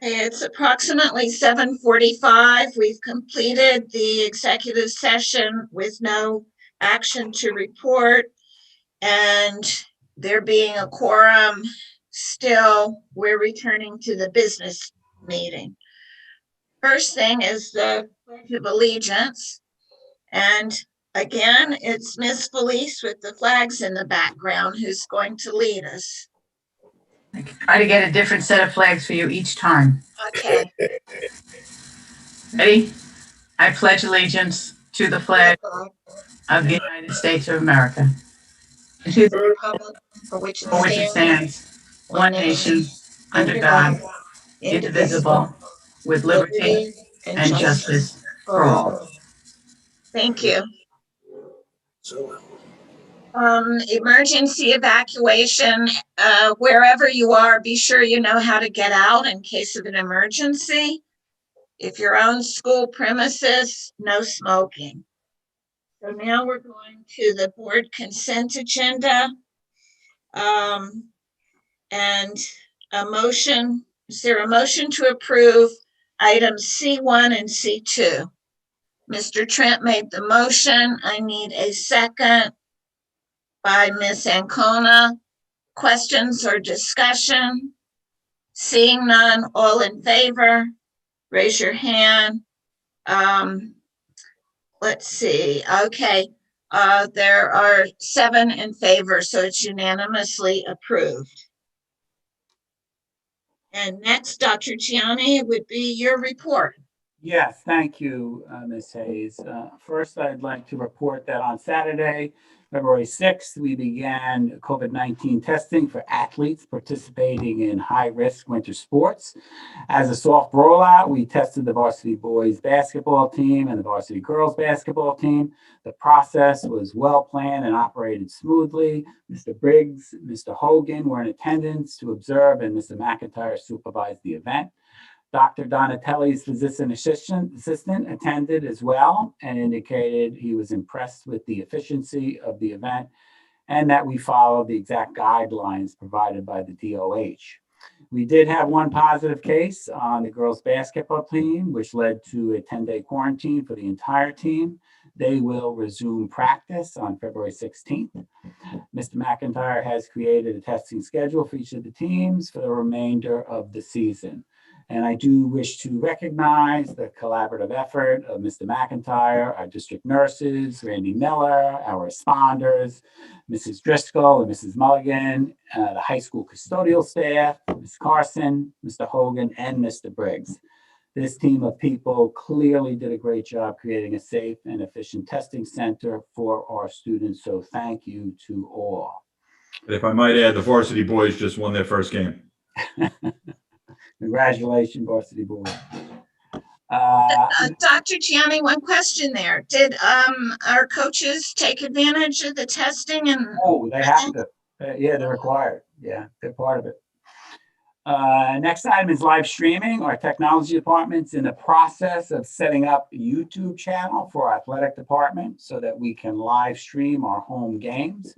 Okay, it's approximately 7:45. We've completed the executive session with no action to report. And there being a quorum, still, we're returning to the business meeting. First thing is the Pledge of Allegiance. And again, it's Miss Felice with the flags in the background who's going to lead us. I can try to get a different set of flags for you each time. Okay. Ready? I pledge allegiance to the flag of the United States of America, and to the Republic for which it stands, one nation, under God, indivisible, with liberty and justice for all. Thank you. Emergency evacuation, wherever you are, be sure you know how to get out in case of an emergency. If you're on school premises, no smoking. So now we're going to the board consent agenda. And a motion, is there a motion to approve items C1 and C2? Mr. Trent made the motion. I need a second by Ms. Ancona. Questions or discussion? Seeing none, all in favor, raise your hand. Let's see. Okay. There are 7 in favor, so it's unanimously approved. And next, Dr. Gianni, would be your report. Yes, thank you, Ms. Hayes. First, I'd like to report that on Saturday, February 6th, we began COVID-19 testing for athletes participating in high-risk winter sports. As a soft rollout, we tested the varsity boys basketball team and the varsity girls basketball team. The process was well planned and operated smoothly. Mr. Briggs, Mr. Hogan were in attendance to observe, and Mr. McIntyre supervised the event. Dr. Donatelli's physician assistant attended as well and indicated he was impressed with the efficiency of the event and that we followed the exact guidelines provided by the DOH. We did have one positive case on the girls' basketball team, which led to a 10-day quarantine for the entire team. They will resume practice on February 16th. Mr. McIntyre has created a testing schedule for each of the teams for the remainder of the season. And I do wish to recognize the collaborative effort of Mr. McIntyre, our district nurses, Randy Miller, our responders, Mrs. Driscoll and Mrs. Mulligan, the high school custodial staff, Ms. Carson, Mr. Hogan, and Mr. Briggs. This team of people clearly did a great job creating a safe and efficient testing center for our students. So thank you to all. If I might add, the varsity boys just won their first game. Congratulations, varsity boys. Dr. Gianni, one question there. Did our coaches take advantage of the testing? Oh, they have to. Yeah, they're required. Yeah, they're part of it. Next item is live streaming. Our technology department's in the process of setting up a YouTube channel for our athletic department so that we can live stream our home games.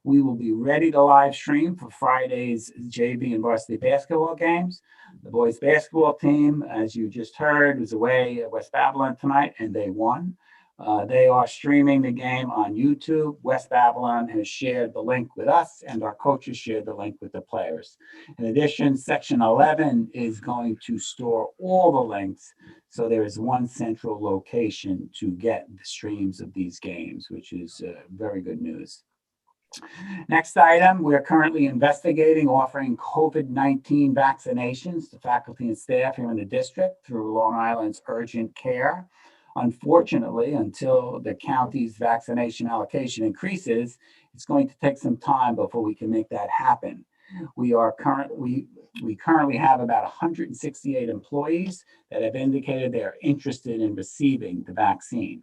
We will be ready to live stream for Friday's JV and varsity basketball games. The boys basketball team, as you just heard, was away at West Babylon tonight and they won. They are streaming the game on YouTube. West Babylon has shared the link with us and our coaches shared the link with the players. In addition, Section 11 is going to store all the links. So there is one central location to get the streams of these games, which is very good news. Next item, we're currently investigating offering COVID-19 vaccinations to faculty and staff here in the district through Long Island's urgent care. Unfortunately, until the county's vaccination allocation increases, it's going to take some time before we can make that happen. We currently have about 168 employees that have indicated they're interested in receiving the vaccine.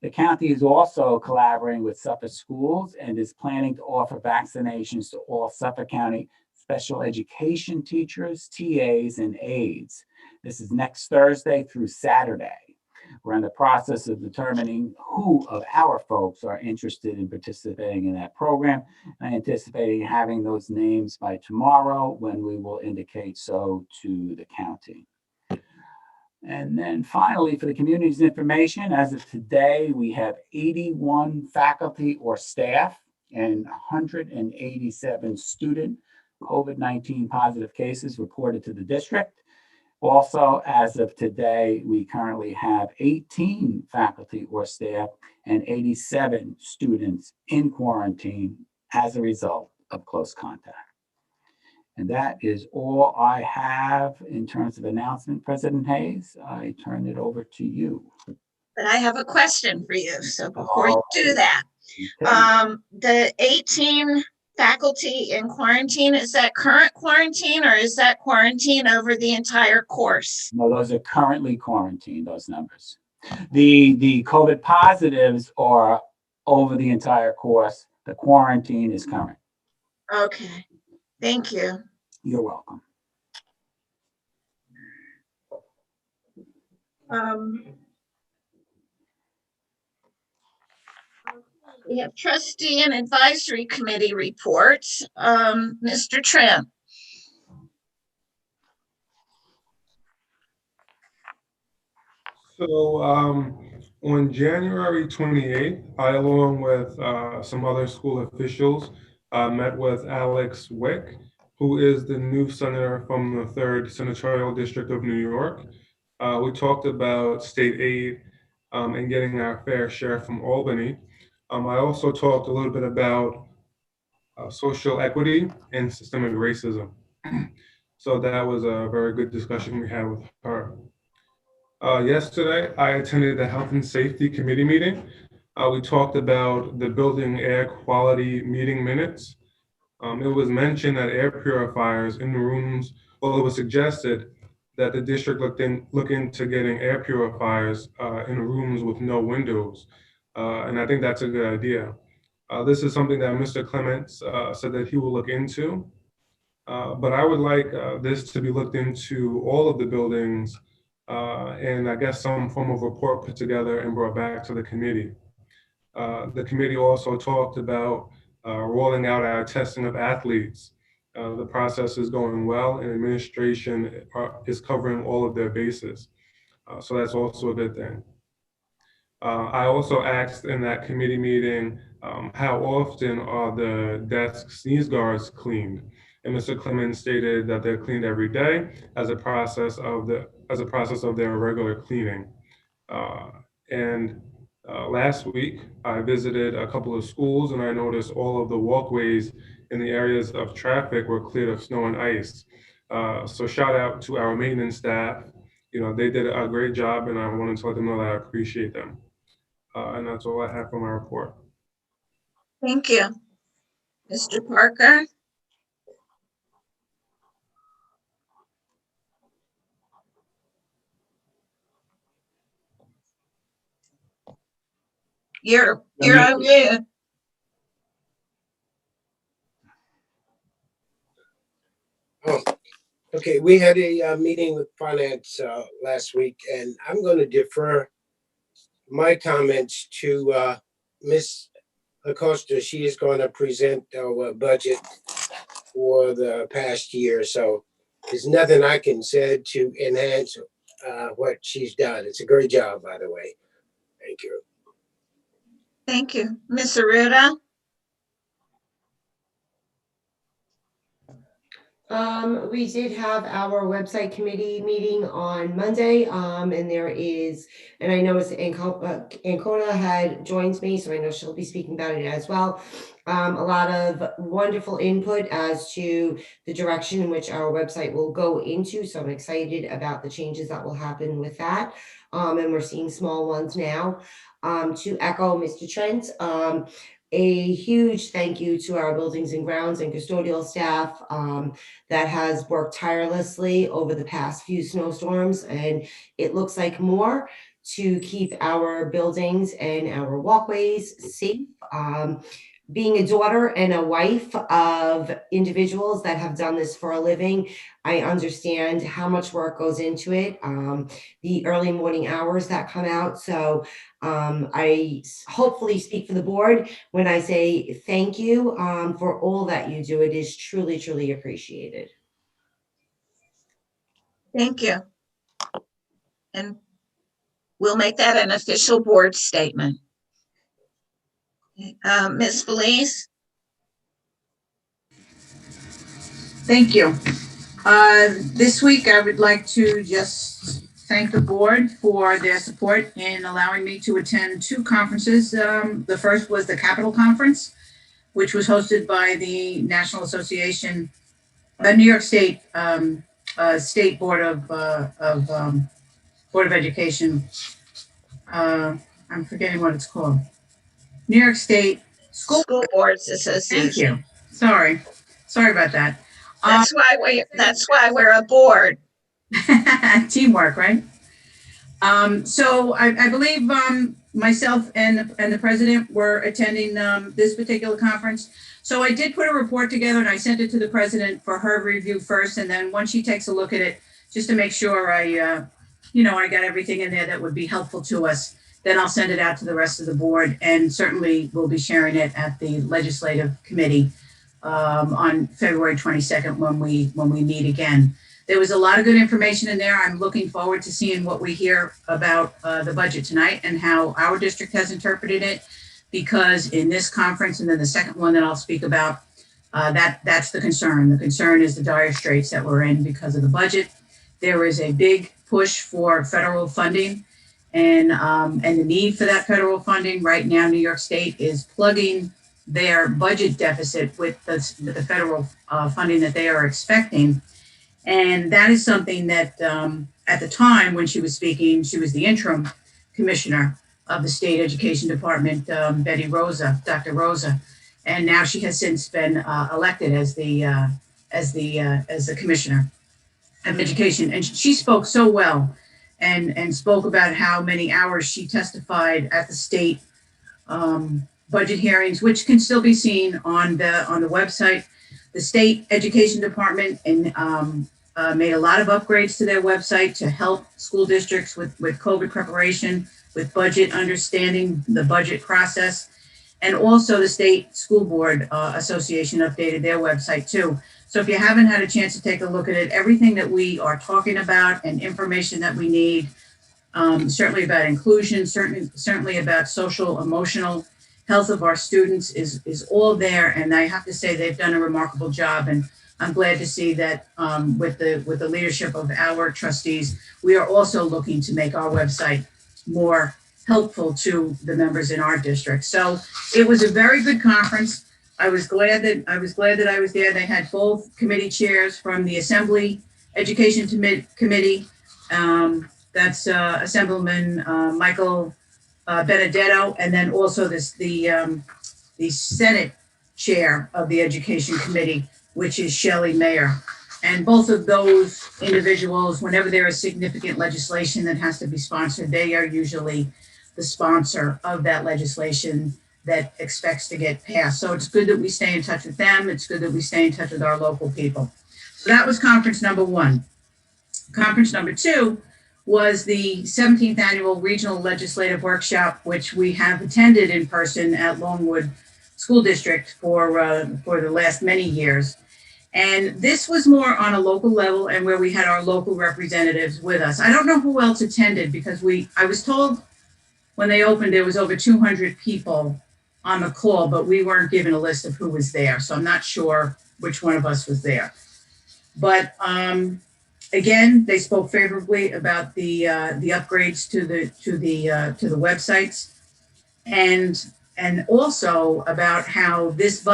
The county is also collaborating with Suffolk schools and is planning to offer vaccinations to all Suffolk County special education teachers, TAs, and aides. This is next Thursday through Saturday. We're in the process of determining who of our folks are interested in participating in that program. I anticipate having those names by tomorrow when we will indicate so to the county. And then finally, for the community's information, as of today, we have 81 faculty or staff and 187 student COVID-19 positive cases reported to the district. Also, as of today, we currently have 18 faculty or staff and 87 students in quarantine as a result of close contact. And that is all I have in terms of announcement. President Hayes, I turn it over to you. But I have a question for you. So before you do that, Okay. the 18 faculty in quarantine, is that current quarantine or is that quarantine over the entire course? No, those are currently quarantined, those numbers. The COVID positives are over the entire course. The quarantine is current. Okay, thank you. You're welcome. We have trustee and advisory committee reports. Mr. Trim. So on January 28th, I, along with some other school officials, met with Alex Wick, who is the new senator from the 3rd Senatorial District of New York. We talked about state aid and getting our fair share from Albany. I also talked a little bit about social equity and systemic racism. So that was a very good discussion we had with her. Yesterday, I attended the Health and Safety Committee meeting. We talked about the building air quality meeting minutes. It was mentioned that air purifiers in the rooms, well, it was suggested that the district look into getting air purifiers in rooms with no windows. And I think that's a good idea. This is something that Mr. Clements said that he will look into. But I would like this to be looked into all of the buildings and I guess some form of report put together and brought back to the committee. The committee also talked about rolling out our testing of athletes. The process is going well and administration is covering all of their bases. So that's also a good thing. I also asked in that committee meeting, how often are the desk sneeze guards cleaned? And Mr. Clemens stated that they're cleaned every day as a process of their regular cleaning. Last week, I visited a couple of schools and I noticed all of the walkways in the areas of traffic were cleared of snow and ice. So shout out to our maintenance staff. You know, they did a great job and I wanted to let them know that I appreciate them. And that's all I have for my report. Thank you. Mr. Parker. You're on mute. Oh, okay. We had a meeting with finance last week, and I'm going to defer my comments to Ms. Acosta. She is going to present our budget for the past year. So there's nothing I can say to enhance what she's done. It's a great job, by the way. Thank you. Thank you. Ms. Aruda. We did have our website committee meeting on Monday, and there is, and I know it's Ancona had joined me, so I know she'll be speaking about it as well. A lot of wonderful input as to the direction in which our website will go into. So I'm excited about the changes that will happen with that. And we're seeing small ones now. To echo Mr. Trent, a huge thank you to our buildings and grounds and custodial staff that has worked tirelessly over the past few snowstorms, and it looks like more, to keep our buildings and our walkways safe. being a daughter and a wife of individuals that have done this for a living, I understand how much work goes into it, the early morning hours that come out. So I hopefully speak for the board when I say thank you for all that you do. It is truly, truly appreciated. Thank you. And we'll make that an official board statement. Ms. Felice? Thank you. This week, I would like to just thank the board for their support in allowing me to attend 2 conferences. The first was the Capital Conference, which was hosted by the National Association, New York State State Board of Education. I'm forgetting what it's called. New York State School Boards Thank Association. you. Sorry about that. That's why we're a board. Teamwork, right? So I believe myself and the president were attending this particular conference. So I did put a report together and I sent it to the president for her review first. And then once she takes a look at it, just to make sure I got everything in there that would be helpful to us, then I'll send it out to the rest of the board, and certainly we'll be sharing it at the legislative committee on February 22nd when we meet again. There was a lot of good information in there. I'm looking forward to seeing what we hear about the budget tonight and how our district has interpreted it, because in this conference and then the second one that I'll speak about, that's the concern. The concern is the dire straits that we're in because of the budget. There is a big push for federal funding and the need for that federal funding. Right now, New York State is plugging their budget deficit with the federal funding that they are expecting. And that is something that at the time when she was speaking, she was the interim commissioner of the state education department, Dr. Rosa. And now she has since been elected as the commissioner of education. And she spoke so well and spoke about how many hours she testified at the state budget hearings, which can still be seen on the website. The state education department made a lot of upgrades to their website to help school districts with COVID preparation, with budget understanding, the budget process. And also the State School Board Association updated their website too. So if you haven't had a chance to take a look at it, everything that we are talking about and information that we need, certainly about inclusion, certainly about social, emotional health of our students is all there. And I have to say they've done a remarkable job. And I'm glad to see that with the leadership of our trustees, we are also looking to make our website more helpful to the members in our district. So it was a very good conference. I was glad that I was there. They had both committee chairs from the Assembly Education Committee. That's Assemblyman Michael Benedetto, and then also the Senate chair of the Education Committee, which is Shelley Mayer. And both of those individuals, whenever there is significant legislation that has to be sponsored, they are usually the sponsor of that legislation that expects to get passed. So it's good that we stay in touch with them. It's good that we stay in touch with our local people. So that was conference number 1. Conference number 2 was the 17th annual regional legislative workshop, which we have attended in person at Longwood School District for the last many years. And this was more on a local level and where we had our local representatives with us. I don't know who else attended because I was told when they opened, there was over 200 people on the call, but we weren't given a list of who was there. So I'm not sure which one of us was there. But again, they spoke favorably about the upgrades to the websites, and also about how this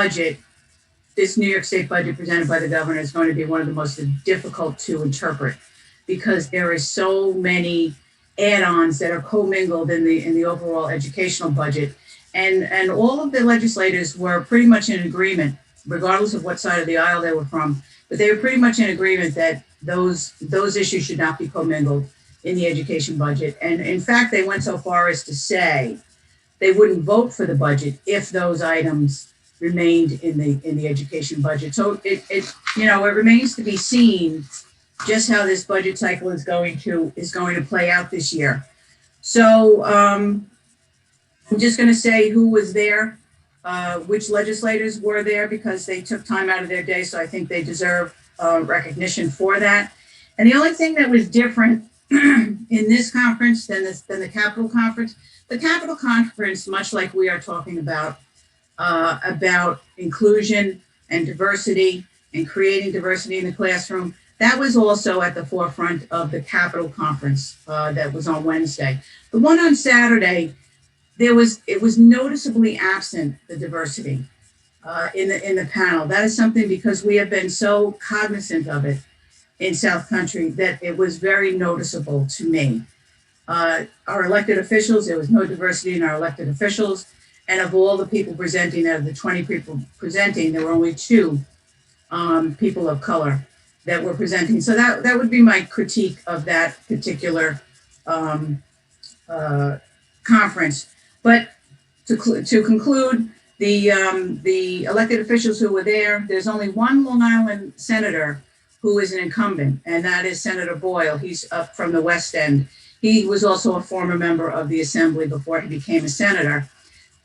New York State budget presented by the governor is going to be one of the most difficult to interpret because there is so many add-ons that are commingled in the overall educational budget. And all of the legislators were pretty much in agreement, regardless of what side of the aisle they were from, but they were pretty much in agreement that those issues should not be commingled in the education budget. And in fact, they went so far as to say they wouldn't vote for the budget if those items remained in the education budget. So it remains to be seen just how this budget cycle is going to play out this year. So I'm just going to say who was there, which legislators were there, because they took time out of their day. So I think they deserve recognition for that. And the only thing that was different in this conference than the Capitol Conference, the Capitol Conference, much like we are talking about inclusion and diversity and creating diversity in the classroom, that was also at the forefront of the Capitol Conference that was on Wednesday. The one on Saturday, it was noticeably absent, the diversity in the panel. That is something, because we have been so cognizant of it in South Country, that it was very noticeable to me. Our elected officials, there was no diversity in our elected officials. And of all the people presenting, out of the 20 people presenting, there were only 2 people of color that were presenting. So that would be my critique of that particular conference. But to conclude, the elected officials who were there, there's only one Long Island senator who is an incumbent, and that is Senator Boyle. He's up from the West End. He was also a former member of the Assembly before he became a senator.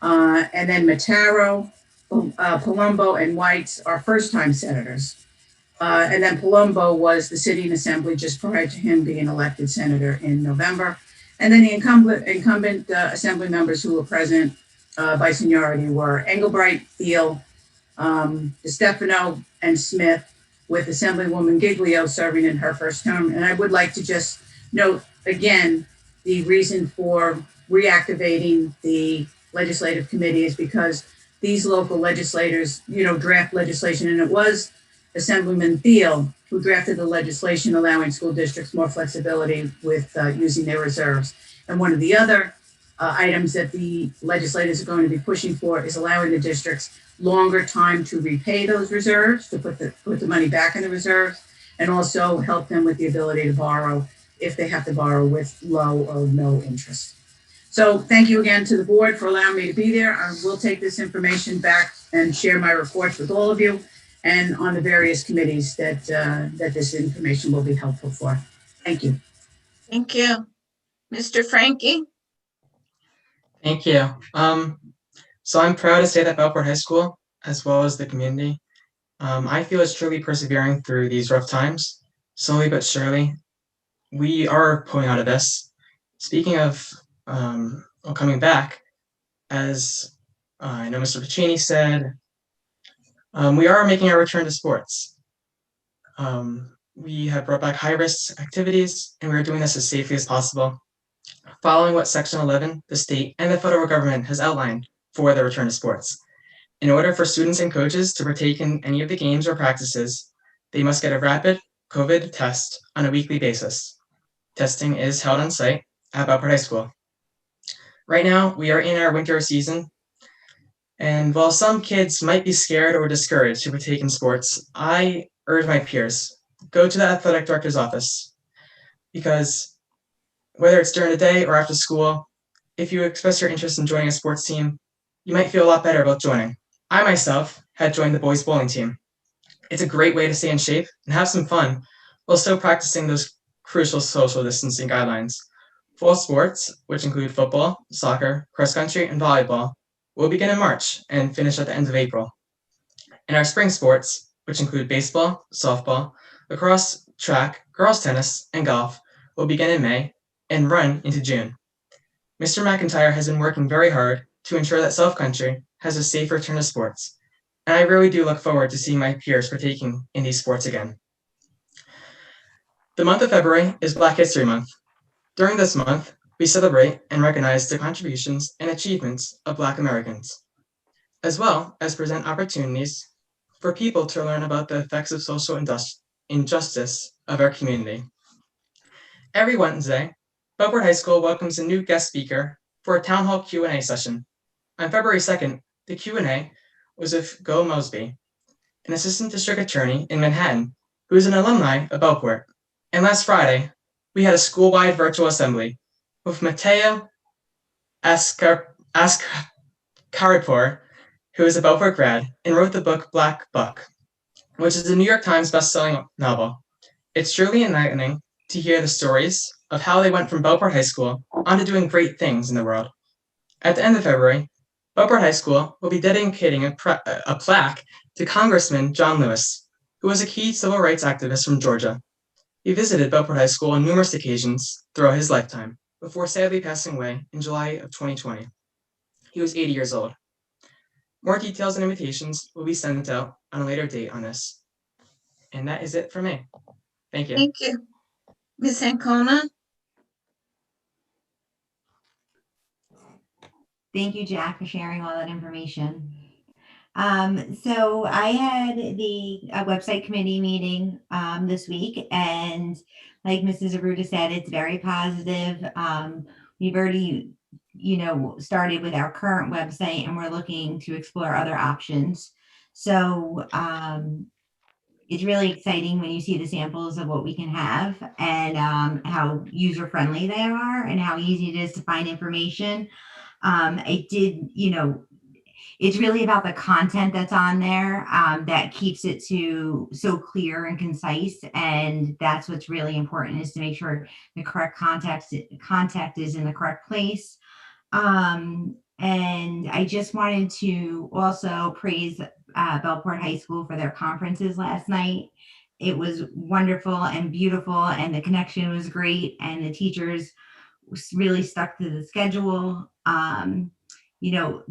And then Mataro, Palumbo, and Whites are first-time senators. And then Palumbo was the sitting assembly just prior to him being elected senator in November. And then the incumbent assembly members who were present by seniority were Engelbright, Thiel, DeStefano, and Smith, with Assemblywoman Giglio serving in her first term. And I would like to just note again, the reason for reactivating the legislative committee is because these local legislators, draft legislation, and it was Assemblyman Thiel who drafted the legislation allowing school districts more flexibility with using their reserves. And one of the other items that the legislators are going to be pushing for is allowing the districts longer time to repay those reserves, to put the money back in the reserves, and also help them with the ability to borrow if they have to borrow with low or no interest. So thank you again to the board for allowing me to be there. I will take this information back and share my reports with all of you and on the various committees that this information will be helpful for. Thank you. Thank you. Mr. Frankie? Thank you. So I'm proud to say that Bellport High School, as well as the community, I feel is truly persevering through these rough times. Slowly but surely, we are pulling out of this. Speaking of coming back, as I know Mr. Pacini said, we are making our return to sports. We have brought back high-risk activities, and we're doing this as safely as possible, following what Section 11, the state, and the federal government has outlined for the return to sports. In order for students and coaches to partake in any of the games or practices, they must get a rapid COVID test on a weekly basis. Testing is held on site at Bellport High School. Right now, we are in our winter season, and while some kids might be scared or discouraged to partake in sports, I urge my peers, go to the athletic director's office, because whether it's during the day or after school, if you express your interest in joining a sports team, you might feel a lot better about joining. I myself had joined the boys bowling team. It's a great way to stay in shape and have some fun while still practicing those crucial social distancing guidelines. Fall sports, which include football, soccer, cross country, and volleyball, will begin in March and finish at the end of April. And our spring sports, which include baseball, softball, lacrosse, track, girls tennis, and golf, will begin in May and run into June. Mr. McIntyre has been working very hard to ensure that South Country has a safe return to sports, and I really do look forward to seeing my peers partaking in these sports again. The month of February is Black History Month. During this month, we celebrate and recognize the contributions and achievements of Black Americans, as well as present opportunities for people to learn about the effects of social injustice of our community. Every Wednesday, Bellport High School welcomes a new guest speaker for a town hall Q&A session. On February 2nd, the Q&A was with Go Mosby, an assistant district attorney in Manhattan, who is an alumni of Bellport. And last Friday, we had a school-wide virtual assembly with Mateo Ascaripor who is a Beaufort grad and wrote the book Black Buck, which is a New York Times bestselling novel. It's truly enlightening to hear the stories of how they went from Beaufort High School on to doing great things in the world. At the end of February, Beaufort High School will be dedicating a plaque to Congressman John Lewis, who was a key civil rights activist from Georgia. He visited Beaufort High School on numerous occasions throughout his lifetime, before sadly passing away in July of 2020. He was 80 years old. More details and invitations will be sent out on a later date on this. And that is it for me. Thank you. Thank you. Ms. Ancona? Thank you, Jack, for sharing all that information. So I had the website committee meeting this week, and like Mrs. Aruda said, it's very positive. We've already, started with our current website, and we're looking to explore other options. So it's really exciting when you see the samples of what we can have and how user-friendly they are and how easy it is to find information. It's really about the content that's on there that keeps it so clear and concise. And that's what's really important, is to make sure the correct contact is in the correct place. And I just wanted to also praise Bellport High School for their conferences last night. It was wonderful and beautiful, and the connection was great, and the teachers really stuck to the schedule.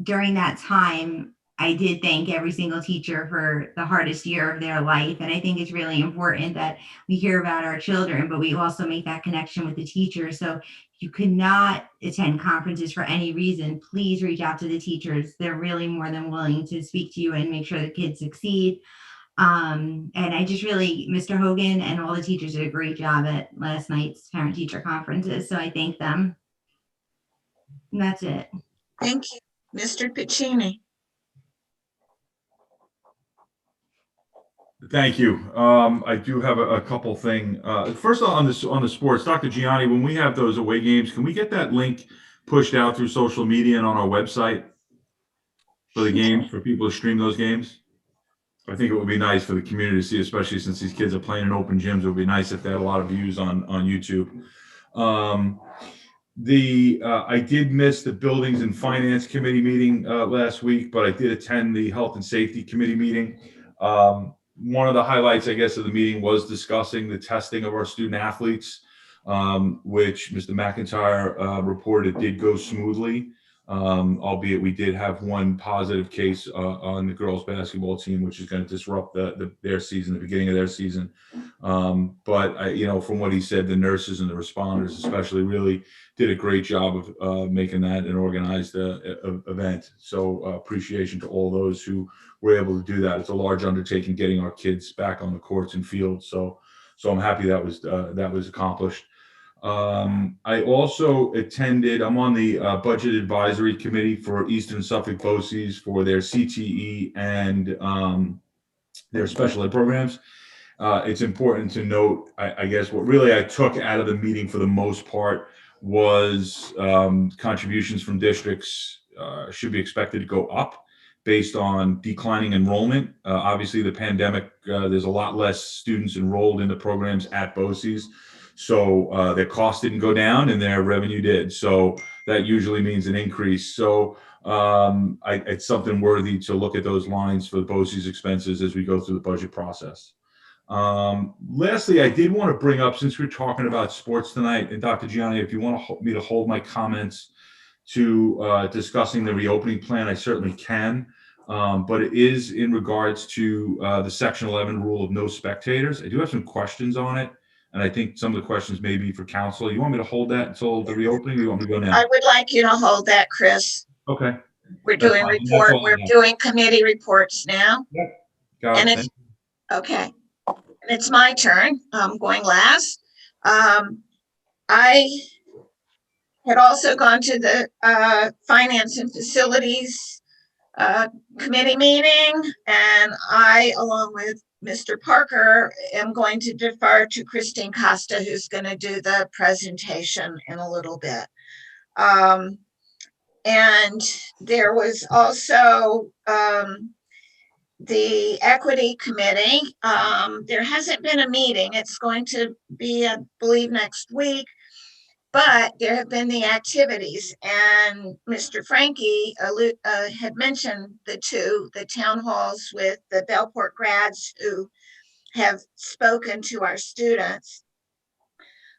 During that time, I did thank every single teacher for the hardest year of their life. And I think it's really important that we hear about our children, but we also make that connection with the teachers. So if you could not attend conferences for any reason, please reach out to the teachers. They're really more than willing to speak to you and make sure the kids succeed. And I just really, Mr. Hogan and all the teachers did a great job at last night's parent-teacher conferences. So I thank them. And that's it. Thank you. Mr. Piccini? Thank you. I do have a couple thing. First on the sports, Dr. Gianni, when we have those away games, can we get that link pushed out through social media and on our website for the games, for people to stream those games? I think it would be nice for the community to see, especially since these kids are playing in open gyms. It would be nice if they had a lot of views on YouTube. I did miss the Buildings and Finance Committee meeting last week, but I did attend the Health and Safety Committee meeting. One of the highlights, I guess, of the meeting was discussing the testing of our student athletes, which Mr. McIntyre reported did go smoothly, albeit we did have one positive case on the girls basketball team, which is going to disrupt their season, the beginning of their season. But from what he said, the nurses and the responders especially really did a great job of making that an organized event. So appreciation to all those who were able to do that. It's a large undertaking getting our kids back on the courts and fields. So I'm happy that was accomplished. I also attended, I'm on the Budget Advisory Committee for Eastern Suffolk BOCES for their CTE and their special ed programs. It's important to note, I guess, what really I took out of the meeting for the most part was contributions from districts should be expected to go up based on declining enrollment. Obviously, the pandemic, there's a lot less students enrolled in the programs at BOCES. So their cost didn't go down and their revenue did. So that usually means an increase. So it's something worthy to look at those lines for the BOCES expenses as we go through the budget process. Lastly, I did want to bring up, since we're talking about sports tonight, and Dr. Gianni, if you want me to hold my comments to discussing the reopening plan, I certainly can. But it is in regards to the Section 11 rule of no spectators. I do have some questions on it. And I think some of the questions may be for council. You want me to hold that until the reopening, or you want me to go now? I would like you to hold that, Chris. Okay. We're doing committee reports now. Yep. Got And it. Okay. And it's my turn. I'm going last. I had also gone to the Finance and Facilities Committee meeting, and I, along with Mr. Parker, am going to defer to Christine Costa, who's going to do the presentation in a little bit. And there was also the Equity Committee. There hasn't been a meeting. It's going to be, I believe, next week. But there have been the activities, and Mr. Frankie had mentioned the town halls with the Bellport grads who have spoken to our students.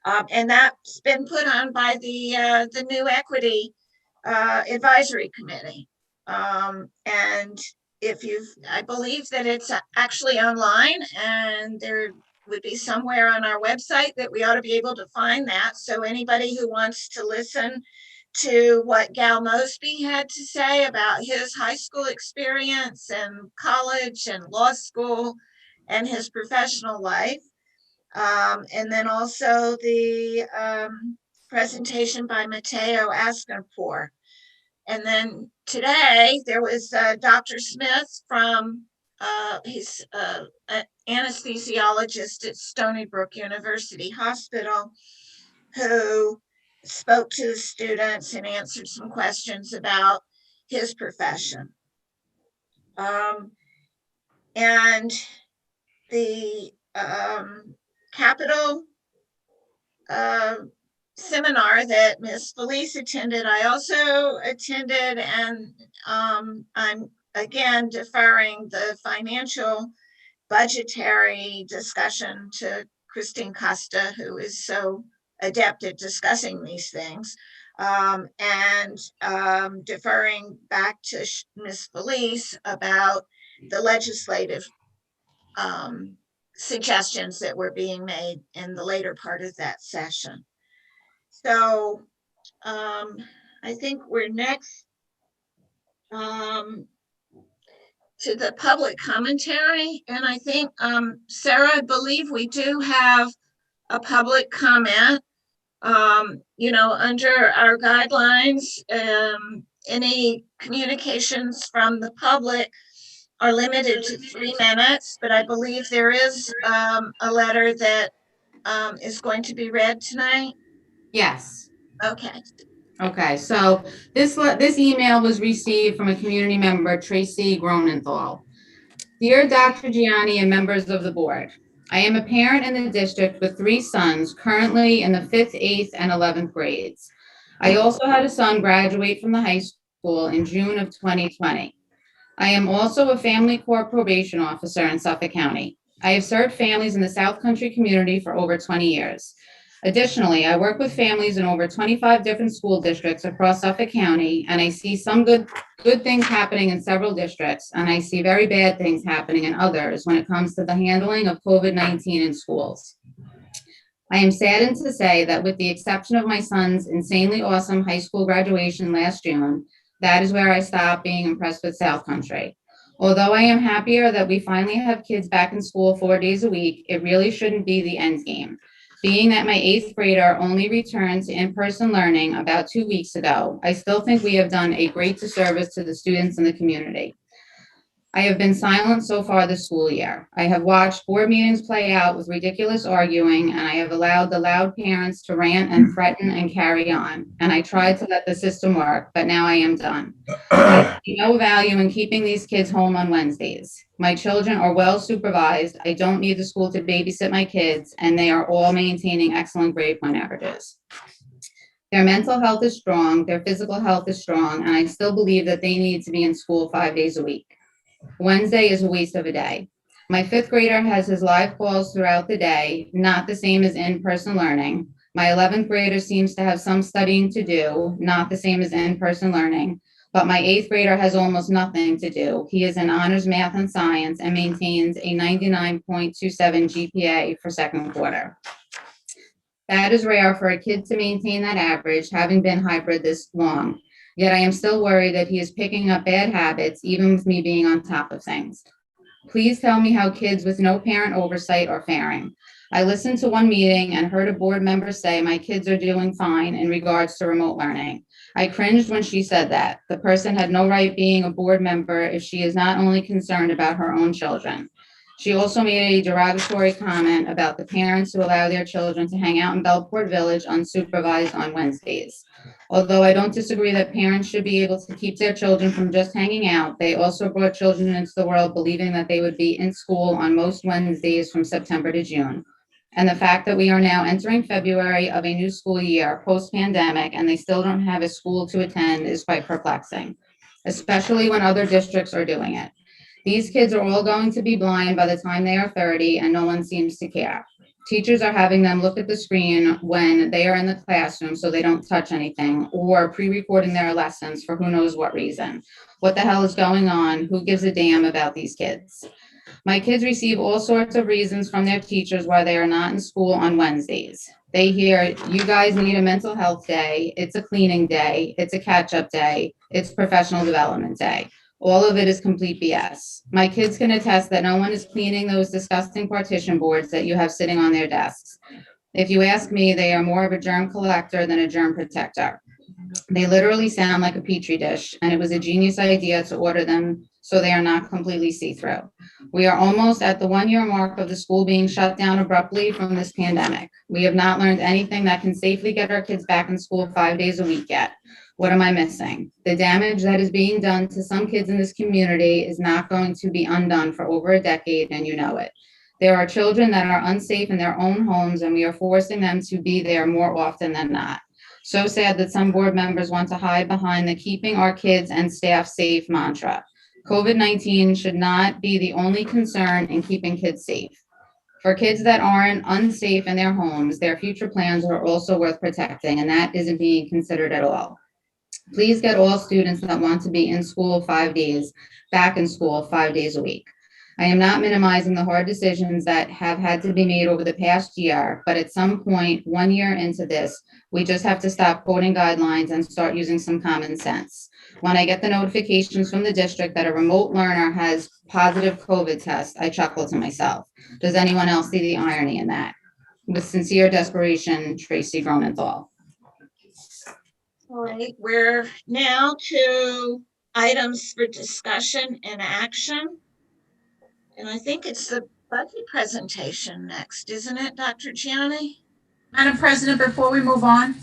And that's been put on by the new Equity Advisory Committee. And I believe that it's actually online, and there would be somewhere on our website that we ought to be able to find that. So anybody who wants to listen to what Gal Mosby had to say about his high school experience and college and law school and his professional life. And then also the presentation by Mateo Askinpour. And then today there was Dr. Smith from, he's an anesthesiologist at Stony Brook University Hospital, who spoke to the students and answered some questions about his profession. And the Capitol seminar that Miss Felice attended, I also attended, and I'm again deferring the financial budgetary discussion to Christine Costa, who is so adept at discussing these things, and deferring back to Miss Felice about the legislative suggestions that were being made in the later part of that session. So I think we're next to the public commentary. And I think, Sarah, I believe we do have a public comment. Under our guidelines, any communications from the public are limited to 3 minutes, but I believe there is a letter that is going to be read tonight. Yes. Okay. Okay, so this email was received from a community member, Tracy Gronenthal. Dear Dr. Gianni and members of the board, I am a parent in the district with 3 sons currently in the 5th, 8th, and 11th grades. I also had a son graduate from the high school in June of 2020. I am also a family court probation officer in Suffolk County. I have served families in the South Country community for over 20 years. Additionally, I work with families in over 25 different school districts across Suffolk County, and I see some good things happening in several districts, and I see very bad things happening in others when it comes to the handling of COVID-19 in schools. I am saddened to say that with the exception of my son's insanely awesome high school graduation last June, that is where I stopped being impressed with South Country. Although I am happier that we finally have kids back in school 4 days a week, it really shouldn't be the end game. Being that my 8th grader only returned to in-person learning about 2 weeks ago, I still think we have done a great disservice to the students in the community. I have been silent so far this school year. I have watched board meetings play out with ridiculous arguing, and I have allowed the loud parents to rant and threaten and carry on. And I tried to let the system work, but now I am done. I see no value in keeping these kids home on Wednesdays. My children are well supervised. I don't need the school to babysit my kids, and they are all maintaining excellent grade point averages. Their mental health is strong, their physical health is strong, and I still believe that they need to be in school 5 days a week. Wednesday is a waste of a day. My 5th grader has his live calls throughout the day, not the same as in-person learning. My 11th grader seems to have some studying to do, not the same as in-person learning. But my 8th grader has almost nothing to do. He is in honors math and science and maintains a 99.27 GPA for 2nd quarter. That is rare for a kid to maintain that average, having been hybrid this long. Yet I am still worried that he is picking up bad habits, even with me being on top of things. Please tell me how kids with no parent oversight are faring. I listened to one meeting and heard a board member say my kids are doing fine in regards to remote learning. I cringed when she said that. The person had no right being a board member if she is not only concerned about her own children. She also made a derogatory comment about the parents who allow their children to hang out in Belport Village unsupervised on Wednesdays. Although I don't disagree that parents should be able to keep their children from just hanging out, they also brought children into the world believing that they would be in school on most Wednesdays from September to June. And the fact that we are now entering February of a new school year post-pandemic and they still don't have a school to attend is quite perplexing, especially when other districts are doing it. These kids are all going to be blind by the time they are 30 and no one seems to care. Teachers are having them look at the screen when they are in the classroom so they don't touch anything, or pre-recording their lessons for who knows what reason. What the hell is going on? Who gives a damn about these kids? My kids receive all sorts of reasons from their teachers why they are not in school on Wednesdays. They hear, you guys need a mental health day, it's a cleaning day, it's a catch-up day, it's professional development day. All of it is complete BS. My kids can attest that no one is cleaning those disgusting partition boards that you have sitting on their desks. If you ask me, they are more of a germ collector than a germ protector. They literally sound like a petri dish, and it was a genius idea to order them so they are not completely see-through. We are almost at the 1-year mark of the school being shut down abruptly from this pandemic. We have not learned anything that can safely get our kids back in school 5 days a week yet. What am I missing? The damage that is being done to some kids in this community is not going to be undone for over a decade, and you know it. There are children that are unsafe in their own homes, and we are forcing them to be there more often than not. So sad that some board members want to hide behind the keeping our kids and staff safe mantra. COVID-19 should not be the only concern in keeping kids safe. For kids that aren't unsafe in their homes, their future plans are also worth protecting, and that isn't being considered at all. Please get all students that want to be in school 5 days, back in school 5 days a week. I am not minimizing the hard decisions that have had to be made over the past year, but at some point, 1 year into this, we just have to stop quoting guidelines and start using some common sense. When I get the notifications from the district that a remote learner has positive COVID test, I chuckle to myself. Does anyone else see the irony in that? With sincere desperation, Tracey Gronenthal. All right, we're now to items for discussion and action. And I think it's the budget presentation next, isn't it, Dr. Gianni? Madam President, before we move on,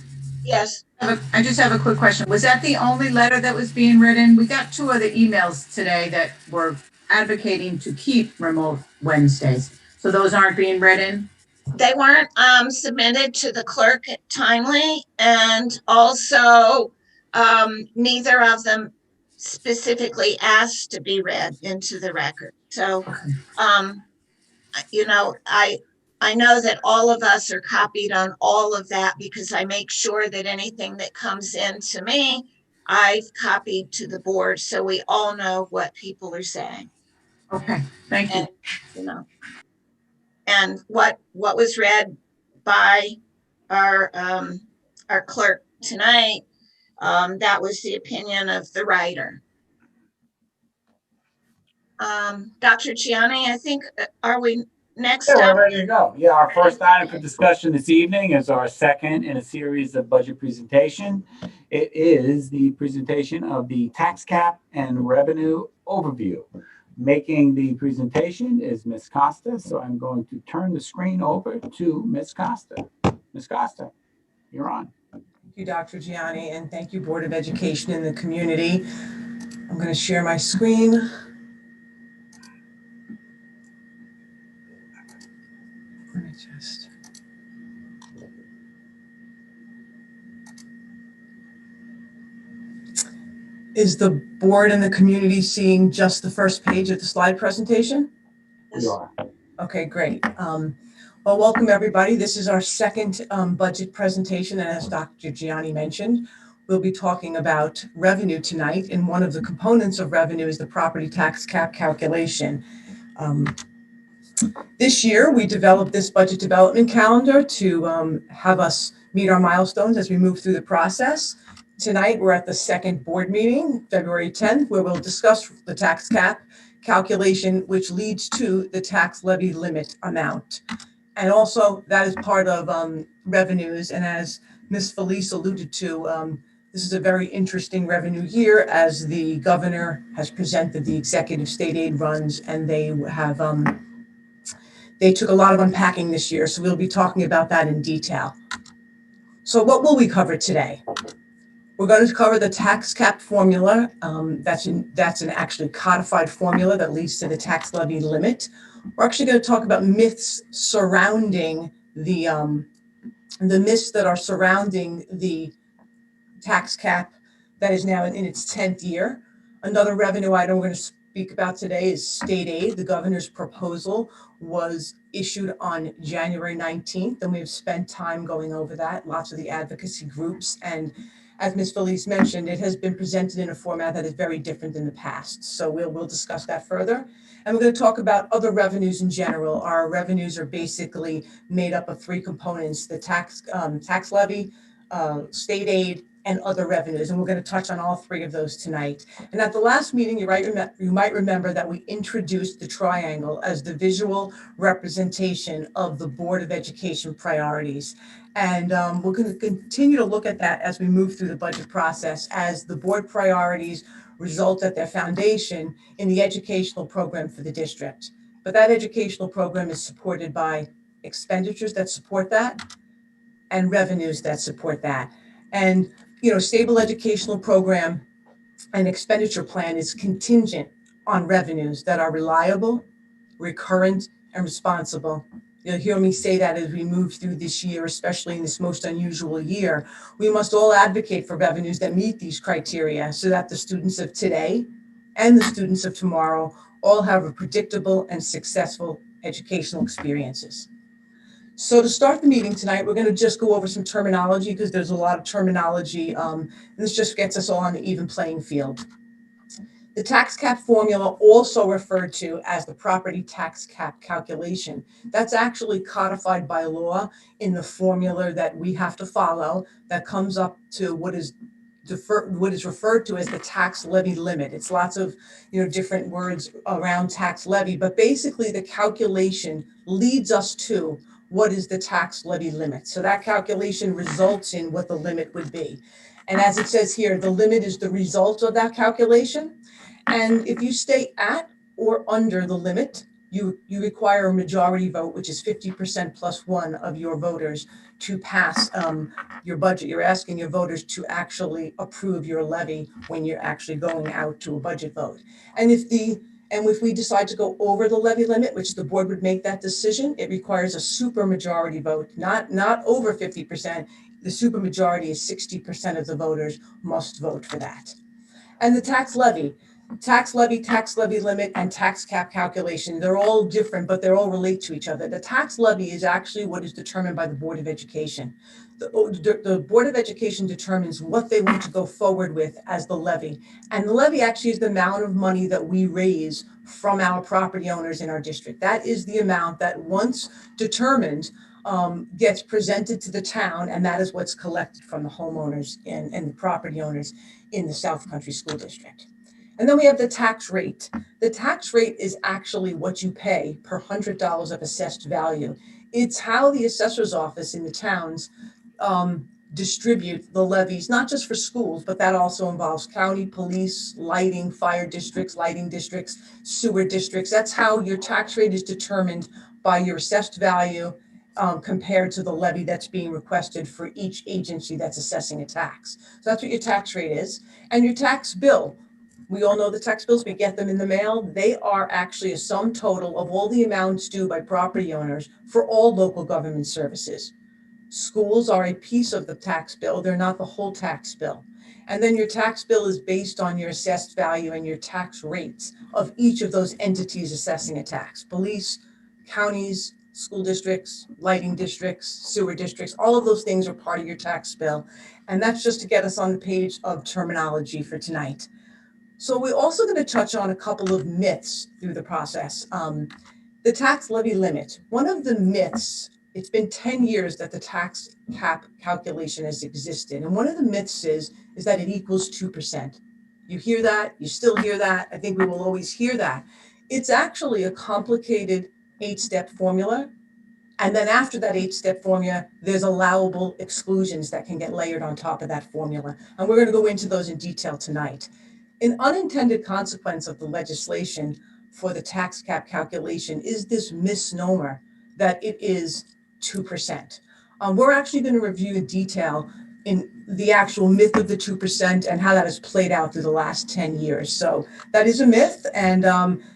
Yes. I just have a quick question. Was that the only letter that was being written? We got 2 other emails today that were advocating to keep remote Wednesdays. So those aren't being written? They weren't submitted to the clerk timely, and also neither of them specifically asked to be read into the record. So, you know, I know that all of us are copied on all of that because I make sure that anything that comes in to me, I've copied to the board so we all know what people are saying. Okay, thank you. And, you know, and what was read by our clerk tonight, that was the opinion of the writer. Dr. Gianni, I think, are we next Yeah, up? we're ready to go. Yeah, our first item for discussion this evening is our second in a series of budget presentation. It is the presentation of the tax cap and revenue overview. Making the presentation is Ms. Costa, so I'm going to turn the screen over to Ms. Costa. Ms. Costa, you're on. Thank you, Dr. Gianni, and thank you, Board of Education and the community. I'm going to share my screen. Let me just. Is the board and the community seeing just the first page of the slide presentation? You are. Okay, great. Well, welcome everybody. This is our second budget presentation, and as Dr. Gianni mentioned, we'll be talking about revenue tonight, and one of the components of revenue is the property tax cap calculation. This year, we developed this budget development calendar to have us meet our milestones as we move through the process. Tonight, we're at the second board meeting, February 10th, where we'll discuss the tax cap calculation, which leads to the tax levy limit amount. And also, that is part of revenues. And as Ms. Felice alluded to, this is a very interesting revenue year as the governor has presented the executive state aid runs, and they have They took a lot of unpacking this year, so we'll be talking about that in detail. So what will we cover today? We're going to cover the tax cap formula. That's an actually codified formula that leads to the tax levy limit. We're actually going to talk about myths surrounding the myths that are surrounding the tax cap that is now in its 10th year. Another revenue item we're going to speak about today is state aid. The governor's proposal was issued on January 19th, and we've spent time going over that, lots of the advocacy groups. And as Ms. Felice mentioned, it has been presented in a format that is very different than the past. So we'll discuss that further. And we're going to talk about other revenues in general. Our revenues are basically made up of three components: the tax levy, state aid, and other revenues. And we're going to touch on all three of those tonight. And at the last meeting, you might remember that we introduced the triangle as the visual representation of the Board of Education priorities. And we're going to continue to look at that as we move through the budget process, as the board priorities result at their foundation in the educational program for the district. But that educational program is supported by expenditures that support that and revenues that support that. And stable educational program and expenditure plan is contingent on revenues that are reliable, recurrent, and responsible. You'll hear me say that as we move through this year, especially in this most unusual year. We must all advocate for revenues that meet these criteria so that the students of today and the students of tomorrow all have a predictable and successful educational experiences. So to start the meeting tonight, we're going to just go over some terminology because there's a lot of terminology. And this just gets us all on the even playing field. The tax cap formula, also referred to as the property tax cap calculation, that's actually codified by law in the formula that we have to follow that comes up to what is referred to as the tax levy limit. It's lots of different words around tax levy, but basically the calculation leads us to what is the tax levy limit. So that calculation results in what the limit would be. And as it says here, the limit is the result of that calculation. And if you stay at or under the limit, you require a majority vote, which is 50% plus one of your voters to pass your budget. You're asking your voters to actually approve your levy when you're actually going out to a budget vote. And if we decide to go over the levy limit, which the board would make that decision, it requires a supermajority vote, not over 50%. The supermajority is 60% of the voters must vote for that. And the tax levy, tax levy limit, and tax cap calculation, they're all different, but they all relate to each other. The tax levy is actually what is determined by the Board of Education. The Board of Education determines what they want to go forward with as the levy. And the levy actually is the amount of money that we raise from our property owners in our district. That is the amount that, once determined, gets presented to the town, and that is what's collected from the homeowners and the property owners in the South Country School District. And then we have the tax rate. The tax rate is actually what you pay per $100 of assessed value. It's how the assessor's office in the towns distribute the levies, not just for schools, but that also involves county, police, lighting, fire districts, lighting districts, sewer districts. That's how your tax rate is determined, by your assessed value compared to the levy that's being requested for each agency that's assessing a tax. So that's what your tax rate is. And your tax bill. We all know the tax bills, we get them in the mail. They are actually a sum total of all the amounts due by property owners for all local government services. Schools are a piece of the tax bill, they're not the whole tax bill. And then your tax bill is based on your assessed value and your tax rates of each of those entities assessing a tax. Police, counties, school districts, lighting districts, sewer districts, all of those things are part of your tax bill. And that's just to get us on the page of terminology for tonight. So we're also going to touch on a couple of myths through the process. The tax levy limit. One of the myths, it's been 10 years that the tax cap calculation has existed. And one of the myths is that it equals 2%. You hear that, you still hear that. I think we will always hear that. It's actually a complicated 8-step formula. And then after that 8-step formula, there's allowable exclusions that can get layered on top of that formula. And we're going to go into those in detail tonight. An unintended consequence of the legislation for the tax cap calculation is this misnomer that it is 2%. We're actually going to review in detail in the actual myth of the 2% and how that has played out through the last 10 years. So that is a myth, and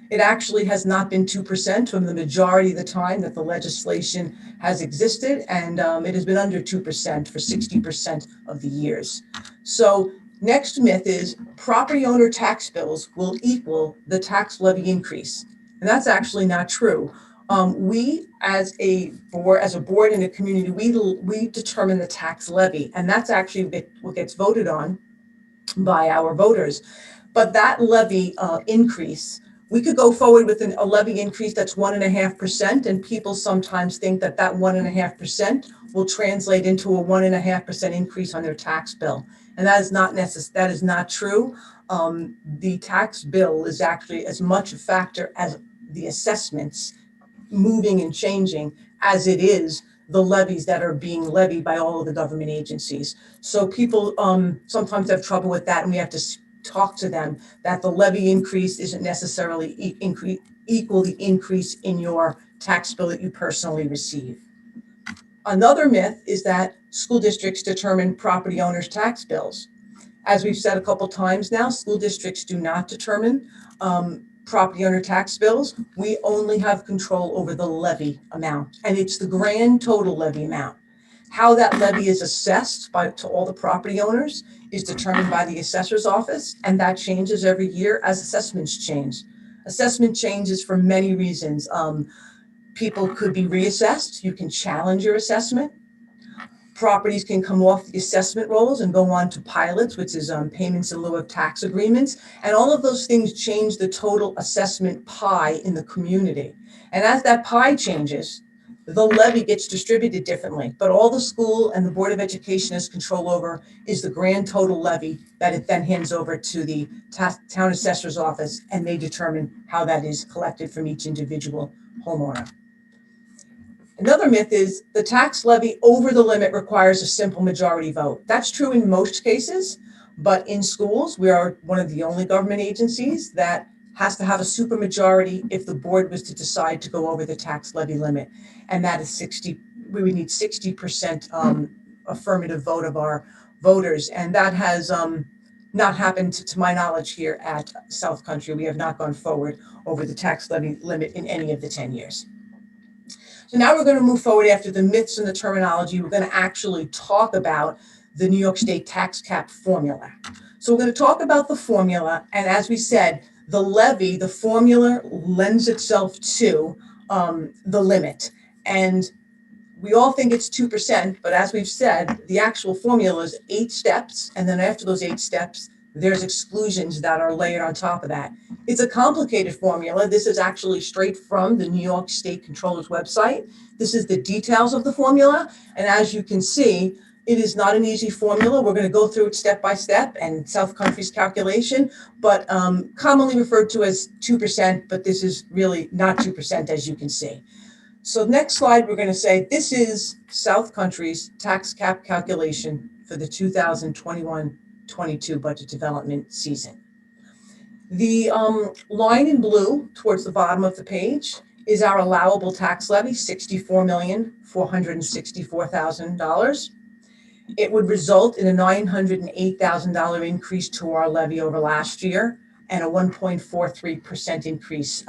it actually has not been 2% from the majority of the time that the legislation has existed, and it has been under 2% for 60% of the years. So next myth is property owner tax bills will equal the tax levy increase. And that's actually not true. We, as a board and a community, we determine the tax levy, and that's actually what gets voted on by our voters. But that levy increase, we could go forward with a levy increase that's 1.5%, and people sometimes think that 1.5% will translate into a 1.5% increase on their tax bill, and that is not true. The tax bill is actually as much a factor as the assessments moving and changing as it is the levies that are being levied by all of the government agencies. So people sometimes have trouble with that, and we have to talk to them that the levy increase isn't necessarily equal the increase in your tax bill that you personally receive. Another myth is that school districts determine property owners' tax bills. As we've said a couple times now, school districts do not determine property owner tax bills. We only have control over the levy amount, and it's the grand total levy amount. How that levy is assessed to all the property owners is determined by the assessor's office, and that changes every year as assessments change. Assessment changes for many reasons. People could be reassessed. You can challenge your assessment. Properties can come off the assessment rolls and go on to pilots, which is payments in lieu of tax agreements. And all of those things change the total assessment pie in the community. And as that pie changes, the levy gets distributed differently. But all the school and the Board of Education has control over is the grand total levy that it then hands over to the town assessor's office, and they determine how that is collected from each individual homeowner. Another myth is the tax levy over the limit requires a simple majority vote. That's true in most cases, but in schools, we are one of the only government agencies that has to have a supermajority if the board was to decide to go over the tax levy limit. And that is we would need 60% affirmative vote of our voters. And that has not happened to my knowledge here at South Country. We have not gone forward over the tax levy limit in any of the 10 years. So now we're going to move forward after the myths and the terminology. We're going to actually talk about the New York State tax cap formula. So we're going to talk about the formula. And as we said, the levy, the formula lends itself to the limit. And we all think it's 2%, but as we've said, the actual formula is 8 steps. And then after those 8 steps, there's exclusions that are layered on top of that. It's a complicated formula. This is actually straight from the New York State Controller's website. This is the details of the formula. And as you can see, it is not an easy formula. We're going to go through it step by step and South Country's calculation, but commonly referred to as 2%, but this is really not 2%, as you can see. So next slide, we're going to say this is South Country's tax cap calculation for the 2021-22 budget development season. The line in blue towards the bottom of the page is our allowable tax levy, $64,464,000. It would result in a $908,000 increase to our levy over last year and a 1.43% increase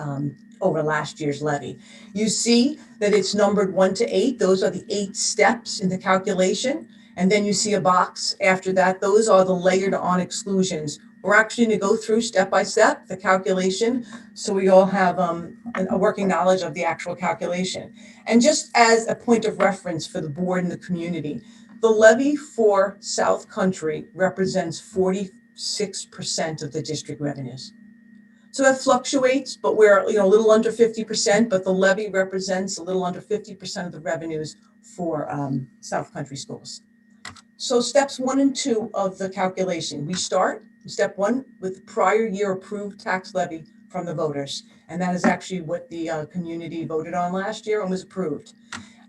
over last year's levy. You see that it's numbered 1 to 8. Those are the 8 steps in the calculation. And then you see a box after that. Those are the layered on exclusions. We're actually going to go through step by step the calculation so we all have a working knowledge of the actual calculation. And just as a point of reference for the board and the community, the levy for South Country represents 46% of the district revenues. So that fluctuates, but we're a little under 50%, but the levy represents a little under 50% of the revenues for South Country schools. So steps 1 and 2 of the calculation. We start step 1 with prior year approved tax levy from the voters. And that is actually what the community voted on last year and was approved.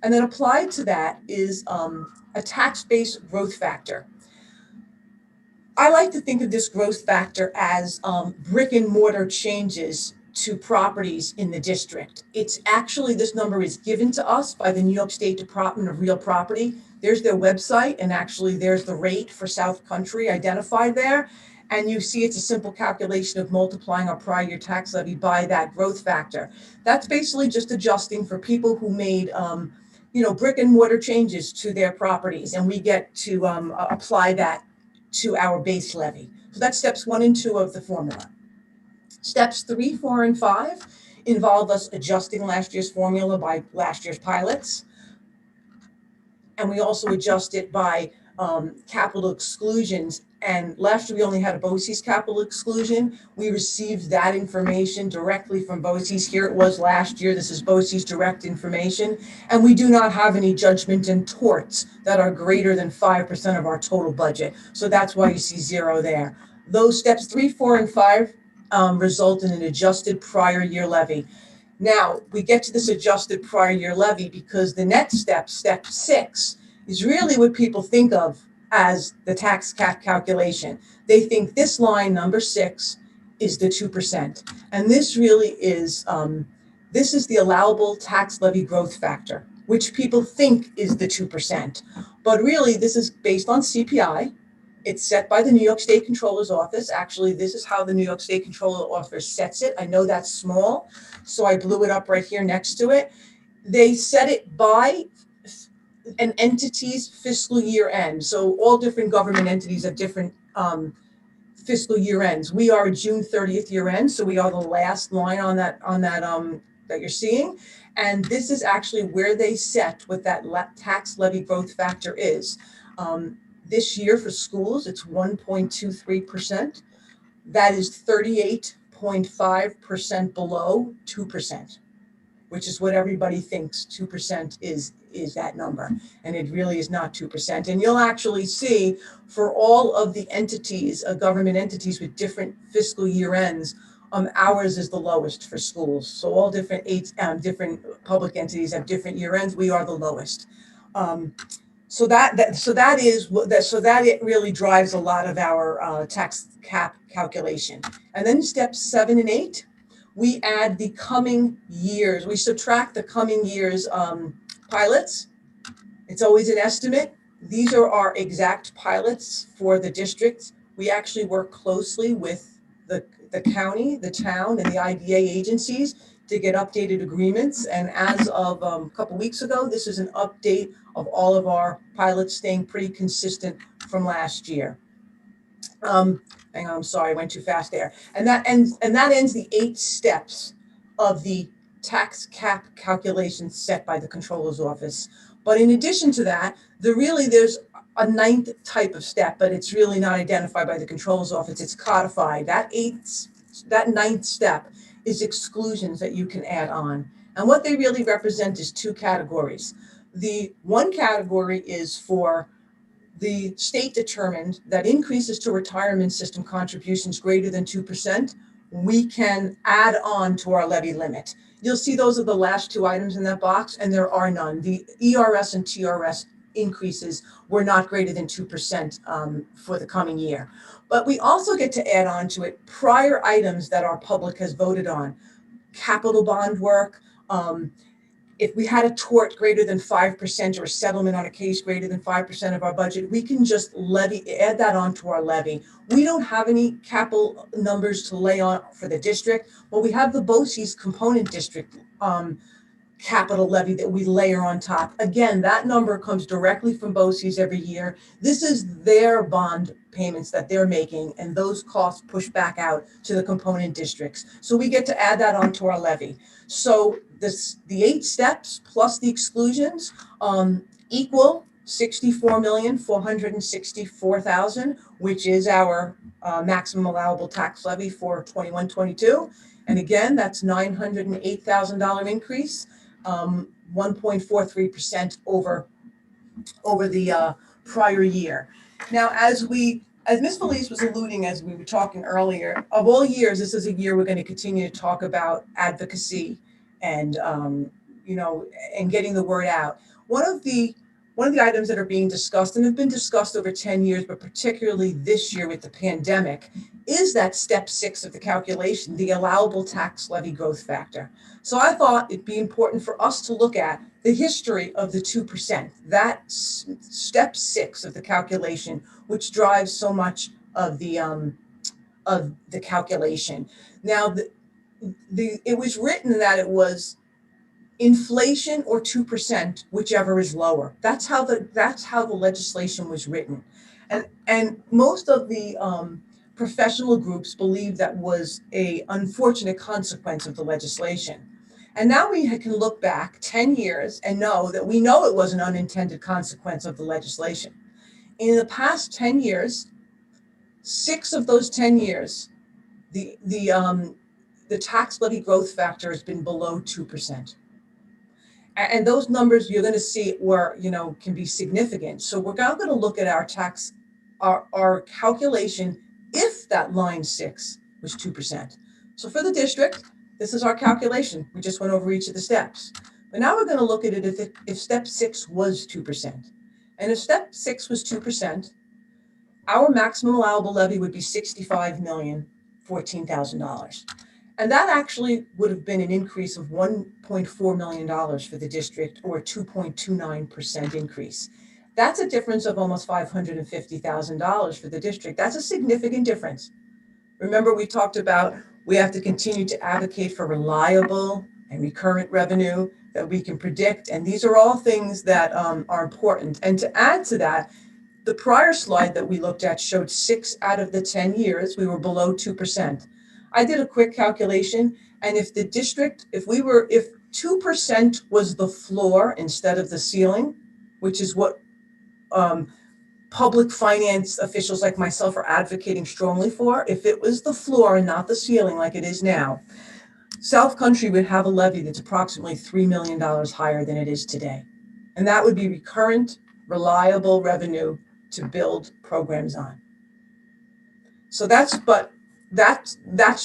And then applied to that is a tax-based growth factor. I like to think of this growth factor as brick and mortar changes to properties in the district. It's actually, this number is given to us by the New York State Department of Real Property. There's their website, and actually there's the rate for South Country identified there. And you see it's a simple calculation of multiplying our prior year tax levy by that growth factor. That's basically just adjusting for people who made brick and mortar changes to their properties, and we get to apply that to our base levy. So that's steps 1 and 2 of the formula. Steps 3, 4, and 5 involve us adjusting last year's formula by last year's pilots. And we also adjust it by capital exclusions. And last year we only had a BOCES capital exclusion. We received that information directly from BOCES. Here it was last year. This is BOCES direct information. And we do not have any judgment and torts that are greater than 5% of our total budget. So that's why you see 0 there. Those steps 3, 4, and 5 result in an adjusted prior year levy. Now, we get to this adjusted prior year levy because the next step, step 6, is really what people think of as the tax cap calculation. They think this line, number 6, is the 2%. And this really is, this is the allowable tax levy growth factor, which people think is the 2%. But really, this is based on CPI. It's set by the New York State Controller's Office. Actually, this is how the New York State Controller's Office sets it. I know that's small, so I blew it up right here next to it. They set it by an entity's fiscal year end. So all different government entities have different fiscal year ends. We are a June 30th year end, so we are the last line on that that you're seeing. And this is actually where they set what that tax levy growth factor is. This year for schools, it's 1.23%. That is 38.5% below 2%, which is what everybody thinks 2% is that number. And it really is not 2%. And you'll actually see for all of the entities, government entities with different fiscal year ends, ours is the lowest for schools. So all different public entities have different year ends. We are the lowest. So that it really drives a lot of our tax cap calculation. And then steps 7 and 8, we add the coming years. We subtract the coming years pilots. It's always an estimate. These are our exact pilots for the district. We actually work closely with the county, the town, and the IDA agencies to get updated agreements. And as of a couple weeks ago, this is an update of all of our pilots staying pretty consistent from last year. Hang on, I'm sorry, I went too fast there. And that ends the 8 steps of the tax cap calculation set by the Controller's Office. But in addition to that, there's a 9th type of step, but it's really not identified by the Controller's Office. It's codified. That 9th step is exclusions that you can add on. And what they really represent is 2 categories. The one category is for the state determined that increases to retirement system contributions greater than 2%, we can add on to our levy limit. You'll see those are the last 2 items in that box, and there are none. The ERS and TRS increases were not greater than 2% for the coming year. But we also get to add on to it prior items that our public has voted on. Capital bond work, if we had a tort greater than 5% or a settlement on a case greater than 5% of our budget, we can just add that onto our levy. We don't have any capital numbers to lay on for the district, but we have the BOCES component district capital levy that we layer on top. Again, that number comes directly from BOCES every year. This is their bond payments that they're making, and those costs push back out to the component districts. So we get to add that onto our levy. So the 8 steps plus the exclusions equal $64,464,000, which is our maximum allowable tax levy for 21-22. And again, that's $908,000 increase, 1.43% over the prior year. Now, as Ms. Felice was alluding, as we were talking earlier, of all years, this is a year we're going to continue to talk about advocacy and, and getting the word out. One of the one of the items that are being discussed and have been discussed over 10 years, but particularly this year with the pandemic, is that step 6 of the calculation, the allowable tax levy growth factor. So I thought it'd be important for us to look at the history of the 2%, that step 6 of the calculation, which drives so much of the calculation. Now, it was written that it was inflation or 2%, whichever is lower. That's how the legislation was written. And most of the professional groups believe that was a unfortunate consequence of the legislation. And now we can look back 10 years and know that we know it was an unintended consequence of the legislation. In the past 10 years, 6 of those 10 years, the tax levy growth factor has been below 2%. And those numbers you're going to see were, can be significant. So we're now going to look at our calculation if that line 6 was 2%. So for the district, this is our calculation. We just went over each of the steps. But now we're going to look at it if step 6 was 2%. And if step 6 was 2%, our maximum allowable levy would be $65,014,000. And that actually would have been an increase of $1.4 million for the district, or a 2.29% increase. That's a difference of almost $550,000 for the district. That's a significant difference. Remember, we talked about we have to continue to advocate for reliable and recurrent revenue that we can predict. And these are all things that are important. And to add to that, the prior slide that we looked at showed 6 out of the 10 years we were below 2%. I did a quick calculation, and if 2% was the floor instead of the ceiling, which is what public finance officials like myself are advocating strongly for, if it was the floor and not the ceiling like it is now, South Country would have a levy that's approximately $3 million higher than it is today. And that would be recurrent, reliable revenue to build programs on. So that's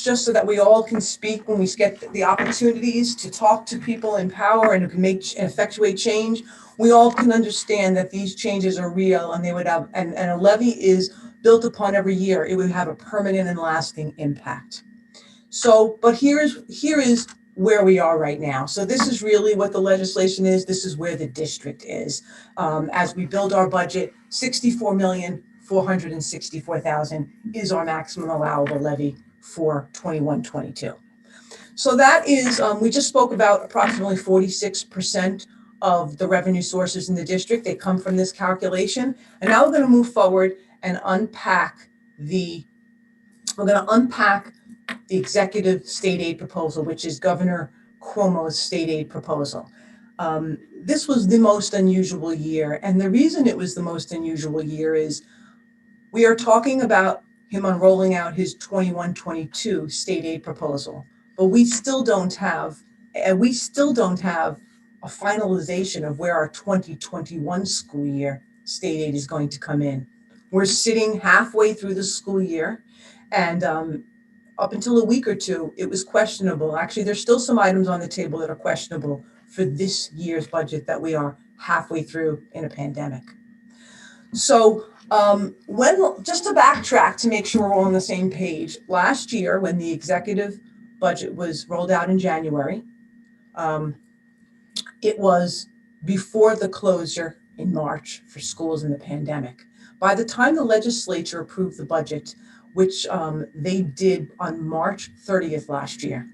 just so that we all can speak when we get the opportunities to talk to people in power and who can effectuate change. We all can understand that these changes are real, and they would have, and a levy is built upon every year. It would have a permanent and lasting impact. So, but here is where we are right now. So this is really what the legislation is. This is where the district is. As we build our budget, $64,464,000 is our maximum allowable levy for 21-22. So that is, we just spoke about approximately 46% of the revenue sources in the district. They come from this calculation. And now we're going to move forward and unpack the executive state aid proposal, which is Governor Cuomo's state aid proposal. This was the most unusual year. And the reason it was the most unusual year is we are talking about him unrolling out his 21-22 state aid proposal, but we still don't have a finalization of where our 2021 school year state aid is going to come in. We're sitting halfway through the school year, and up until a week or two, it was questionable. Actually, there's still some items on the table that are questionable for this year's budget that we are halfway through in a pandemic. So just to backtrack to make sure we're all on the same page, last year when the executive budget was rolled out in January, it was before the closure in March for schools in the pandemic. By the time the legislature approved the budget, which they did on March 30th last year,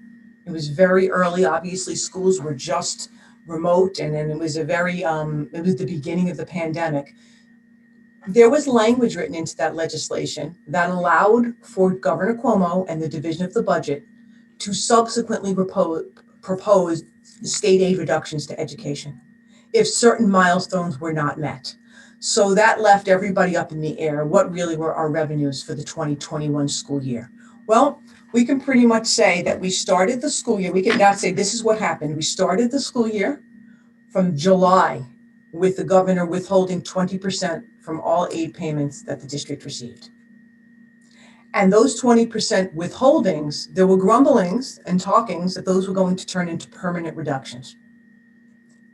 it was very early. Obviously, schools were just remote, and then it was it was the beginning of the pandemic. There was language written into that legislation that allowed for Governor Cuomo and the Division of the Budget to subsequently propose state aid reductions to education if certain milestones were not met. So that left everybody up in the air. What really were our revenues for the 2021 school year? Well, we can pretty much say that we started the school year. We can now say this is what happened. We started the school year from July with the governor withholding 20% from all aid payments that the district received. And those 20% withholdings, there were grumblings and talkings that those were going to turn into permanent reductions.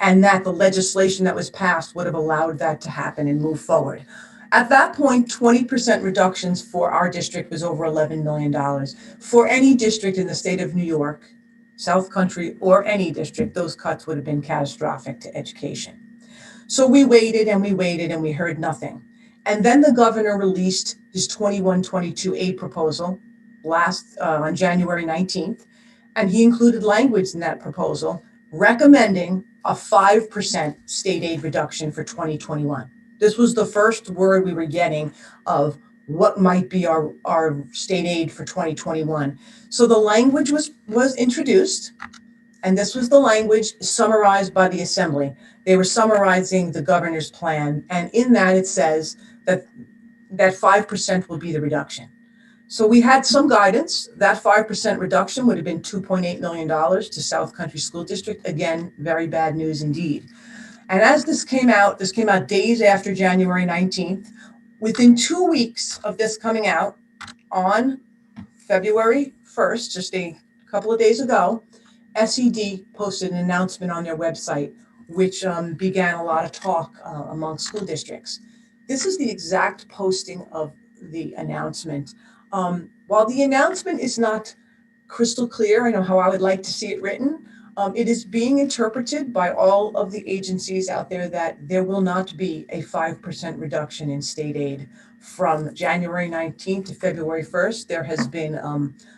and that the legislation that was passed would have allowed that to happen and move forward. At that point, 20% reductions for our district was over $11 million. For any district in the state of New York, South Country, or any district, those cuts would have been catastrophic to education. So we waited and we waited and we heard nothing. And then the governor released his 21-22 aid proposal on January 19th. And he included language in that proposal recommending a 5% state aid reduction for 2021. This was the first word we were getting of what might be our state aid for 2021. So the language was introduced, and this was the language summarized by the Assembly. They were summarizing the governor's plan, and in that it says that 5% will be the reduction. So we had some guidance. That 5% reduction would have been $2.8 million to South Country School District. Again, very bad news indeed. And as this came out days after January 19th. Within 2 weeks of this coming out, on February 1st, just a couple of days ago, SED posted an announcement on their website, which began a lot of talk among school districts. This is the exact posting of the announcement. While the announcement is not crystal clear, I know how I would like to see it written, it is being interpreted by all of the agencies out there that there will not be a 5% reduction in state aid. From January 19th to February 1st, there has been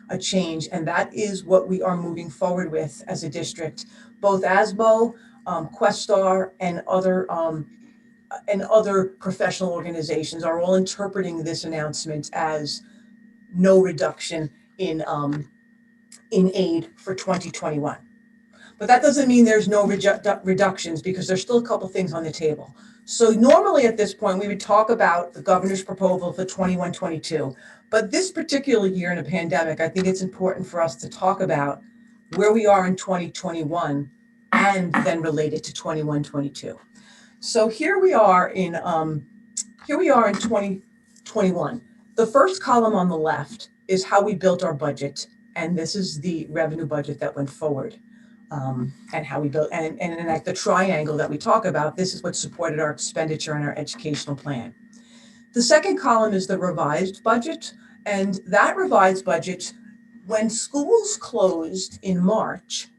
a change, and that is what we are moving forward with as a district. Both ASBO, Questar, and other professional organizations are all interpreting this announcement as no reduction in aid for 2021. But that doesn't mean there's no reductions, because there's still a couple things on the table. So normally at this point, we would talk about the governor's proposal for 21-22. But this particular year in a pandemic, I think it's important for us to talk about where we are in 2021 and then relate it to 21-22. So here we are in 2021. The first column on the left is how we built our budget, and this is the revenue budget that went forward. And how we built, and like the triangle that we talk about, this is what supported our expenditure and our educational plan. The second column is the revised budget, and that revised budget, when schools closed in March,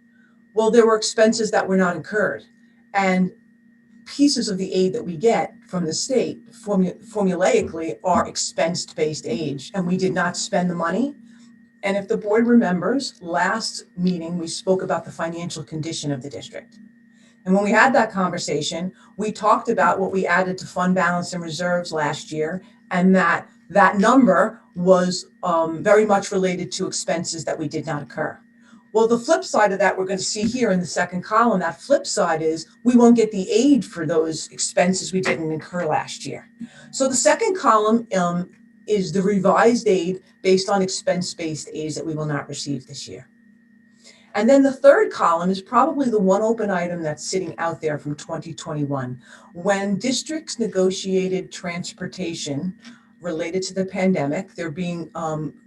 well, there were expenses that were not incurred, and pieces of the aid that we get from the state formulaically are expense-based aid, and we did not spend the money. And if the board remembers, last meeting, we spoke about the financial condition of the district. And when we had that conversation, we talked about what we added to fund balance and reserves last year, and that number was very much related to expenses that we did not incur. Well, the flip side of that, we're going to see here in the second column, that flip side is we won't get the aid for those expenses we didn't incur last year. So the second column is the revised aid based on expense-based aids that we will not receive this year. And then the third column is probably the one open item that's sitting out there from 2021. When districts negotiated transportation related to the pandemic, they're being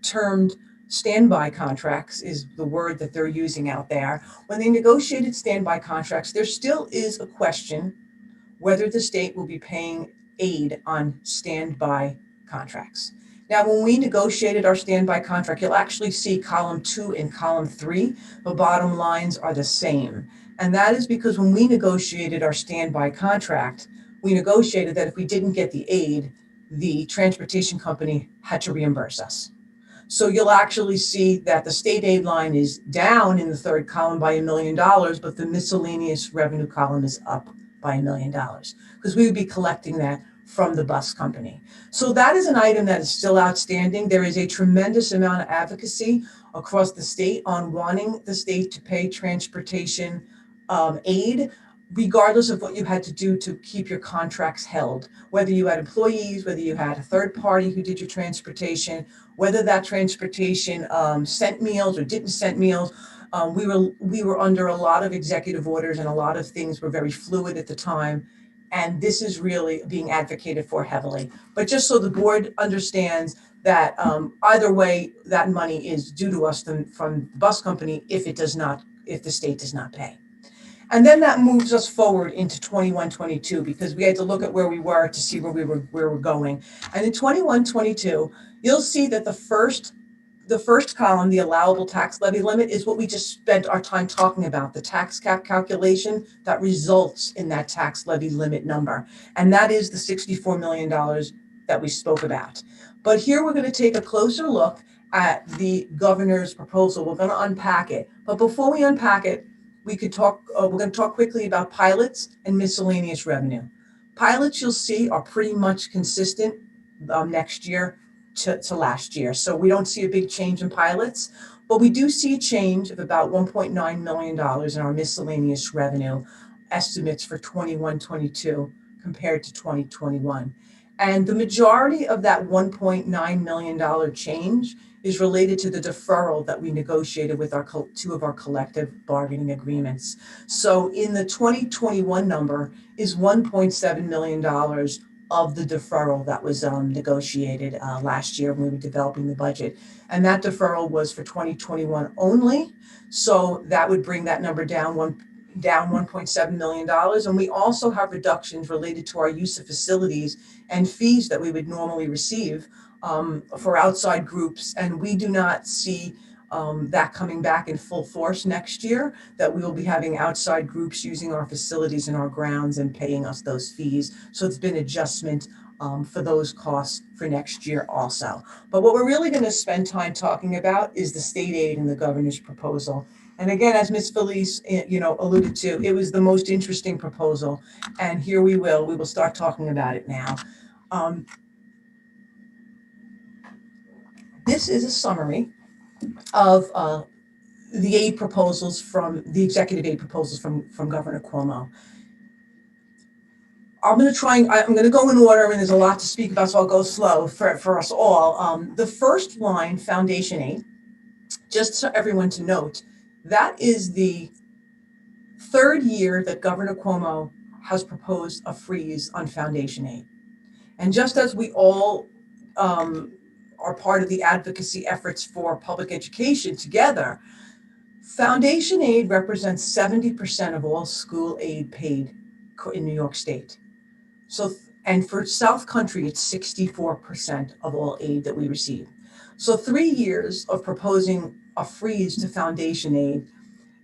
termed standby contracts is the word that they're using out there. When they negotiated standby contracts, there still is a question whether the state will be paying aid on standby contracts. Now, when we negotiated our standby contract, you'll actually see column 2 and column 3, the bottom lines are the same. And that is because when we negotiated our standby contract, we negotiated that if we didn't get the aid, the transportation company had to reimburse us. So you'll actually see that the state aid line is down in the third column by $1 million, but the miscellaneous revenue column is up by $1 million, because we would be collecting that from the bus company. So that is an item that is still outstanding. There is a tremendous amount of advocacy across the state on wanting the state to pay transportation aid, regardless of what you had to do to keep your contracts held, whether you had employees, whether you had a third party who did your transportation, whether that transportation sent meals or didn't send meals. We were under a lot of executive orders, and a lot of things were very fluid at the time. And this is really being advocated for heavily. But just so the board understands that either way, that money is due to us from the bus company if the state does not pay. And then that moves us forward into 21, 22, because we had to look at where we were to see where we're going. And in 21, 22, you'll see that the first column, the allowable tax levy limit, is what we just spent our time talking about, the tax cap calculation that results in that tax levy limit number. And that is the $64 million that we spoke about. But here we're going to take a closer look at the governor's proposal. We're going to unpack it. But before we unpack it, we're going to talk quickly about pilots and miscellaneous revenue. Pilots, you'll see, are pretty much consistent next year to last year. So we don't see a big change in pilots, but we do see a change of about $1.9 million in our miscellaneous revenue estimates for 21-22 compared to 2021. And the majority of that $1.9 million change is related to the deferral that we negotiated with two of our collective bargaining agreements. So in the 2021 number is $1.7 million of the deferral that was negotiated last year when we were developing the budget. And that deferral was for 2021 only. So that would bring that number down $1.7 million. And we also have reductions related to our use of facilities and fees that we would normally receive for outside groups. And we do not see that coming back in full force next year, that we will be having outside groups using our facilities and our grounds and paying us those fees. So it's been adjustment for those costs for next year also. But what we're really going to spend time talking about is the state aid and the governor's proposal. And again, as Ms. Felice, alluded to, it was the most interesting proposal. And here we will start talking about it now. This is a summary of the aid proposals from the executive aid proposals from Governor Cuomo. I'm going to go in order, and there's a lot to speak about, so I'll go slow for us all. The first line, foundation aid, just so everyone to note, that is the third year that Governor Cuomo has proposed a freeze on foundation aid. And just as we all are part of the advocacy efforts for public education together, foundation aid represents 70% of all school aid paid in New York State. So, and for South Country, it's 64% of all aid that we receive. So 3 years of proposing a freeze to foundation aid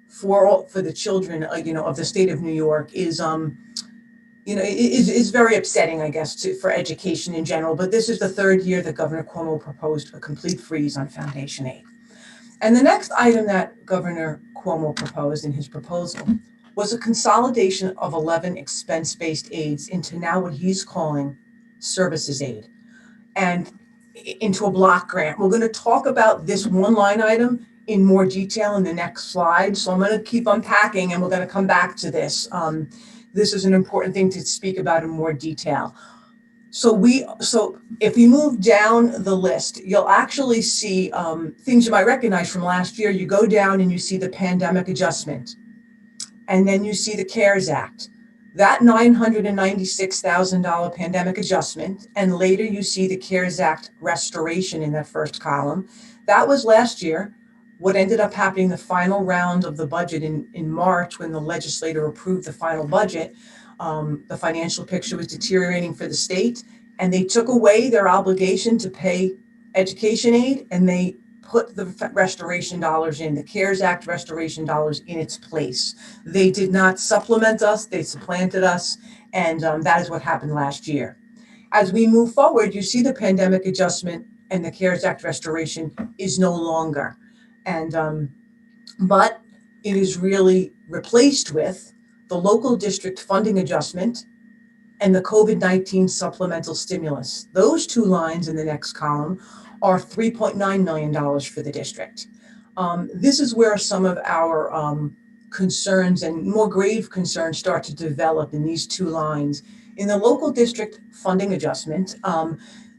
for the children, of the state of New York is very upsetting, I guess, for education in general. But this is the third year that Governor Cuomo proposed a complete freeze on foundation aid. And the next item that Governor Cuomo proposed in his proposal was a consolidation of 11 expense-based aids into now what he's calling services aid, and into a block grant. We're going to talk about this one line item in more detail in the next slide. So I'm going to keep unpacking, and we're going to come back to this. This is an important thing to speak about in more detail. So if you move down the list, you'll actually see things you might recognize from last year. You go down and you see the pandemic adjustment, and then you see the CARES Act. That $996,000 pandemic adjustment, and later you see the CARES Act restoration in that first column. That was last year. What ended up happening, the final round of the budget in March, when the legislature approved the final budget, the financial picture was deteriorating for the state, and they took away their obligation to pay education aid, and they put the restoration dollars in, the CARES Act restoration dollars in its place. They did not supplement us, they supplanted us, and that is what happened last year. As we move forward, you see the pandemic adjustment and the CARES Act restoration is no longer. And but it is really replaced with the local district funding adjustment and the COVID-19 supplemental stimulus. Those two lines in the next column are $3.9 million for the district. This is where some of our concerns and more grave concerns start to develop in these two lines. In the local district funding adjustment,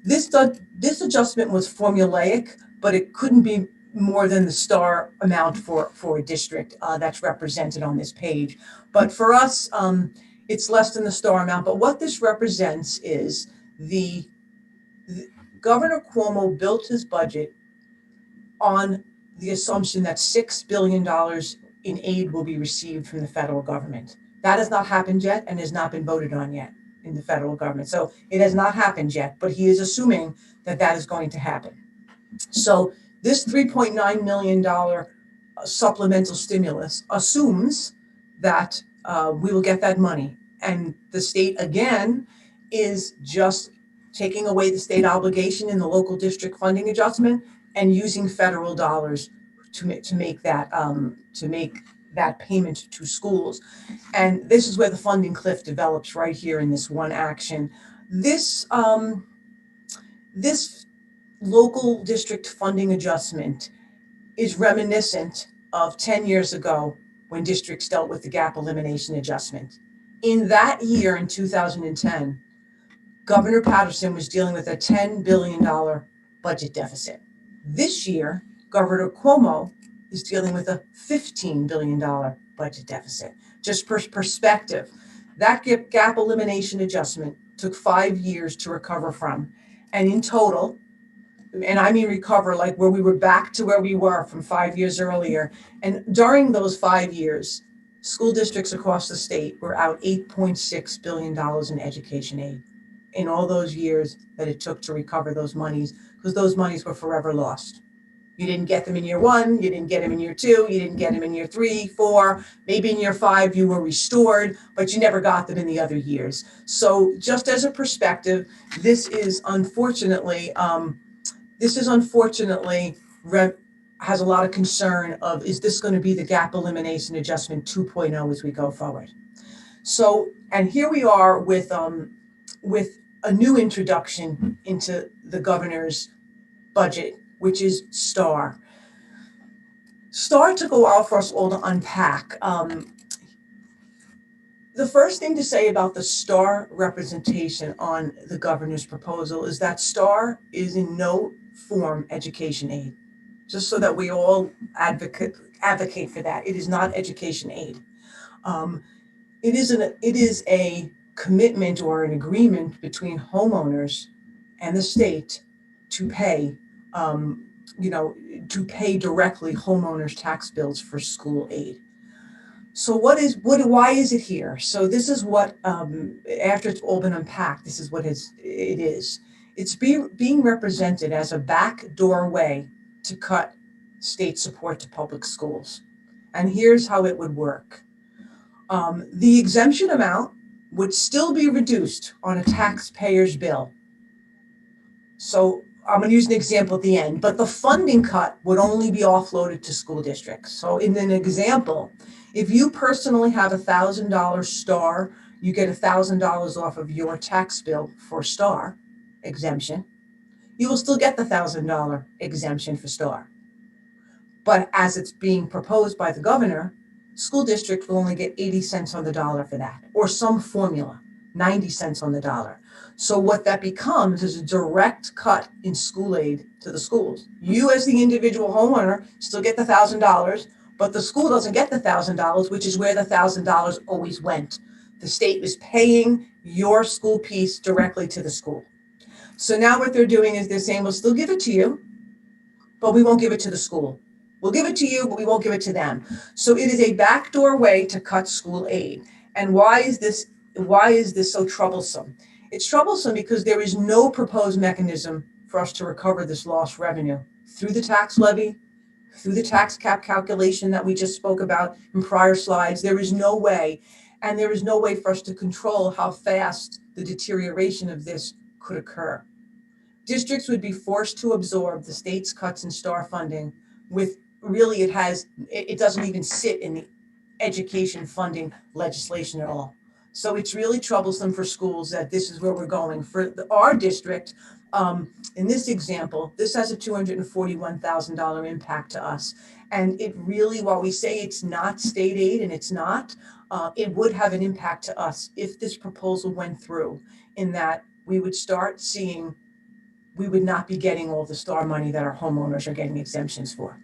this adjustment was formulaic, but it couldn't be more than the star amount for a district that's represented on this page. But for us, it's less than the star amount. But what this represents is the Governor Cuomo built his budget on the assumption that $6 billion in aid will be received from the federal government. That has not happened yet and has not been voted on yet in the federal government. So it has not happened yet, but he is assuming that that is going to happen. So this $3.9 million supplemental stimulus assumes that we will get that money. And the state, again, is just taking away the state obligation in the local district funding adjustment and using federal dollars to make that payment to schools. And this is where the funding cliff develops, right here in this one action. This local district funding adjustment is reminiscent of 10 years ago when districts dealt with the gap elimination adjustment. In that year, in 2010, Governor Patterson was dealing with a $10 billion budget deficit. This year, Governor Cuomo is dealing with a $15 billion budget deficit. Just for perspective, that gap elimination adjustment took 5 years to recover from. And in total, and I mean recover, like where we were back to where we were from 5 years earlier. And during those 5 years, school districts across the state were out $8.6 billion in education aid in all those years that it took to recover those monies, because those monies were forever lost. You didn't get them in year 1, you didn't get them in year 2, you didn't get them in year 3, 4, maybe in year 5 you were restored, but you never got them in the other years. So just as a perspective, this is unfortunately has a lot of concern of, is this going to be the gap elimination adjustment 2.0 as we go forward? So, and here we are with a new introduction into the governor's budget, which is STAR. STAR took a while for us all to unpack. The first thing to say about the STAR representation on the governor's proposal is that STAR is in no form education aid, just so that we all advocate for that. It is not education aid. It is a commitment or an agreement between homeowners and the state to pay, to pay directly homeowners' tax bills for school aid. So why is it here? So this is what, after it's all been unpacked, this is what it is. It's being represented as a backdoor way to cut state support to public schools. And here's how it would work. The exemption amount would still be reduced on a taxpayer's bill. So I'm going to use an example at the end, but the funding cut would only be offloaded to school districts. So in an example, if you personally have $1,000 STAR, you get $1,000 off of your tax bill for STAR exemption. You will still get the $1,000 exemption for STAR. But as it's being proposed by the governor, school districts will only get 80 cents on the dollar for that, or some formula, 90 cents on the dollar. So what that becomes is a direct cut in school aid to the schools. You as the individual homeowner still get the $1,000, but the school doesn't get the $1,000, which is where the $1,000 always went. The state was paying your school piece directly to the school. So now what they're doing is they're saying, we'll still give it to you, but we won't give it to the school. We'll give it to you, but we won't give it to them. So it is a backdoor way to cut school aid. And why is this so troublesome? It's troublesome because there is no proposed mechanism for us to recover this lost revenue through the tax levy, through the tax cap calculation that we just spoke about in prior slides. There is no way, and there is no way for us to control how fast the deterioration of this could occur. Districts would be forced to absorb the state's cuts in STAR funding with really it doesn't even sit in the education funding legislation at all. So it's really troublesome for schools that this is where we're going. For our district, in this example, this has a $241,000 impact to us. And it really, while we say it's not state aid, and it's not, it would have an impact to us if this proposal went through, in that we would start seeing, we would not be getting all the STAR money that our homeowners are getting exemptions for.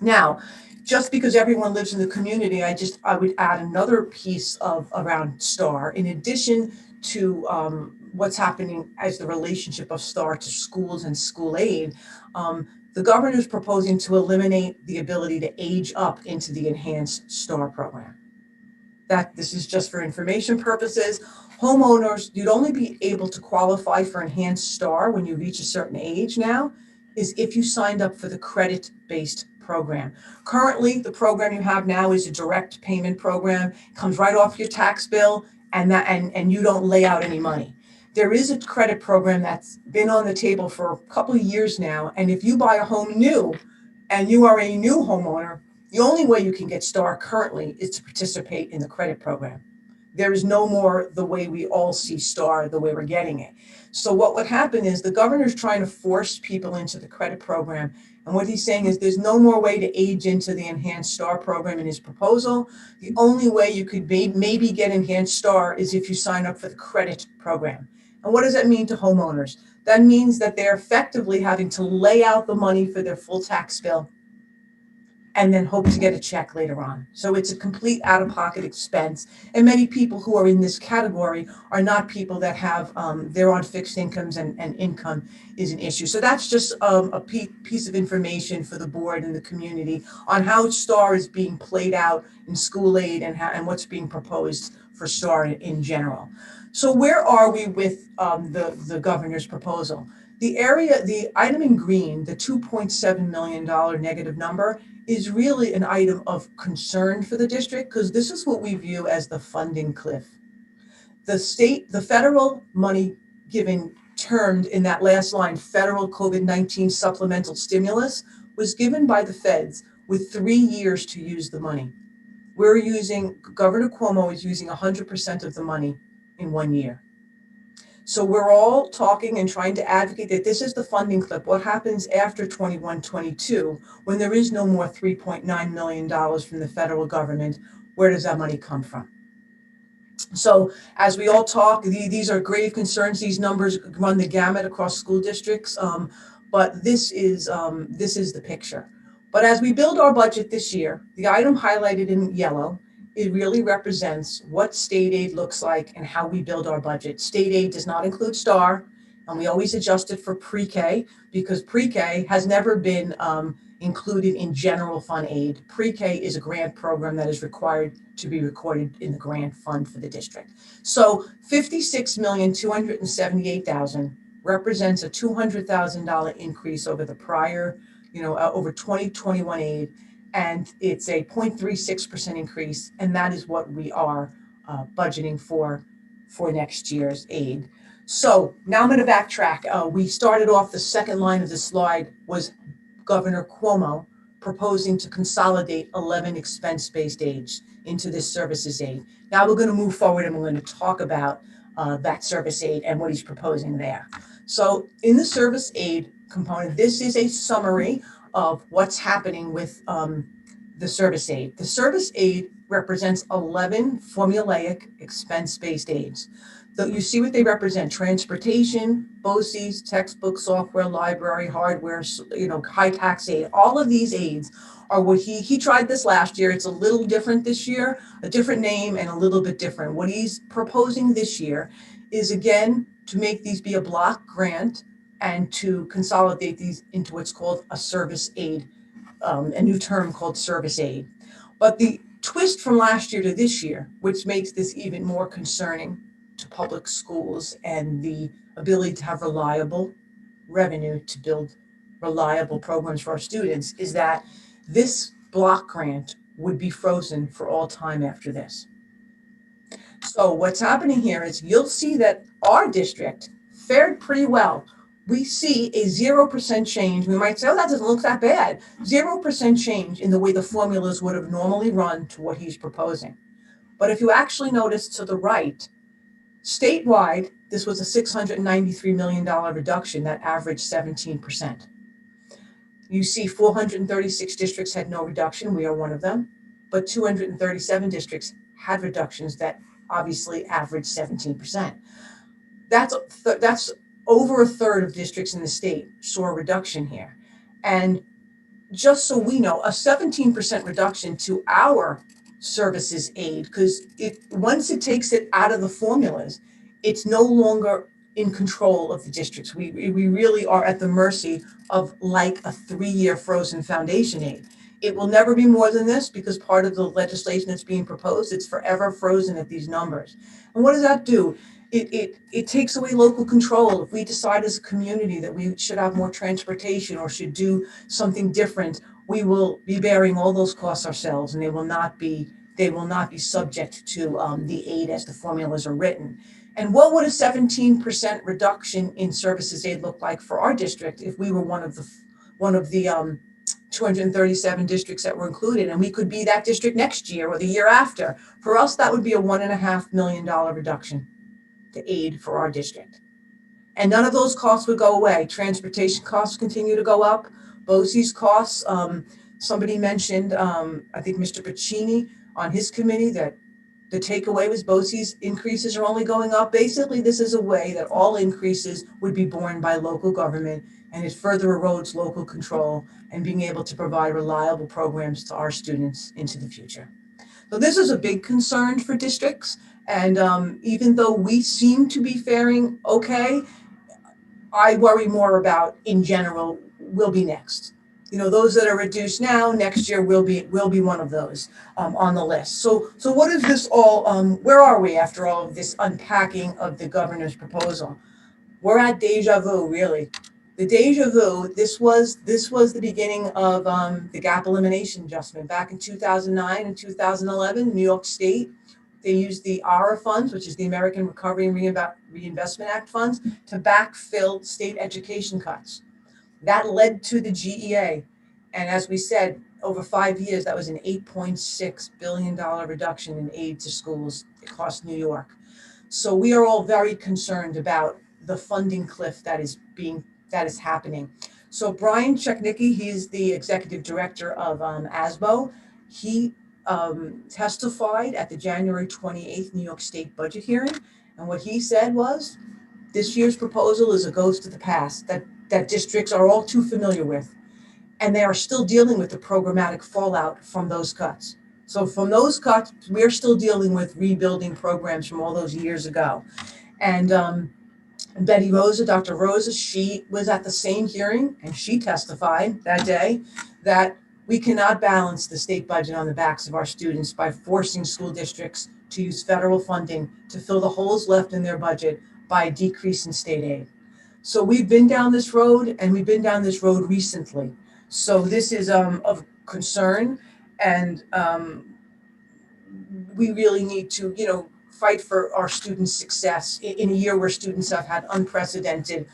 Now, just because everyone lives in the community, I would add another piece around STAR, in addition to what's happening as the relationship of STAR to schools and school aid. The governor's proposing to eliminate the ability to age up into the enhanced STAR program. That this is just for information purposes. Homeowners, you'd only be able to qualify for enhanced STAR when you reach a certain age now, is if you signed up for the credit-based program. Currently, the program you have now is a direct payment program, comes right off your tax bill, and you don't lay out any money. There is a credit program that's been on the table for a couple of years now, and if you buy a home new and you are a new homeowner, the only way you can get STAR currently is to participate in the credit program. There is no more the way we all see STAR, the way we're getting it. So what would happen is the governor's trying to force people into the credit program. And what he's saying is there's no more way to age into the enhanced STAR program in his proposal. The only way you could maybe get enhanced STAR is if you sign up for the credit program. And what does that mean to homeowners? That means that they're effectively having to lay out the money for their full tax bill and then hope to get a check later on. So it's a complete out-of-pocket expense. And many people who are in this category are not people that have, they're on fixed incomes and income is an issue. So that's just a piece of information for the board and the community on how STAR is being played out in school aid and what's being proposed for STAR in general. So where are we with the governor's proposal? The item in green, the $2.7 million negative number, is really an item of concern for the district because this is what we view as the funding cliff. The federal money given termed in that last line, federal COVID-19 supplemental stimulus, was given by the feds with 3 years to use the money. Governor Cuomo is using 100% of the money in 1 year. So we're all talking and trying to advocate that this is the funding clip. What happens after 21-22 when there is no more $3.9 million from the federal government? Where does that money come from? So as we all talk, these are grave concerns. These numbers run the gamut across school districts, but this is the picture. But as we build our budget this year, the item highlighted in yellow, it really represents what state aid looks like and how we build our budget. State aid does not include STAR, and we always adjust it for pre-K because pre-K has never been included in general fund aid. Pre-K is a grant program that is required to be recorded in the grant fund for the district. So $56,278,000 represents a $200,000 increase over the prior, over 2021 aid. And it's a 0.36% increase, and that is what we are budgeting for next year's aid. So now I'm going to backtrack. We started off the second line of the slide was Governor Cuomo proposing to consolidate 11 expense-based aids into this services aid. Now we're going to move forward and we're going to talk about that service aid and what he's proposing there. So in the service aid component, this is a summary of what's happening with the service aid. The service aid represents 11 formulaic expense-based aids. So you see what they represent: transportation, BOCES, textbook, software, library, hardware, high tax aid. All of these aids are what he tried this last year. It's a little different this year, a different name and a little bit different. What he's proposing this year is, again, to make these be a block grant and to consolidate these into what's called a service aid, a new term called service aid. But the twist from last year to this year, which makes this even more concerning to public schools and the ability to have reliable revenue to build reliable programs for our students, is that this block grant would be frozen for all time after this. So what's happening here is you'll see that our district fared pretty well. We see a 0% change. We might say, oh, that doesn't look that bad. 0% change in the way the formulas would have normally run to what he's proposing. But if you actually notice to the right, statewide, this was a $693 million reduction that averaged 17%. You see 436 districts had no reduction. We are one of them. But 237 districts had reductions that obviously averaged 17%. That's over a third of districts in the state saw a reduction here. And just so we know, a 17% reduction to our services aid, because once it takes it out of the formulas, it's no longer in control of the districts. We really are at the mercy of like a 3-year frozen foundation aid. It will never be more than this because part of the legislation that's being proposed, it's forever frozen at these numbers. And what does that do? It takes away local control. If we decide as a community that we should have more transportation or should do something different, we will be bearing all those costs ourselves, and they will not be subject to the aid as the formulas are written. And what would a 17% reduction in services aid look like for our district if we were one of the 237 districts that were included, and we could be that district next year or the year after? For us, that would be a $1.5 million reduction to aid for our district. And none of those costs would go away. Transportation costs continue to go up. BOCES costs, somebody mentioned, I think Mr. Pacini on his committee, that the takeaway was BOCES increases are only going up. Basically, this is a way that all increases would be borne by local government, and it further erodes local control and being able to provide reliable programs to our students into the future. So this is a big concern for districts. And even though we seem to be faring okay, I worry more about, in general, will be next. You know, those that are reduced now, next year will be one of those on the list. So what is this all, where are we after all of this unpacking of the governor's proposal? We're at deja vu, really. The deja vu, this was the beginning of the gap elimination adjustment. Back in 2009 and 2011, New York State, they used the ARA funds, which is the American Recovery and Reinvestment Act funds, to backfill state education cuts. That led to the GEA. And as we said, over 5 years, that was an $8.6 billion reduction in aid to schools across New York. So we are all very concerned about the funding cliff that is happening. So Brian Chechnicki, he's the executive director of ASBO. He testified at the January 28th New York State budget hearing. And what he said was, this year's proposal is a ghost of the past that districts are all too familiar with. And they are still dealing with the programmatic fallout from those cuts. So from those cuts, we're still dealing with rebuilding programs from all those years ago. And Betty Rosa, Dr. Rosa, she was at the same hearing, and she testified that day that we cannot balance the state budget on the backs of our students by forcing school districts to use federal funding to fill the holes left in their budget by a decrease in state aid. So we've been down this road, and we've been down this road recently. So this is of concern, and we really need to, fight for our students' success in a year where students have had unprecedented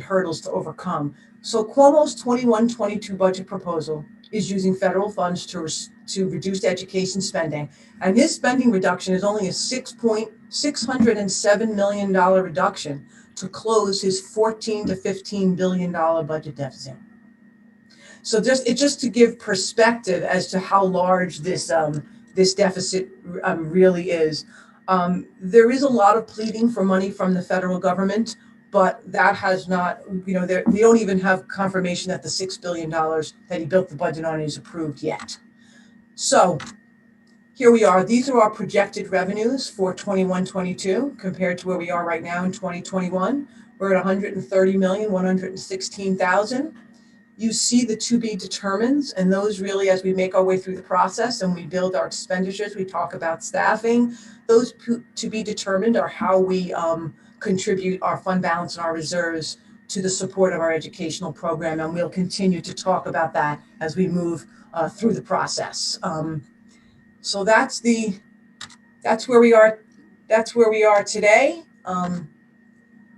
hurdles to overcome. So Cuomo's 21-22 budget proposal is using federal funds to reduce education spending, and his spending reduction is only a $607 million reduction to close his $14 to $15 billion budget deficit. So just to give perspective as to how large this deficit really is. There is a lot of pleading for money from the federal government, but that has not, we don't even have confirmation that the $6 billion that he built the budget on is approved yet. So here we are. These are our projected revenues for 21-22 compared to where we are right now in 2021. We're at $130,116,000. You see the to be determined, and those really, as we make our way through the process and we build our expenditures, we talk about staffing. Those to be determined are how we contribute our fund balance and our reserves to the support of our educational program, and we'll continue to talk about that as we move through the process. So that's where we are. That's where we are today.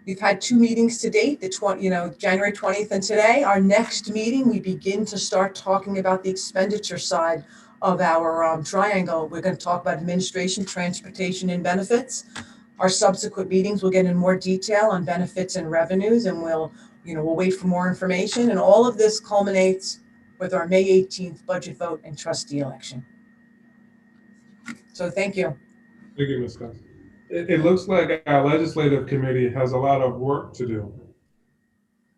We've had 2 meetings to date, January 20th and today. Our next meeting, we begin to start talking about the expenditure side of our triangle. We're going to talk about administration, transportation, and benefits. Our subsequent meetings will get in more detail on benefits and revenues, and we'll wait for more information. And all of this culminates with our May 18th budget vote and trustee election. So thank you. Thank you, Ms. Scott. It looks like our legislative committee has a lot of work to do.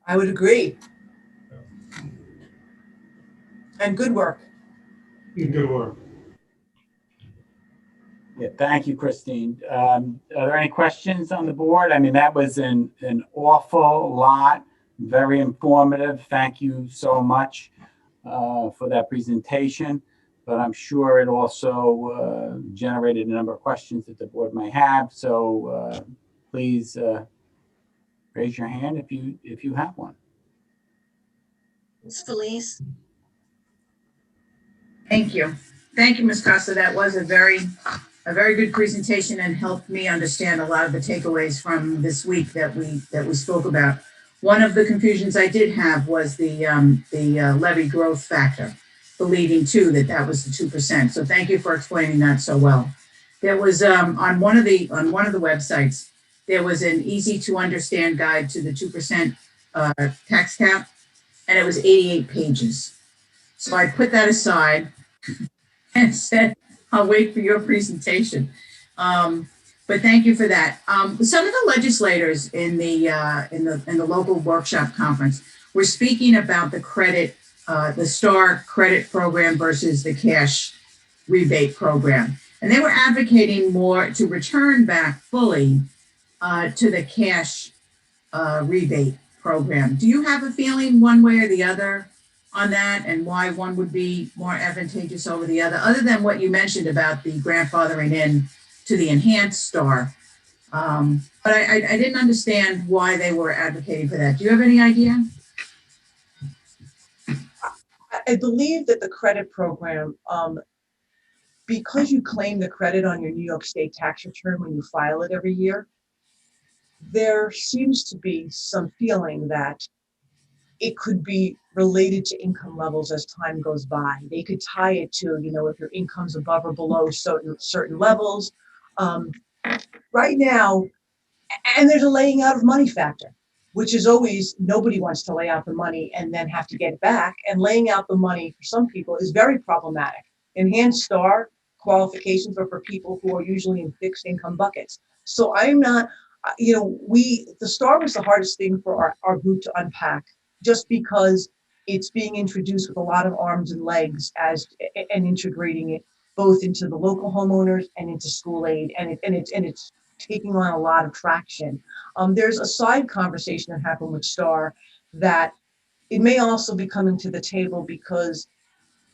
I would agree. And good work. Good work. Yeah, thank you, Christine. Are there any questions on the board? I mean, that was an awful lot, very informative. Thank you so much for that presentation. But I'm sure it also generated a number of questions that the board may have. So please raise your hand if you have one. Ms. Felice? Thank you. Thank you, Ms. Costa. That was a very good presentation and helped me understand a lot of the takeaways from this week that we spoke about. One of the confusions I did have was the levy growth factor, believing too that was the 2%. So thank you for explaining that so well. There was on one of the websites, there was an easy to understand guide to the 2% tax cap, and it was 88 pages. So I put that aside and said, I'll wait for your presentation. But thank you for that. Some of the legislators in the local workshop conference were speaking about the credit, the STAR credit program versus the cash rebate program. And they were advocating more to return back fully to the cash rebate program. Do you have a feeling one way or the other on that and why one would be more advantageous over the other than what you mentioned about the grandfathering in to the enhanced STAR? But I didn't understand why they were advocating for that. Do you have any idea? I believe that the credit program, because you claim the credit on your New York State tax return when you file it every year, there seems to be some feeling that it could be related to income levels as time goes by. They could tie it to, if your income's above or below certain levels. Right now, and there's a laying out of money factor, which is always, nobody wants to lay out the money and then have to get it back. And laying out the money for some people is very problematic. Enhanced STAR qualifications are for people who are usually in fixed income buckets. So I'm not, the STAR was the hardest thing for our group to unpack, just because it's being introduced with a lot of arms and legs and integrating it both into the local homeowners and into school aid, and it's taking on a lot of traction. There's a side conversation that happened with STAR that it may also be coming to the table because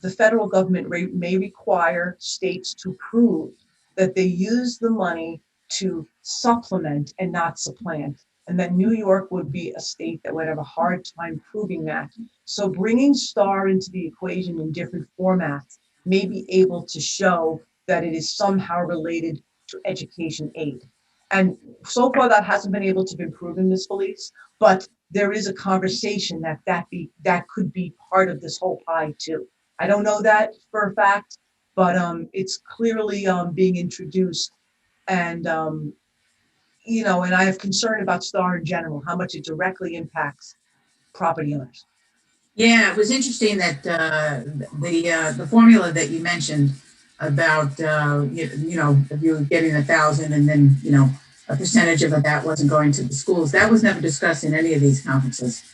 the federal government may require states to prove that they use the money to supplement and not supplant. And that New York would be a state that would have a hard time proving that. So bringing STAR into the equation in different formats may be able to show that it is somehow related to education aid. And so far that hasn't been able to be proven, Ms. Felice, but there is a conversation that could be part of this whole pie too. I don't know that for a fact, but it's clearly being introduced, and and I have concern about STAR in general, how much it directly impacts property owners. Yeah, it was interesting that the formula that you mentioned about if you were getting 1,000 and then a percentage of that wasn't going to the schools, that was never discussed in any of these conferences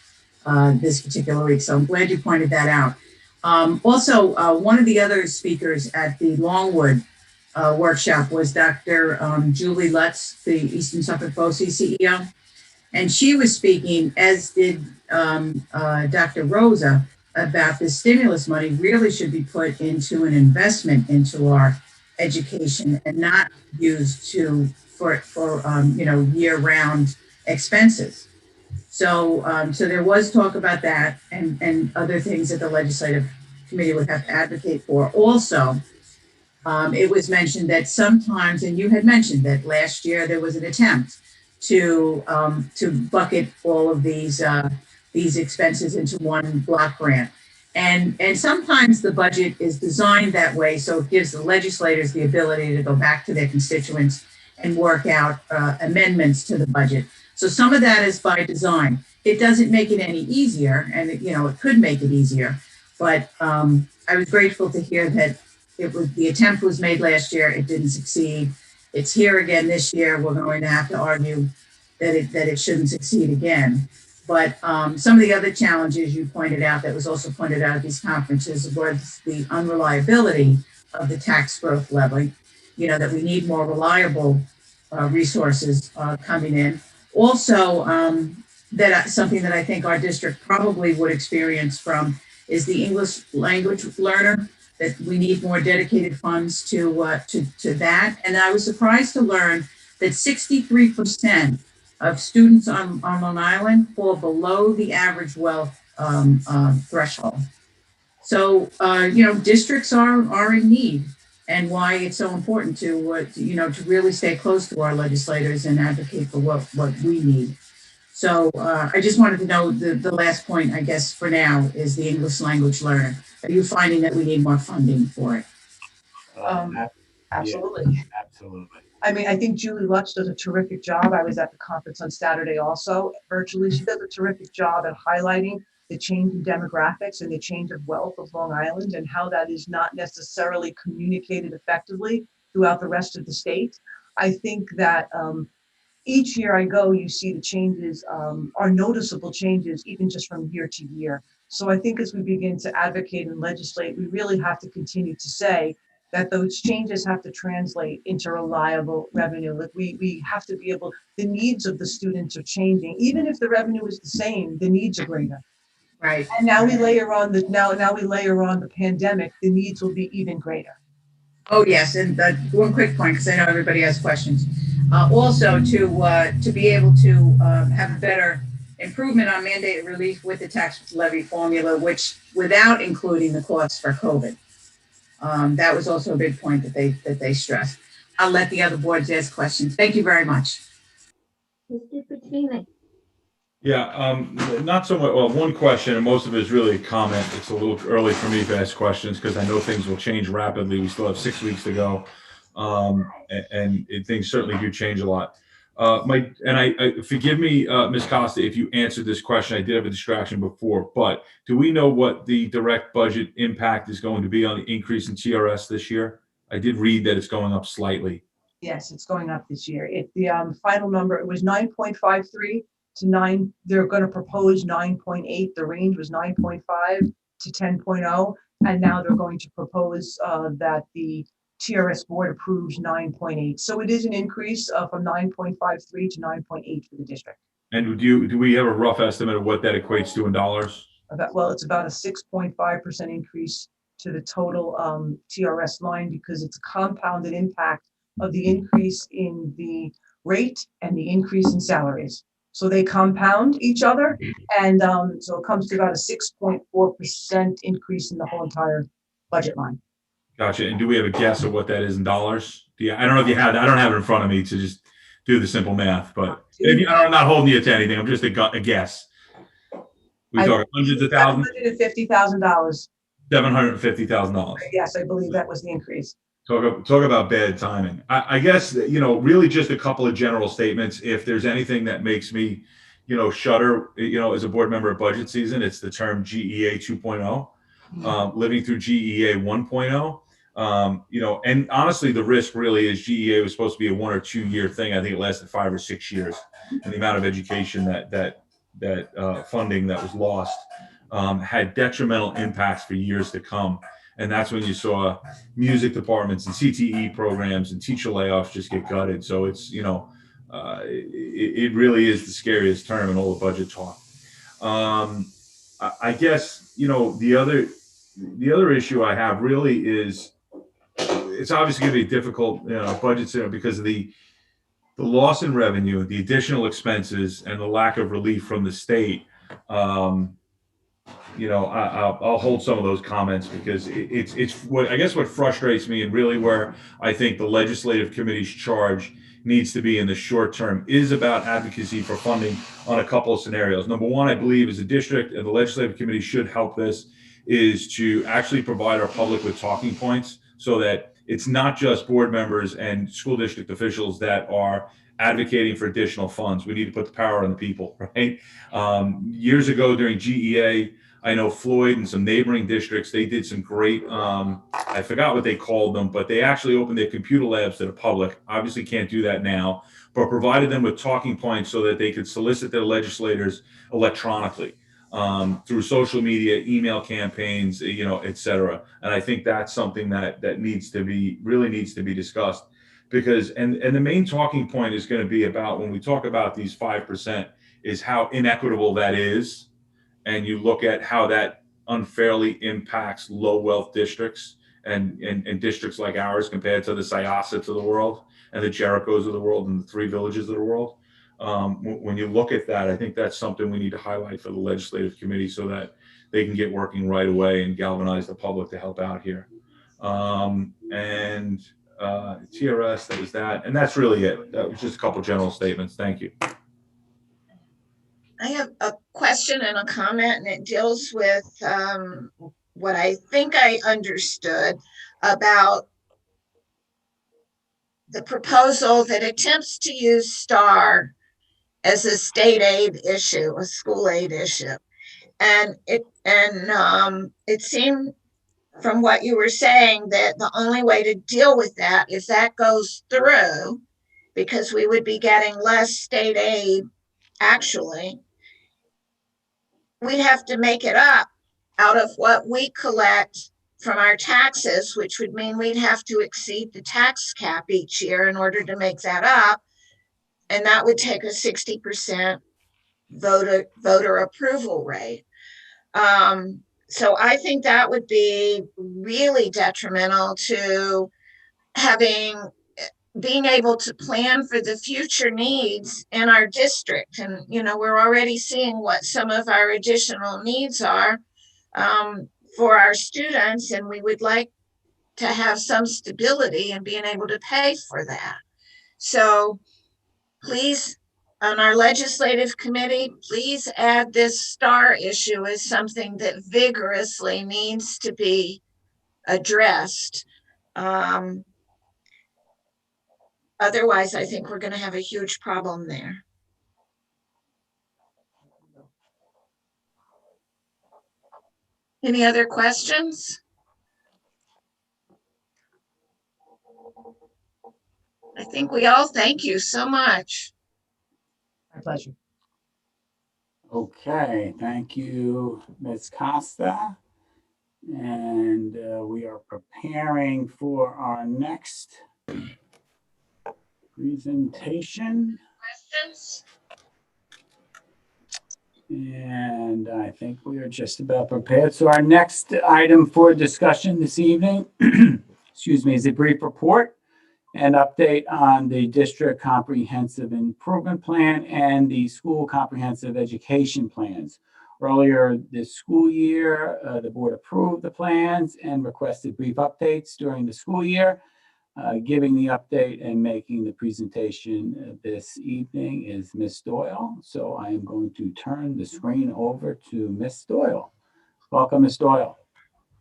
this particular week. So I'm glad you pointed that out. Also, one of the other speakers at the Longwood workshop was Dr. Julie Lutz, the Eastern Suffolk BOCES CEO. And she was speaking, as did Dr. Rosa, about the stimulus money really should be put into an investment into our education and not used for year-round expenses. So there was talk about that and other things that the legislative committee would have to advocate for. Also, it was mentioned that sometimes, and you had mentioned that last year there was an attempt to bucket all of these expenses into one block grant. And sometimes the budget is designed that way, so it gives the legislators the ability to go back to their constituents and work out amendments to the budget. So some of that is by design. It doesn't make it any easier, and it could make it easier. But I was grateful to hear that the attempt was made last year. It didn't succeed. It's here again this year. We're going to have to argue that it shouldn't succeed again. But some of the other challenges you pointed out that was also pointed out at these conferences was the unreliability of the tax growth levy. that we need more reliable resources coming in. Also, something that I think our district probably would experience from is the English language learner, that we need more dedicated funds to that. And I was surprised to learn that 63% of students on Long Island fall below the average wealth threshold. So, districts are in need, and why it's so important to really stay close to our legislators and advocate for what we need. So I just wanted to know the last point, I guess, for now is the English language learner. Are you finding that we need more funding for it? Absolutely. Yeah, absolutely. I mean, I think Julie Lutz does a terrific job. I was at the conference on Saturday also, virtually. She does a terrific job at highlighting the change in demographics and the change of wealth of Long Island and how that is not necessarily communicated effectively throughout the rest of the state. I think that each year I go, you see the changes are noticeable changes, even just from year to year. So I think as we begin to advocate and legislate, we really have to continue to say that those changes have to translate into reliable revenue. Like we have to be able, the needs of the students are changing. Even if the revenue is the same, the needs are greater. Right. And now we layer on the pandemic, the needs will be even greater. Oh, yes, and one quick point, because I know everybody has questions. Also, to be able to have a better improvement on mandated relief with the tax levy formula, which without including the costs for COVID. That was also a big point that they stressed. I'll let the other boards ask questions. Thank you very much. Mr. Petrino. Yeah, not so much. Well, one question, and most of it is really a comment. It's a little early for me to ask questions because I know things will change rapidly. We still have 6 weeks to go, and things certainly do change a lot. Forgive me, Ms. Costa, if you answered this question. I did have a distraction before, but do we know what the direct budget impact is going to be on the increase in TRS this year? I did read that it's going up slightly. Yes, it's going up this year. The final number, it was 9.53 to 9. They're going to propose 9.8. The range was 9.5 to 10.0. And now they're going to propose that the TRS board approves 9.8. So it is an increase from 9.53 to 9.8 for the district. And do we have a rough estimate of what that equates to in dollars? It's about a 6.5% increase to the total TRS line because it's a compounded impact of the increase in the rate and the increase in salaries. So they compound each other. And so it comes to about a 6.4% increase in the whole entire budget line. Gotcha. And do we have a guess of what that is in dollars? I don't know if you have that. I don't have it in front of me to just do the simple math, but I'm not holding you to anything. I'm just a guess. We talk hundreds of thousands? $750,000. $750,000. Yes, I believe that was the increase. Talk about bad timing. I guess, really just a couple of general statements. If there's anything that makes me, shudder, as a board member at budget season, it's the term GEA 2.0, living through GEA 1.0. And honestly, the risk really is GEA was supposed to be a 1 or 2 year thing. I think it lasted 5 or 6 years. And the amount of education that funding that was lost had detrimental impacts for years to come. And that's when you saw music departments and CTE programs and teacher layoffs just get gutted. So it's, it really is the scariest term in all the budget talk. I guess, the other issue I have really is it's obviously going to be difficult, budget because of the loss in revenue, the additional expenses, and the lack of relief from the state. I'll hold some of those comments because it's what I guess what frustrates me, and really where I think the legislative committee's charge needs to be in the short term is about advocacy for funding on a couple of scenarios. Number one, I believe as a district, and the legislative committee should help this, is to actually provide our public with talking points so that it's not just board members and school district officials that are advocating for additional funds. We need to put the power on the people, right? Years ago during GEA, I know Floyd and some neighboring districts, they did some great, I forgot what they called them, but they actually opened their computer labs to the public. Obviously can't do that now, but provided them with talking points so that they could solicit their legislators electronically. through social media, email campaigns, et cetera. And I think that's something that really needs to be discussed, because and the main talking point is going to be about, when we talk about these 5%, is how inequitable that is. And you look at how that unfairly impacts low wealth districts and districts like ours compared to the Syosets of the world and the Jerichos of the world and the Three Villages of the world. When you look at that, I think that's something we need to highlight for the legislative committee so that they can get working right away and galvanize the public to help out here. TRS, that was that. And that's really it. That was just a couple general statements. Thank you. I have a question and a comment, and it deals with what I think I understood about the proposal that attempts to use STAR as a state aid issue, a school aid issue. And it seemed from what you were saying that the only way to deal with that, if that goes through, because we would be getting less state aid, actually, we'd have to make it up out of what we collect from our taxes, which would mean we'd have to exceed the tax cap each year in order to make that up. And that would take a 60% voter approval rate. So I think that would be really detrimental to being able to plan for the future needs in our district. And, we're already seeing what some of our additional needs are for our students, and we would like to have some stability in being able to pay for that. So please, on our legislative committee, please add this STAR issue as something that vigorously needs to be addressed. Otherwise, I think we're going to have a huge problem there. Any other questions? I think we all thank you so much. My pleasure. Okay, thank you, Ms. Costa. And we are preparing for our next presentation. Questions? And I think we are just about prepared. So our next item for discussion this evening, excuse me, is a brief report and update on the district comprehensive improvement plan and the school comprehensive education plans. Earlier this school year, the board approved the plans and requested brief updates during the school year. Giving the update and making the presentation this evening is Ms. Doyle. So I am going to turn the screen over to Ms. Doyle. Welcome, Ms. Doyle.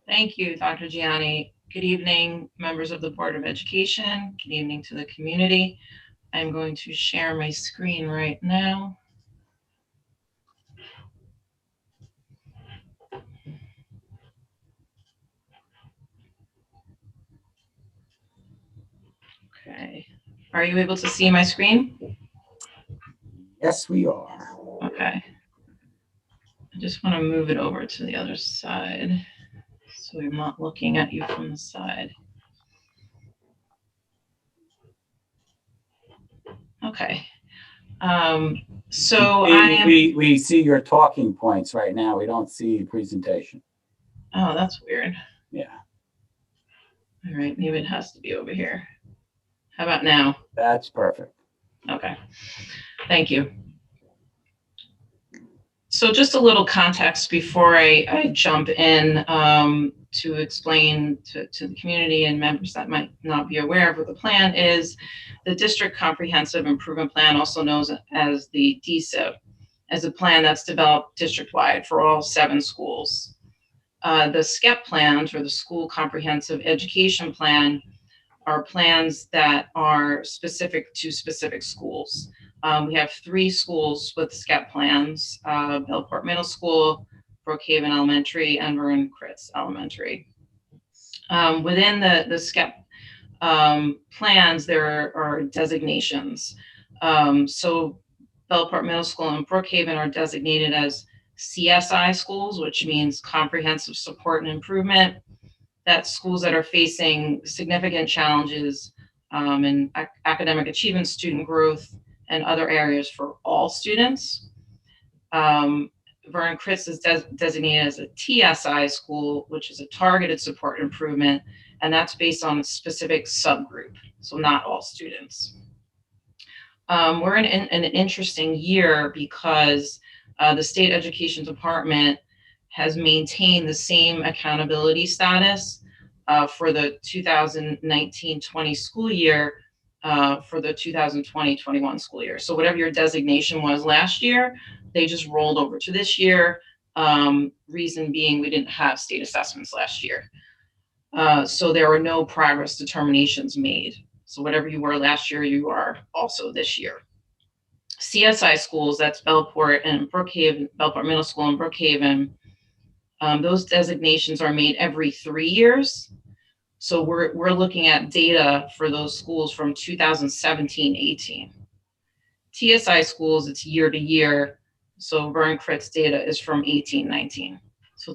Thank you, Dr. Gianni. Good evening, members of the Board of Education. Good evening to the community. I'm going to share my screen right now. Okay. Are you able to see my screen? Yes, we are. Okay. I just want to move it over to the other side so we're not looking at you from the side. Okay. So we see your talking points right now. We don't see presentation. Oh, that's weird. Yeah. All right, maybe it has to be over here. How about now? That's perfect. Okay, thank you. So just a little context before I jump in to explain to the community and members that might not be aware of what the plan is. The District Comprehensive Improvement Plan, also known as the DCIP, is a plan that's developed district-wide for all 7 schools. The SCEP plans, or the School Comprehensive Education Plan, are plans that are specific to specific schools. We have 3 schools with SCEP plans, Bellport Middle School, Brookhaven Elementary, and Vernon Critz Elementary. Within the SCEP plans, there are designations. So Bellport Middle School and Brookhaven are designated as CSI schools, which means comprehensive support and improvement. That's schools that are facing significant challenges in academic achievement, student growth, and other areas for all students. Vernon Christ is designated as a TSI school, which is a targeted support improvement, and that's based on a specific subgroup, so not all students. We're in an interesting year because the state education department has maintained the same accountability status for the 2019-20 school year for the 2020-21 school year. So whatever your designation was last year, they just rolled over to this year. Reason being, we didn't have state assessments last year. So there were no progress determinations made. So whatever you were last year, you are also this year. CSI schools, that's Bellport and Brookhaven, Bellport Middle School and Brookhaven, those designations are made every 3 years. So we're looking at data for those schools from 2017-18. TSI schools, it's year to year. So Vernon Crit's data is from 18-19. So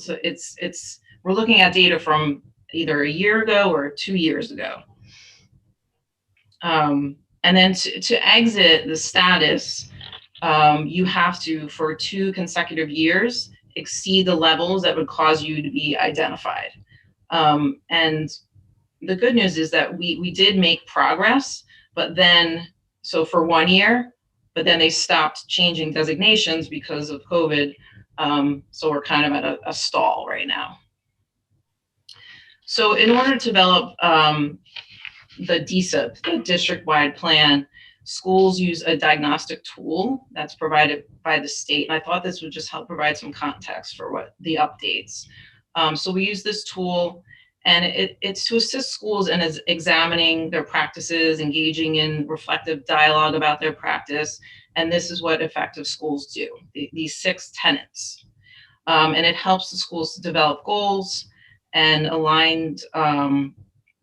we're looking at data from either a year ago or 2 years ago. And then to exit the status, you have to, for 2 consecutive years, exceed the levels that would cause you to be identified. And the good news is that we did make progress, but then, so for 1 year, but then they stopped changing designations because of COVID. So we're kind of at a stall right now. So in order to develop the DSIP, the district-wide plan, schools use a diagnostic tool that's provided by the state. And I thought this would just help provide some context for what the updates. So we use this tool, and it's to assist schools in examining their practices, engaging in reflective dialogue about their practice. And this is what effective schools do, these 6 tenets. And it helps the schools to develop goals and align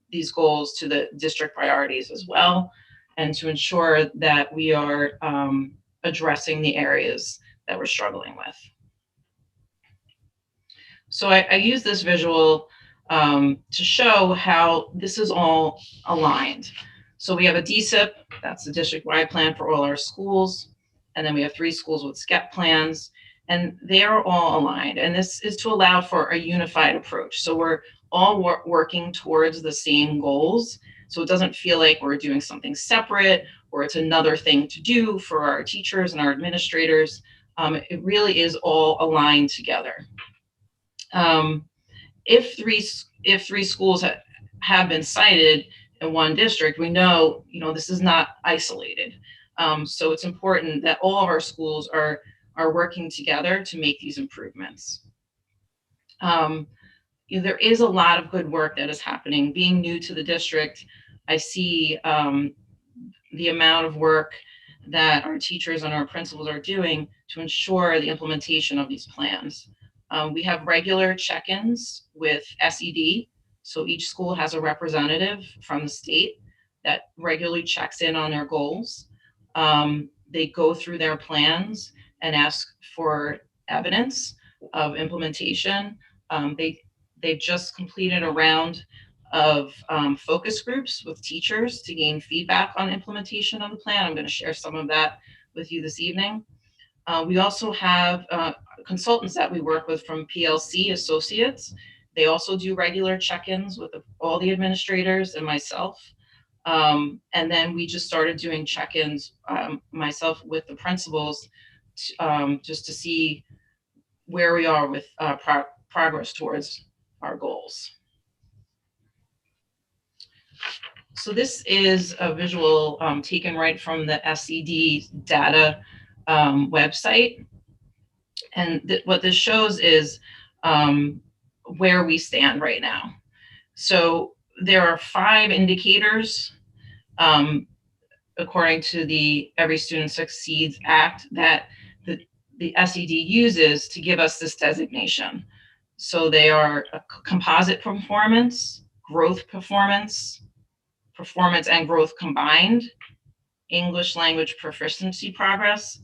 these goals to the district priorities as well, and to ensure that we are addressing the areas that we're struggling with. So I use this visual to show how this is all aligned. So we have a DSIP, that's the district-wide plan for all our schools, and then we have 3 schools with SCEP plans, and they are all aligned. And this is to allow for a unified approach. So we're all working towards the same goals. So it doesn't feel like we're doing something separate or it's another thing to do for our teachers and our administrators. It really is all aligned together. If three schools have been cited in one district, we know, this is not isolated. So it's important that all of our schools are working together to make these improvements. There is a lot of good work that is happening. Being new to the district, I see the amount of work that our teachers and our principals are doing to ensure the implementation of these plans. We have regular check-ins with SED. So each school has a representative from the state that regularly checks in on their goals. They go through their plans and ask for evidence of implementation. They've just completed a round of focus groups with teachers to gain feedback on implementation of the plan. I'm going to share some of that with you this evening. We also have consultants that we work with from PLC Associates. They also do regular check-ins with all the administrators and myself. And then we just started doing check-ins, myself with the principals, just to see where we are with progress towards our goals. So this is a visual taken right from the SED data website. And what this shows is where we stand right now. So there are 5 indicators according to the Every Student Succeeds Act that the SED uses to give us this designation. So they are composite performance, growth performance, performance and growth combined, English language proficiency progress,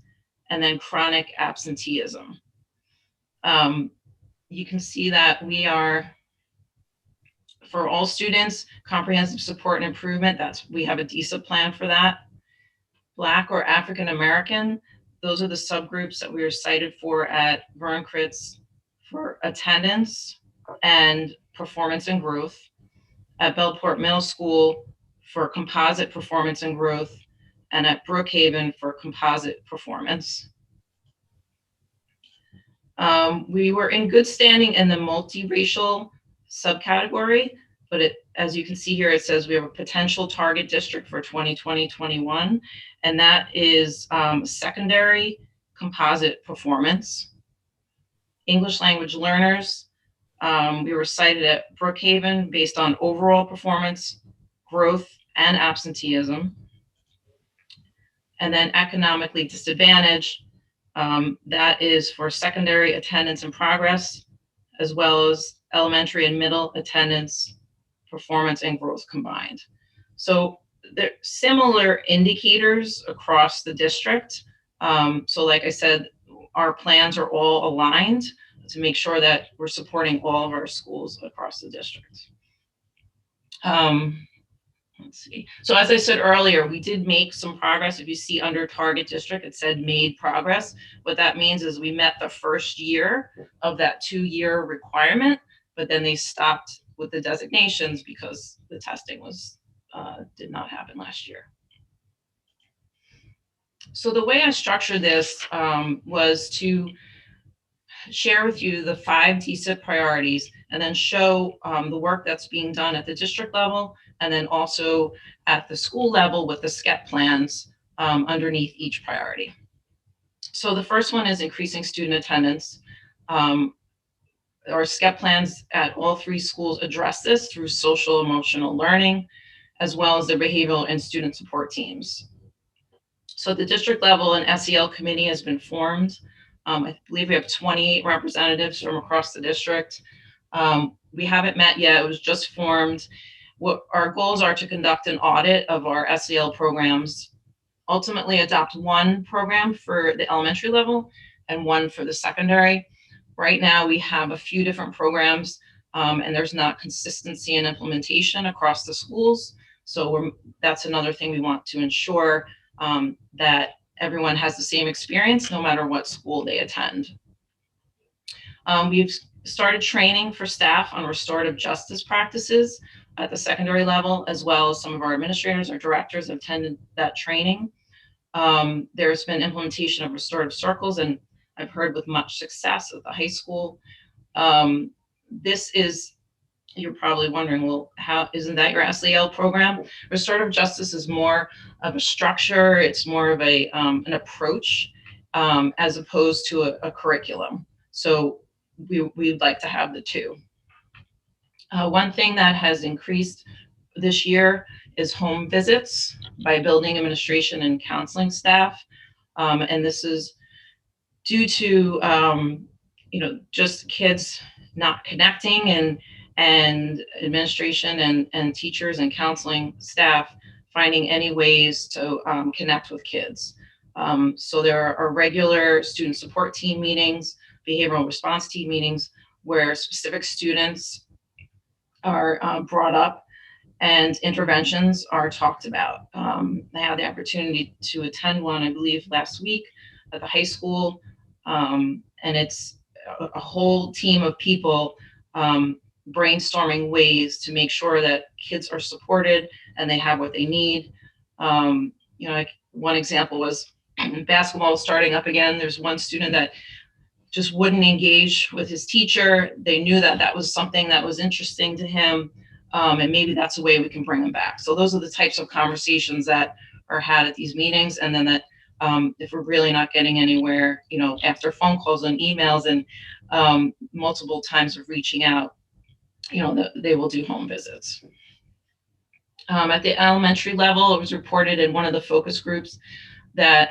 and then chronic absenteeism. You can see that we are, for all students, comprehensive support and improvement, we have a DSA plan for that. Black or African American, those are the subgroups that we are cited for at Vern Critz for attendance and performance and growth. At Bellport Middle School for composite performance and growth, and at Brookhaven for composite performance. We were in good standing in the multiracial subcategory, but as you can see here, it says we have a potential target district for 2020-21, and that is secondary composite performance. English language learners, we were cited at Brookhaven based on overall performance, growth, and absenteeism. And then economically disadvantaged, that is for secondary attendance and progress, as well as elementary and middle attendance, performance, and growth combined. So there are similar indicators across the district. So like I said, our plans are all aligned to make sure that we're supporting all of our schools across the district. Let's see. So as I said earlier, we did make some progress. If you see under target district, it said made progress. What that means is we met the first year of that 2-year requirement, but then they stopped with the designations because the testing was did not happen last year. So the way I structured this was to share with you the 5 DSIP priorities and then show the work that's being done at the district level and then also at the school level with the SCEP plans underneath each priority. So the first one is increasing student attendance. Our SCEP plans at all 3 schools address this through social emotional learning, as well as their behavioral and student support teams. So at the district level, an SEL committee has been formed. I believe we have 28 representatives from across the district. We haven't met yet, it was just formed. What our goals are to conduct an audit of our SEL programs, ultimately adopt 1 program for the elementary level and 1 for the secondary. Right now we have a few different programs and there's not consistency in implementation across the schools. So that's another thing we want to ensure that everyone has the same experience no matter what school they attend. We've started training for staff on restorative justice practices at the secondary level, as well as some of our administrators or directors have attended that training. There's been implementation of restorative circles, and I've heard with much success at the high school. This is, you're probably wondering, well, how isn't that your SEL program? Restorative justice is more of a structure. It's more of a an approach as opposed to a curriculum. So we'd like to have the 2. One thing that has increased this year is home visits by building administration and counseling staff. And this is due to, just kids not connecting and administration and teachers and counseling staff finding any ways to connect with kids. So there are regular student support team meetings, behavioral response team meetings where specific students are brought up and interventions are talked about. I had the opportunity to attend one, I believe, last week at the high school, and it's a whole team of people brainstorming ways to make sure that kids are supported and they have what they need. Like one example was basketball starting up again. There's one student that just wouldn't engage with his teacher. They knew that that was something that was interesting to him, and maybe that's a way we can bring him back. So those are the types of conversations that are had at these meetings. And then that if we're really not getting anywhere, after phone calls and emails and multiple times of reaching out, they will do home visits. At the elementary level, it was reported in one of the focus groups that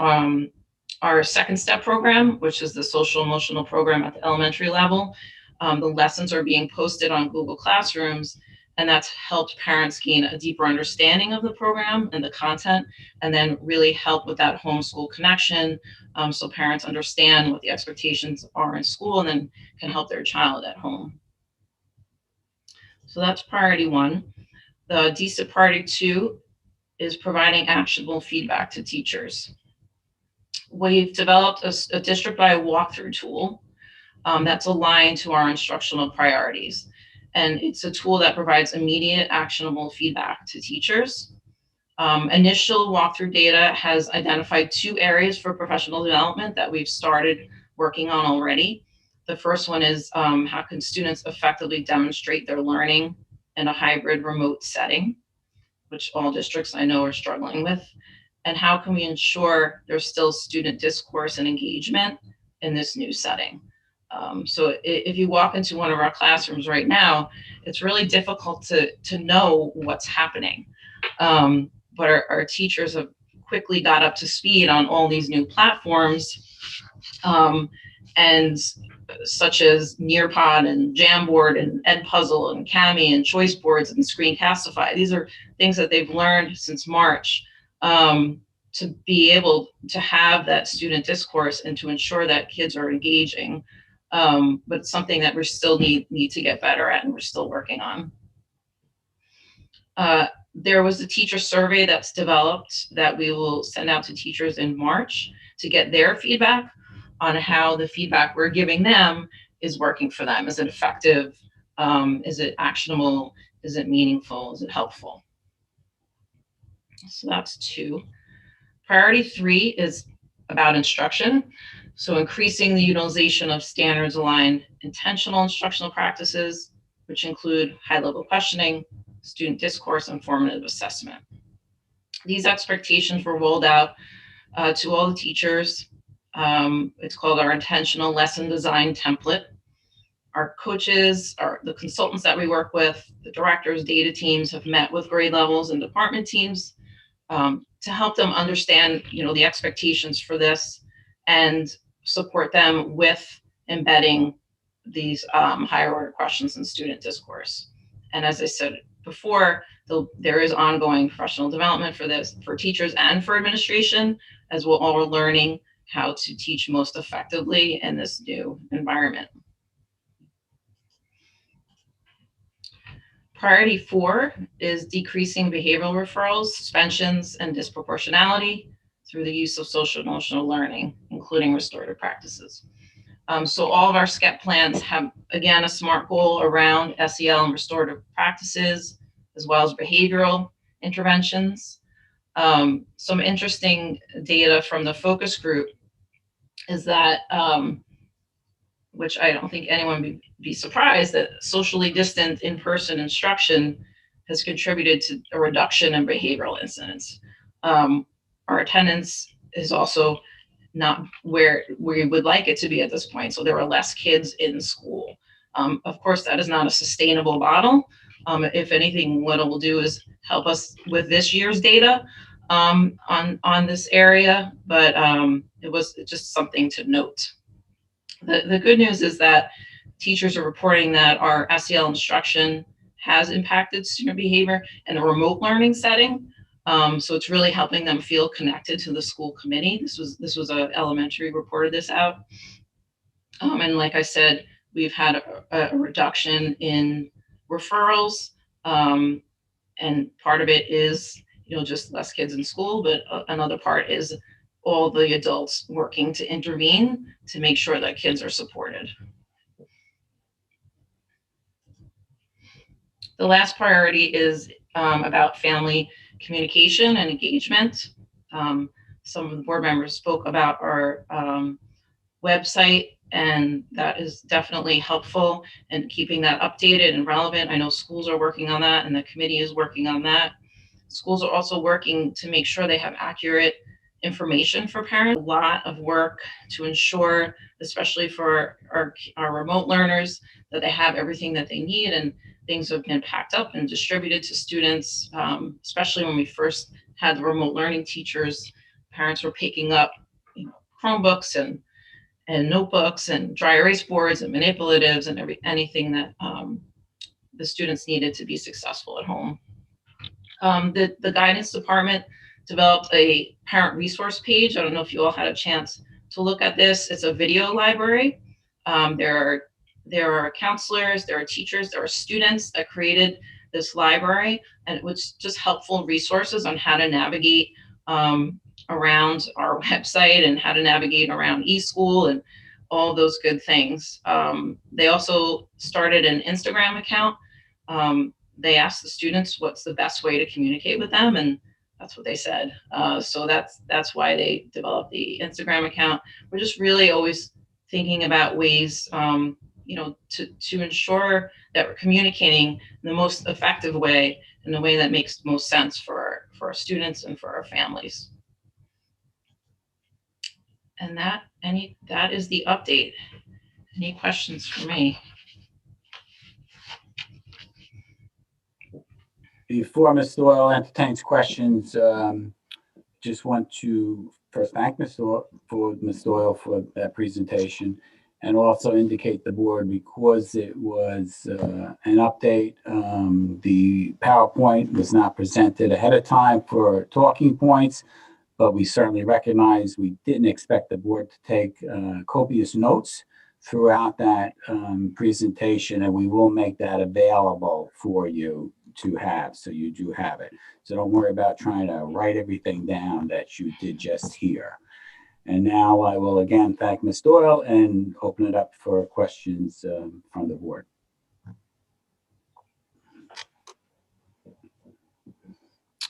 our second step program, which is the social emotional program at the elementary level, the lessons are being posted on Google Classrooms And that's helped parents gain a deeper understanding of the program and the content, and then really help with that homeschool connection, so parents understand what the expectations are in school and then can help their child at home. So that's priority 1. The DSIP priority 2 is providing actionable feedback to teachers. We've developed a district-wide walkthrough tool that's aligned to our instructional priorities. And it's a tool that provides immediate actionable feedback to teachers. Initial walkthrough data has identified 2 areas for professional development that we've started working on already. The first one is how can students effectively demonstrate their learning in a hybrid remote setting, which all districts I know are struggling with. And how can we ensure there's still student discourse and engagement in this new setting? So if you walk into one of our classrooms right now, it's really difficult to know what's happening. But our teachers have quickly got up to speed on all these new platforms, and such as Nearpod and Jamboard and Edpuzzle and Kami and Choice Boards and Screencastify. These are things that they've learned since March, to be able to have that student discourse and to ensure that kids are engaging. But it's something that we still need to get better at, and we're still working on. There was a teacher survey that's developed that we will send out to teachers in March to get their feedback on how the feedback we're giving them is working for them. Is it effective? Is it actionable? Is it meaningful? Is it helpful? So that's 2. Priority 3 is about instruction. So increasing the utilization of standards-aligned intentional instructional practices, which include high-level questioning, student discourse, and formative assessment. These expectations were rolled out to all the teachers. It's called our intentional lesson design template. Our coaches, the consultants that we work with, the directors, data teams have met with grade levels and department teams to help them understand, the expectations for this and support them with embedding these higher order questions in student discourse. And as I said before, there is ongoing professional development for this, for teachers and for administration, as we're all learning how to teach most effectively in this new environment. Priority 4 is decreasing behavioral referrals, suspensions, and disproportionality through the use of social emotional learning, including restorative practices. So all of our SCEP plans have, again, a SMART goal around SEL and restorative practices, as well as behavioral interventions. Some interesting data from the focus group is that, which I don't think anyone would be surprised, that socially distant in-person instruction has contributed to a reduction in behavioral incidents. Our attendance is also not where we would like it to be at this point. So there are less kids in school. Of course, that is not a sustainable model. If anything, what it will do is help us with this year's data on this area, but it was just something to note. The good news is that teachers are reporting that our SEL instruction has impacted student behavior in a remote learning setting. So it's really helping them feel connected to the school committee. This was an elementary reported this out. And like I said, we've had a reduction in referrals. And part of it is, just less kids in school, but another part is all the adults working to intervene to make sure that kids are supported. The last priority is about family communication and engagement. Some of the board members spoke about our website, and that is definitely helpful in keeping that updated and relevant. I know schools are working on that, and the committee is working on that. Schools are also working to make sure they have accurate information for parents. A lot of work to ensure, especially for our remote learners, that they have everything that they need, and things have been packed up and distributed to students, especially when we first had the remote learning teachers. Parents were picking up Chromebooks and notebooks and dry erase boards and manipulatives and anything that the students needed to be successful at home. The guidance department developed a parent resource page. I don't know if you all had a chance to look at this. It's a video library. There are counselors, there are teachers, there are students that created this library, and it was just helpful resources on how to navigate around our website and how to navigate around eSchool and all those good things. They also started an Instagram account. They asked the students what's the best way to communicate with them, and that's what they said. So that's why they developed the Instagram account. We're just really always thinking about ways, to ensure that we're communicating in the most effective way, in the way that makes most sense for our students and for our families. And that is the update. Any questions for me? Before Ms. Doyle entertains questions, just want to first thank Ms. Doyle for that presentation, and also indicate the board, because it was an update. The PowerPoint was not presented ahead of time for talking points, but we certainly recognize we didn't expect the board to take copious notes throughout that presentation, and we will make that available for you to have, so you do have it. So don't worry about trying to write everything down that you did just hear. And now I will again thank Ms. Doyle and open it up for questions from the board.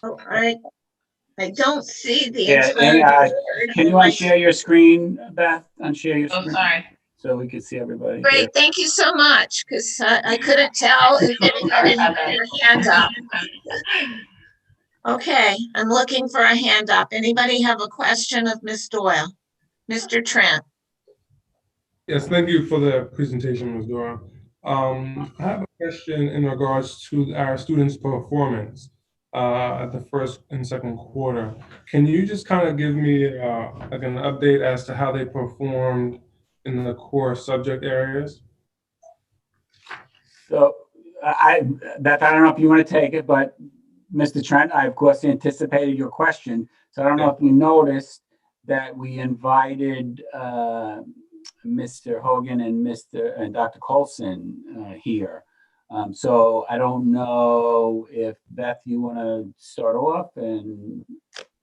Oh, I don't see the Yeah, entire board. can you unshare your screen, Beth? Unshare your Oh, screen. sorry. So we can see everybody. Great, thank you so much, because I couldn't tell if anybody had their hand up. Okay, I'm looking for a hand up. Anybody have a question of Ms. Doyle? Mr. Trent? Yes, thank you for the presentation, Ms. Dora. I have a question in regards to our students' performance at the first and second quarter. Can you just kind of give me like an update as to how they performed in the core subject areas? So Beth, I don't know if you want to take it, but Mr. Trent, I of course anticipated your question. So I don't know if you noticed that we invited Mr. Hogan and Dr. Colson here. So I don't know if Beth, you want to start off and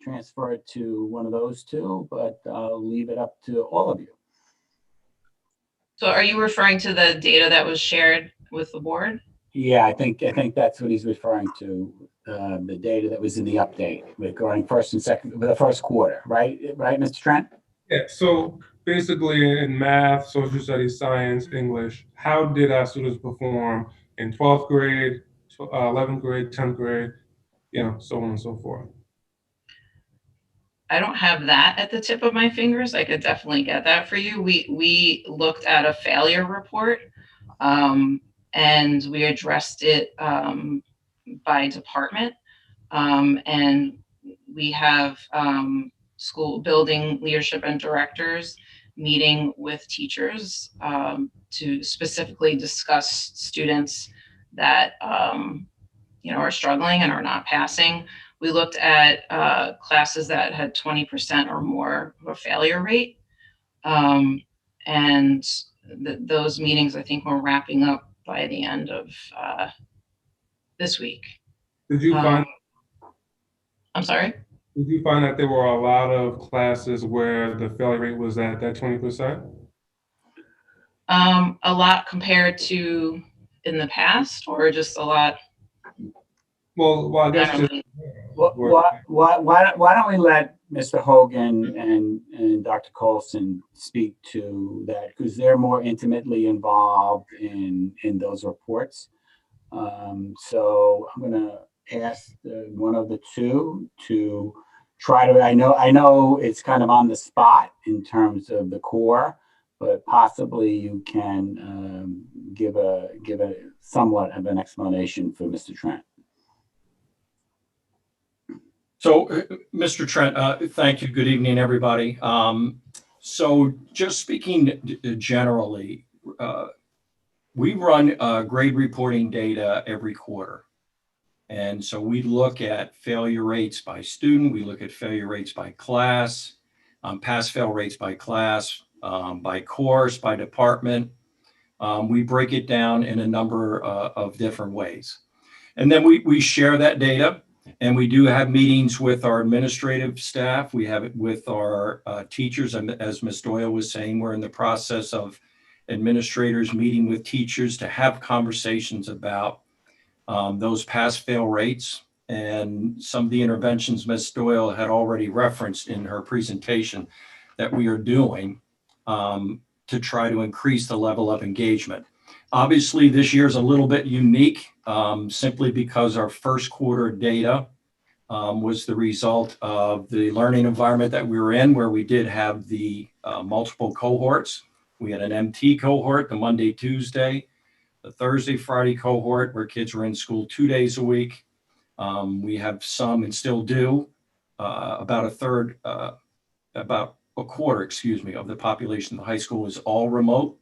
transfer it to one of those two, but I'll leave it up to all of you. So are you referring to the data that was shared with the board? Yeah, I think that's what he's referring to, the data that was in the update regarding first and second, the first quarter, right, Mr. Trent? Yeah, so basically in math, social studies, science, English, how did our students perform in 12th grade, 11th grade, 10th grade, so on and so forth? I don't have that at the tip of my fingers. I could definitely get that for you. We looked at a failure report, and we addressed it by department, and we have school building leadership and directors meeting with teachers to specifically discuss students that are struggling and are not passing. We looked at classes that had 20% or more of a failure rate, and those meetings, I think, we're wrapping up by the end of this week. Did you find? I'm sorry? Did you find that there were a lot of classes where the failure rate was at that 20%? A lot compared to in the past, or just a lot? Well, I guess just. Why don't we let Mr. Hogan and Dr. Colson speak to that, because they're more intimately involved in those reports. So I'm going to ask one of the two to try to. I know it's kind of on the spot in terms of the core, but possibly you can give a somewhat of an explanation for Mr. Trent. So, Mr. Trent, thank you. Good evening, everybody. So just speaking generally, we run grade reporting data every quarter. And so we look at failure rates by student, we look at failure rates by class, pass-fail rates by class, by course, by department. We break it down in a number of different ways. And then we share that data, and we do have meetings with our administrative staff. We have it with our teachers. And as Ms. Doyle was saying, we're in the process of administrators meeting with teachers to have conversations about those pass-fail rates and some of the interventions Ms. Doyle had already referenced in her presentation that we are doing to try to increase the level of engagement. Obviously, this year is a little bit unique simply because our first quarter data was the result of the learning environment that we were in, where we did have the multiple cohorts. We had an MT cohort, the Monday, Tuesday, the Thursday, Friday cohort, where kids were in school 2 days a week. We have some, and still do, about a quarter, of the population of the high school is all remote.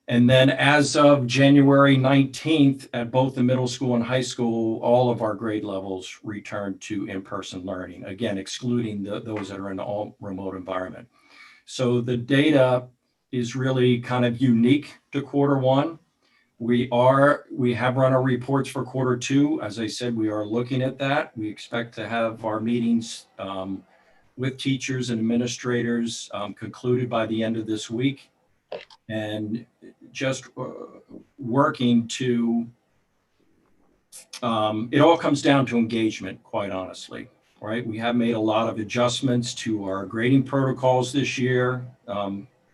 And then as of January 19th, at both the middle school and high school, all of our grade levels returned to in-person learning, again, excluding those that are in all remote environment. So the data is really kind of unique to quarter one. We have run our reports for quarter two. As I said, we are looking at that. We expect to have our meetings with teachers and administrators concluded by the end of this week. And just working to, it all comes down to engagement, quite honestly, right? We have made a lot of adjustments to our grading protocols this year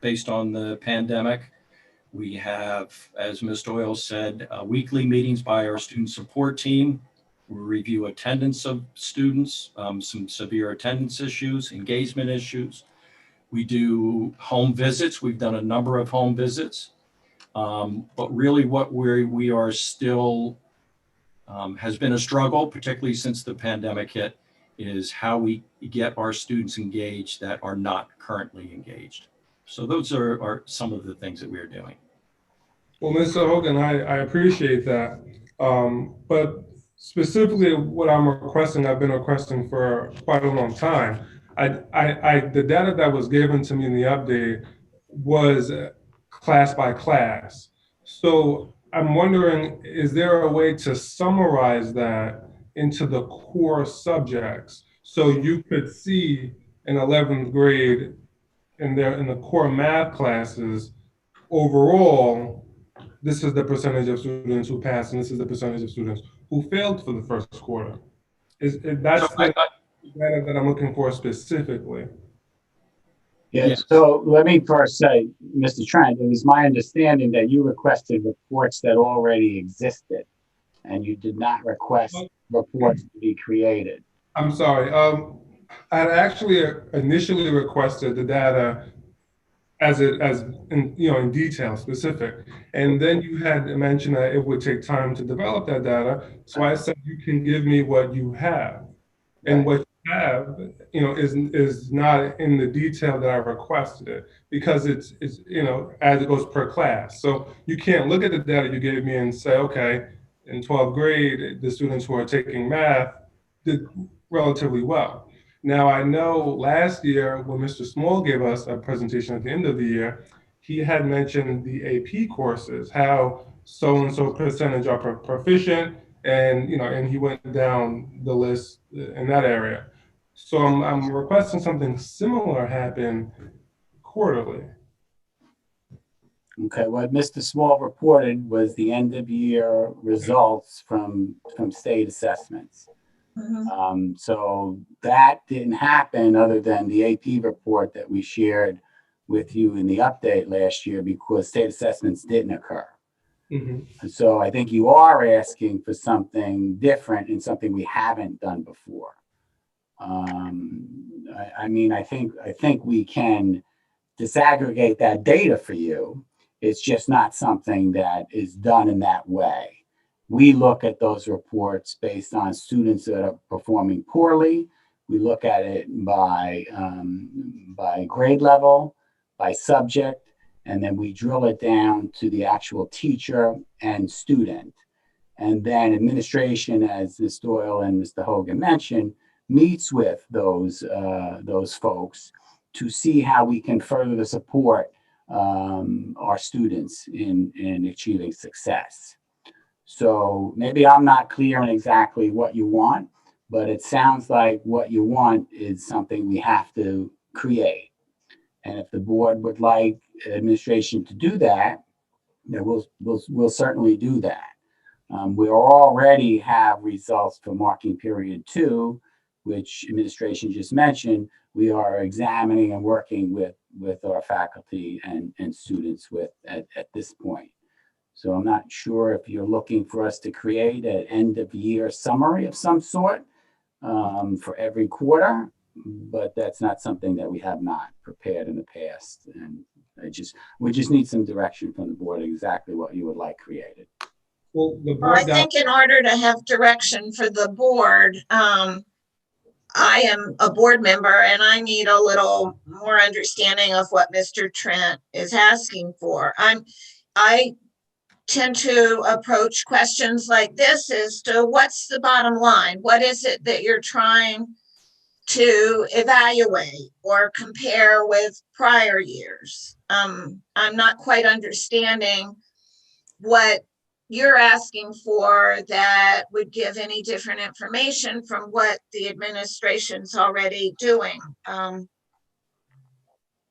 based on the pandemic. We have, as Ms. Doyle said, weekly meetings by our student support team. We review attendance of students, some severe attendance issues, engagement issues. We do home visits. We've done a number of home visits. But really what we are still has been a struggle, particularly since the pandemic hit, is how we get our students engaged that are not currently engaged. So those are some of the things that we are doing. Well, Mr. Hogan, I appreciate that. But specifically what I'm requesting, I've been requesting for quite a long time. The data that was given to me in the update was class by class. So I'm wondering, is there a way to summarize that into the core subjects? So you could see in 11th grade in the core math classes, overall, this is the percentage of students who passed, and this is the percentage of students who failed for the first quarter. That's the data that I'm looking for specifically. Yes. So let me first say, Mr. Trent, it was my understanding that you requested reports that already existed, and you did not request reports to be created. I'm sorry. I had actually initially requested the data in detail specific, and then you had mentioned that it would take time to develop that data. So I said, you can give me what you have, and what you have, is not in the detail that I requested it, because it's as it goes per class. So you can't look at the data you gave me and say, okay, in 12th grade, the students who are taking math did relatively well. Now, I know last year when Mr. Small gave us a presentation at the end of the year, he had mentioned the AP courses, how so-and-so percentage are proficient, and he went down the list in that area. So I'm requesting something similar happen quarterly. Okay, what Mr. Small reported was the end of year results from state assessments. So that didn't happen other than the AP report that we shared with you in the update last year, because state assessments didn't occur. And so I think you are asking for something different and something we haven't done before. I think we can disaggregate that data for you. It's just not something that is done in that way. We look at those reports based on students that are performing poorly. We look at it by grade level, by subject, And then we drill it down to the actual teacher and student. And then administration, as Ms. Doyle and Mr. Hogan mentioned, meets with those folks to see how we can further support our students in achieving success. So maybe I'm not clear on exactly what you want, but it sounds like what you want is something we have to create. And if the board would like administration to do that, then we'll certainly do that. We already have results for marking period 2, which administration just mentioned. We are examining and working with our faculty and students with at this point. So I'm not sure if you're looking for us to create an end of year summary of some sort for every quarter, but that's not something that we have not prepared in the past. And we just need some direction from the board exactly what you would like created. Well, the Well, I board got, think in order to have direction for the board, I am a board member and I need a little more understanding of what Mr. Trent is asking for. I tend to approach questions like this as to what's the bottom line? What is it that you're trying to evaluate or compare with prior years? I'm not quite understanding what you're asking for that would give any different information from what the administration's already doing.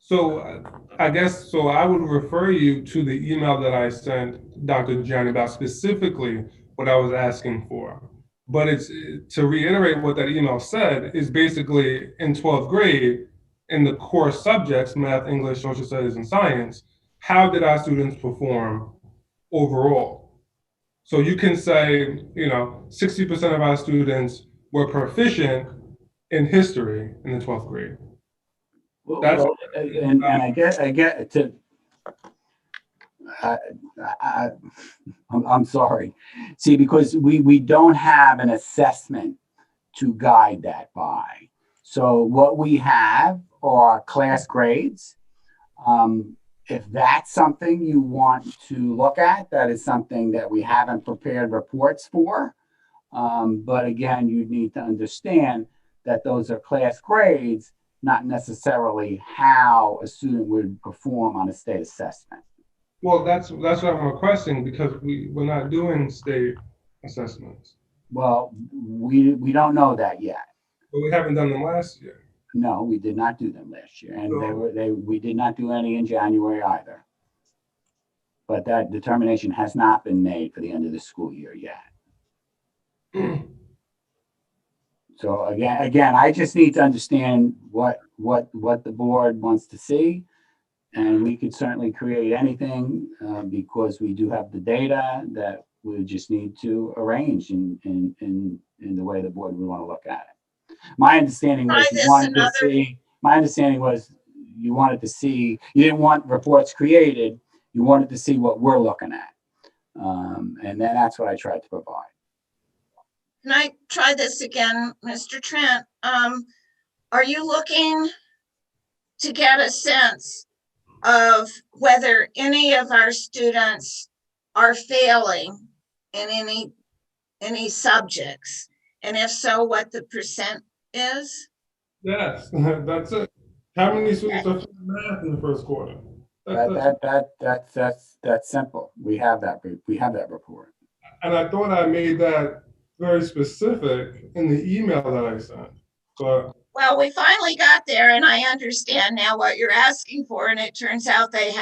so I guess, so I would refer you to the email that I sent Dr. Gianni about specifically what I was asking for. But it's, to reiterate what that email said, is basically in 12th grade, in the core subjects, math, English, social studies, and science, how did our students perform overall? So you can say, 60% of our students were proficient in history in the 12th grade. That's and I get to. I'm sorry. See, because we don't have an assessment to guide that by. So what we have are class grades. If that's something you want to look at, that is something that we haven't prepared reports for. But again, you need to understand that those are class grades, not necessarily how a student would perform on a state assessment. Well, that's what I'm requesting, because we're not doing state assessments. Well, we don't know that yet. But we haven't done them last year. No, we did not do them last year, and we did not do any in January either. But that determination has not been made for the end of the school year yet. So again, I just need to understand what the board wants to see, and we could certainly create anything because we do have the data that we just need to arrange in the way the board would want to look at it. My understanding was you wanted to see, you didn't want reports created, you wanted to see what we're looking at. And then that's what I tried to provide. Can I try this again, Mr. Trent? Are you looking to get a sense of whether any of our students are failing in any subjects? And if so, what the percent is? Yes, that's it. How many students are failing math in the first quarter? That's simple. We have that report. And I thought I made that very specific in the email that I sent. But well, we finally got there, and I understand now what you're asking for, and it turns out they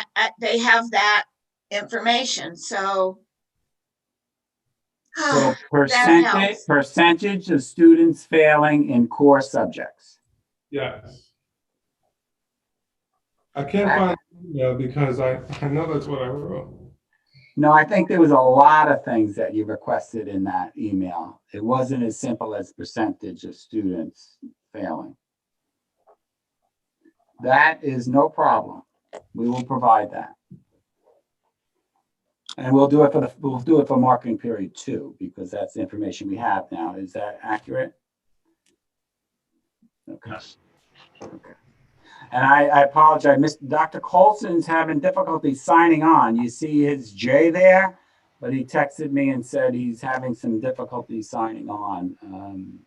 have that information. So percentage of students failing in core subjects. Yes. I can't find the email because I know that's what I wrote. No, I think there was a lot of things that you requested in that email. It wasn't as simple as percentage of students failing. That is no problem. We will provide that. And we'll do it for marking period 2 because that's the information we have now. Is that accurate? Okay. Okay. And I apologize, Dr. Colson's having difficulty signing on. You see his J there, but he texted me and said he's having some difficulty signing on.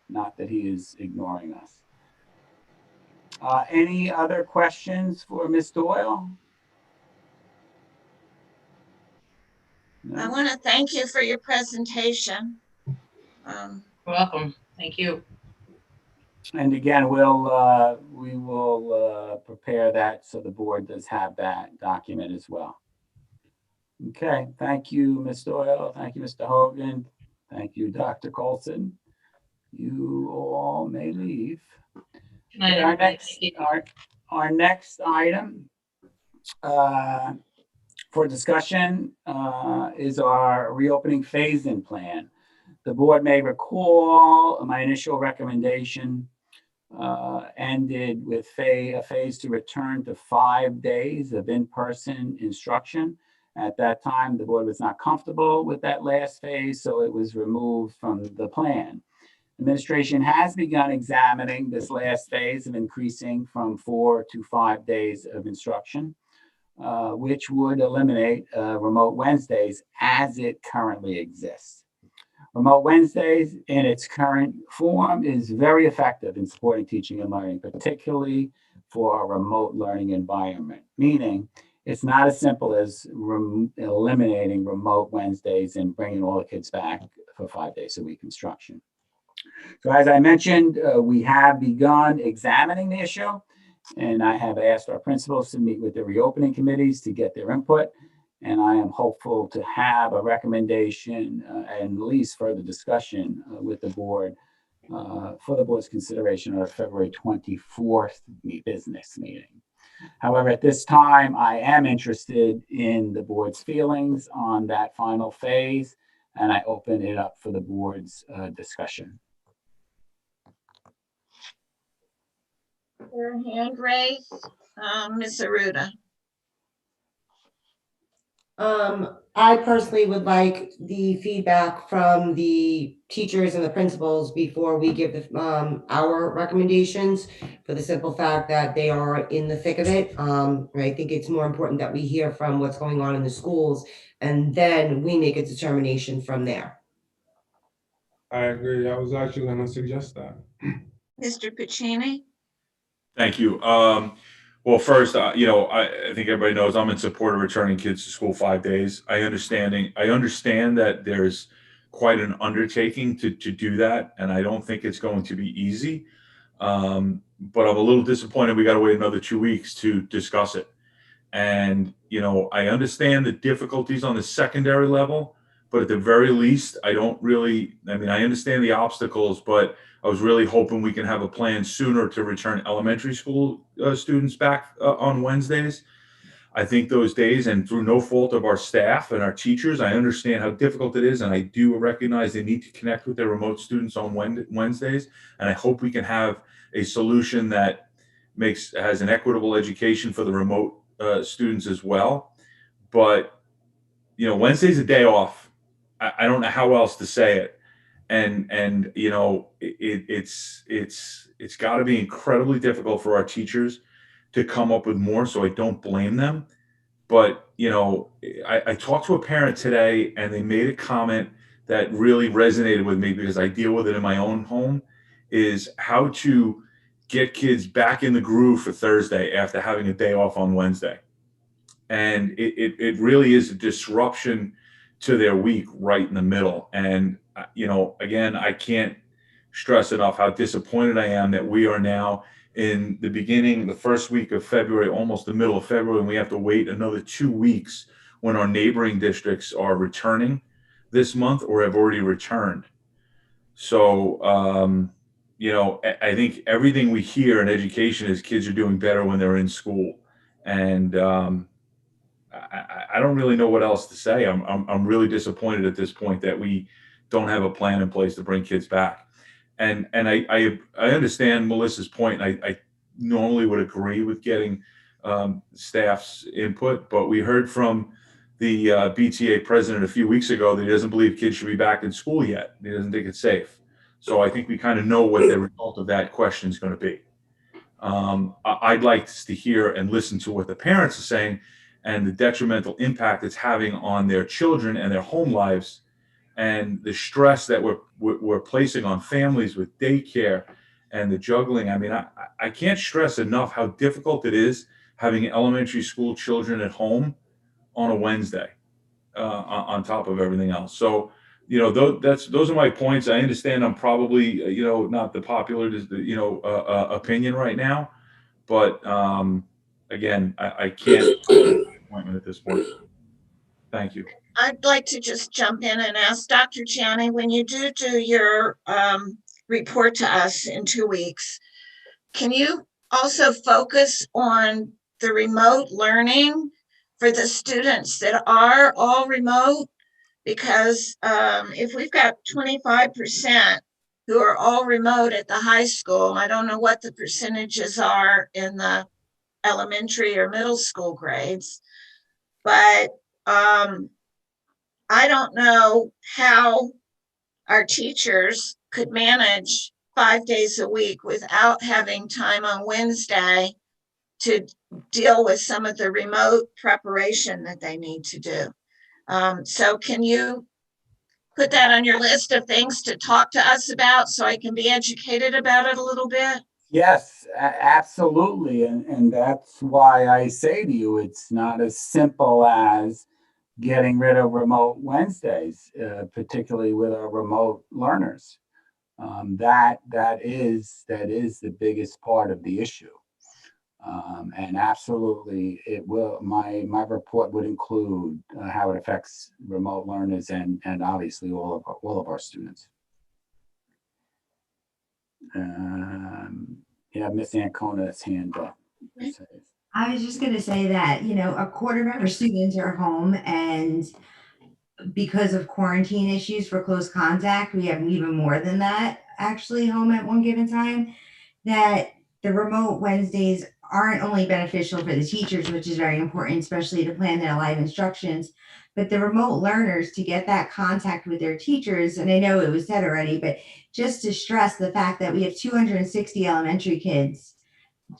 Not that he is ignoring us. Any other questions for Ms. Doyle? I No? want to thank you for your presentation. You're welcome. Thank you. And again, we will prepare that so the board does have that document as well. Okay, thank you, Ms. Doyle. Thank you, Mr. Hogan. Thank you, Dr. Colson. You all may leave. Good night, Okay, everybody. Thank you. our next item for discussion is our reopening phase-in plan. The board may recall my initial recommendation ended with a phase to return to 5 days of in-person instruction. At that time, the board was not comfortable with that last phase, so it was removed from the plan. Administration has begun examining this last phase of increasing from 4 to 5 days of instruction, which would eliminate remote Wednesdays as it currently exists. Remote Wednesdays in its current form is very effective in supporting teaching and learning, particularly for a remote learning environment, meaning it's not as simple as eliminating remote Wednesdays and bringing all the kids back for 5 days a week instruction. So as I mentioned, we have begun examining the issue, and I have asked our principals to meet with the reopening committees to get their input. And I am hopeful to have a recommendation and at least further discussion with the board for the board's consideration on February 24th business meeting. However, at this time, I am interested in the board's feelings on that final phase, and I open it up for the board's discussion. Your hand raised, Ms. Aruda. I personally would like the feedback from the teachers and the principals before we give our recommendations, for the simple fact that they are in the thick of it. I think it's more important that we hear from what's going on in the schools, and then we make a determination from there. I agree. I was actually going to suggest that. Mr. Puccini? Thank you. Well, first, I think everybody knows I'm in support of returning kids to school 5 days. I understand that there's quite an undertaking to do that, and I don't think it's going to be easy. But I'm a little disappointed we got to wait another 2 weeks to discuss it. And, I understand the difficulties on the secondary level, but at the very least, I understand the obstacles, but I was really hoping we can have a plan sooner to return elementary school students back on Wednesdays. I think those days, and through no fault of our staff and our teachers, I understand how difficult it is, and I do recognize they need to connect with their remote students on Wednesdays, and I hope we can have a solution that has an equitable education for the remote students as well. But Wednesday's a day off. I don't know how else to say it. And it's got to be incredibly difficult for our teachers to come up with more, so I don't blame them. But I talked to a parent today, and they made a comment that really resonated with me because I deal with it in my own home, is how to get kids back in the groove for Thursday after having a day off on Wednesday. And it really is a disruption to their week right in the middle. And, again, I can't stress enough how disappointed I am that we are now in the first week of February, almost the middle of February, and we have to wait another 2 weeks when our neighboring districts are returning this month or have already returned. So, I think everything we hear in education is kids are doing better when they're in school. And, I don't really know what else to say. I'm really disappointed at this point that we don't have a plan in place to bring kids back. And I understand Melissa's point. I normally would agree with getting staff's input, but we heard from the BTA president a few weeks ago that he doesn't believe kids should be back in school yet. He doesn't think it's safe. So I think we kind of know what the result of that question is going to be. I'd like to hear and listen to what the parents are saying and the detrimental impact it's having on their children and their home lives, and the stress that we're placing on families with daycare and the juggling. I mean, I can't stress enough how difficult it is having elementary school children at home on a Wednesday, on top of everything else. So, those are my points. I understand I'm probably, not the popular, opinion right now, but again, I can't appointment at this point. Thank you. I'd like to just jump in and ask Dr. Gianni, when you do your report to us in 2 weeks, can you also focus on the remote learning for the students that are all remote? Because if we've got 25% who are all remote at the high school, I don't know what the percentages are in the elementary or middle school grades, but I don't know how our teachers could manage 5 days a week without having time on Wednesday to deal with some of the remote preparation that they need to do. So can you put that on your list of things to talk to us about so I can be educated about it a little bit? Yes, absolutely. And that's why I say to you, it's not as simple as getting rid of remote Wednesdays, particularly with our remote learners. That is the biggest part of the issue. And absolutely, it will. My report would include how it affects remote learners and obviously all of our students. Miss Ancona's hand up. I was just going to say that, a quarter of our students are home, and because of quarantine issues for close contact, we have even more than that actually home at one given time. That the remote Wednesdays aren't only beneficial for the teachers, which is very important, especially to plan their live instructions, but the remote learners to get that contact with their teachers. And I know it was said already, but just to stress the fact that we have 260 elementary kids,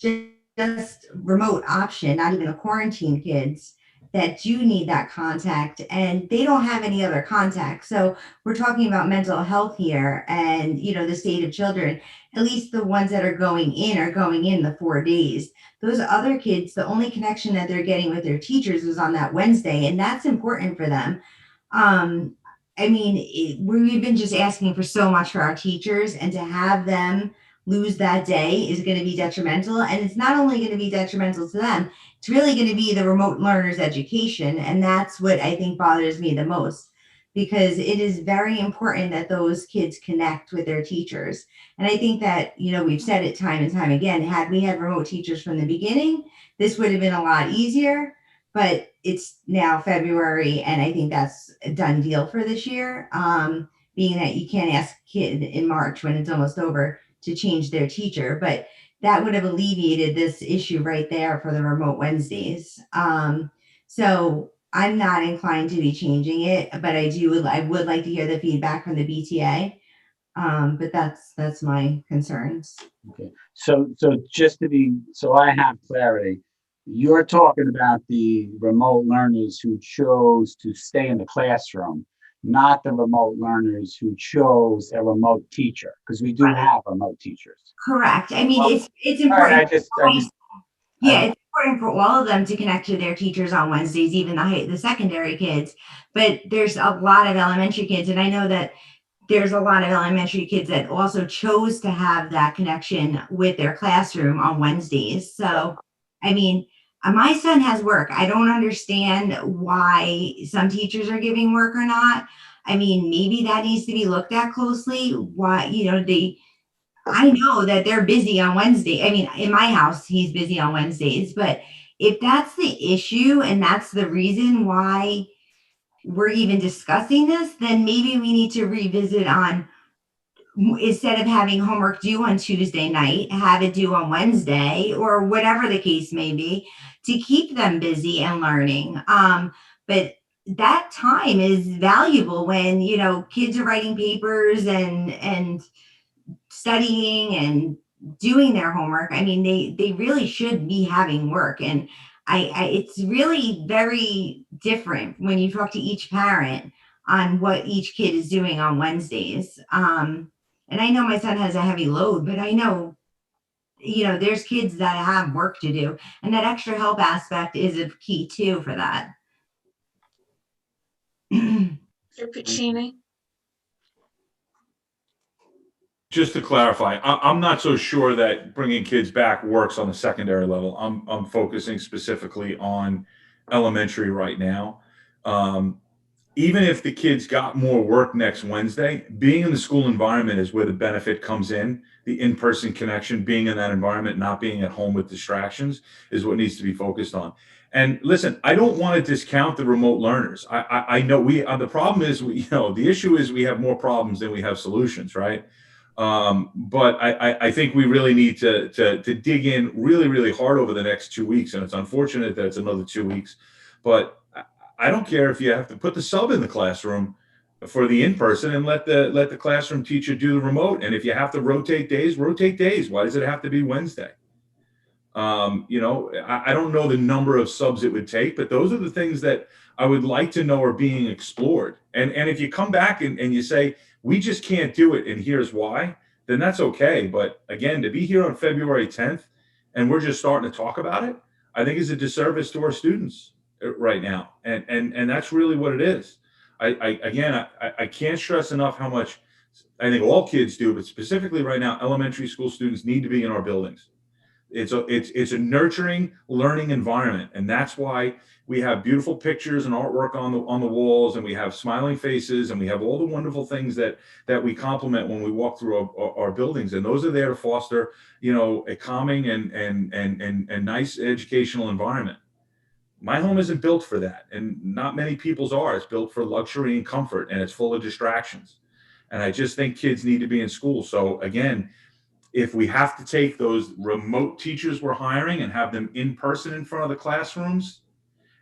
just remote option, not even a quarantine kids, that do need that contact, and they don't have any other contact. So we're talking about mental health here, and the state of children. At least the ones that are going in the 4 days. Those other kids, the only connection that they're getting with their teachers is on that Wednesday, and that's important for them. We've been just asking for so much for our teachers, and to have them lose that day is going to be detrimental. And it's not only going to be detrimental to them, it's really going to be the remote learners' education. And that's what I think bothers me the most, because it is very important that those kids connect with their teachers. And I think that, we've said it time and time again, had we had remote teachers from the beginning, this would have been a lot easier. But it's now February, and I think that's a done deal for this year, being that you can't ask a kid in March when it's almost over to change their teacher. But that would have alleviated this issue right there for the remote Wednesdays. So I'm not inclined to be changing it, but I would like to hear the feedback from the BTA. But that's my concerns. Okay. So so I have clarity. You're talking about the remote learners who chose to stay in the classroom, not the remote learners who chose a remote teacher, because we do have remote teachers. Correct. I mean, it's important. It's important for all of them to connect to their teachers on Wednesdays, even the secondary kids. But there's a lot of elementary kids, and I know that there's a lot of elementary kids that also chose to have that connection with their classroom on Wednesdays. So, my son has work. I don't understand why some teachers are giving work or not. Maybe that needs to be looked at closely. Why, I know that they're busy on Wednesday. In my house, he's busy on Wednesdays, but if that's the issue and that's the reason why we're even discussing this, then maybe we need to revisit on, instead of having homework due on Tuesday night, have it due on Wednesday, or whatever the case may be, to keep them busy and learning. But that time is valuable when, kids are writing papers and studying and doing their homework. I mean, they really should be having work. And it's really very different when you talk to each parent on what each kid is doing on Wednesdays. And I know my son has a heavy load, but I know, there's kids that have work to do, and that extra help aspect is a key too for that. Mr. Puccini? Just to clarify, I'm not so sure that bringing kids back works on the secondary level. I'm focusing specifically on elementary right now. Even if the kids got more work next Wednesday, being in the school environment is where the benefit comes in. The in-person connection, being in that environment, not being at home with distractions is what needs to be focused on. And listen, I don't want to discount the remote learners. I know the problem is, the issue is we have more problems than we have solutions, right? But I think we really need to dig in really, really hard over the next 2 weeks. And it's unfortunate that it's another 2 weeks, but I don't care if you have to put the sub in the classroom for the in-person and let the classroom teacher do the remote. And if you have to rotate days, rotate days. Why does it have to be Wednesday? I don't know the number of subs it would take, but those are the things that I would like to know are being explored. And if you come back and you say, we just can't do it, and here's why, then that's okay. But again, to be here on February 10th and we're just starting to talk about it, I think is a disservice to our students right now. And that's really what it is. I can't stress enough how much I think all kids do, but specifically right now, elementary school students need to be in our buildings. It's a nurturing learning environment, and that's why we have beautiful pictures and artwork on the walls, and we have smiling faces, and we have all the wonderful things that we compliment when we walk through our buildings, and those are there to foster a calming and nice educational environment. My home isn't built for that, and not many people's are. It's built for luxury and comfort, and it's full of distractions. And I just think kids need to be in school. So again, if we have to take those remote teachers we're hiring and have them in person in front of the classrooms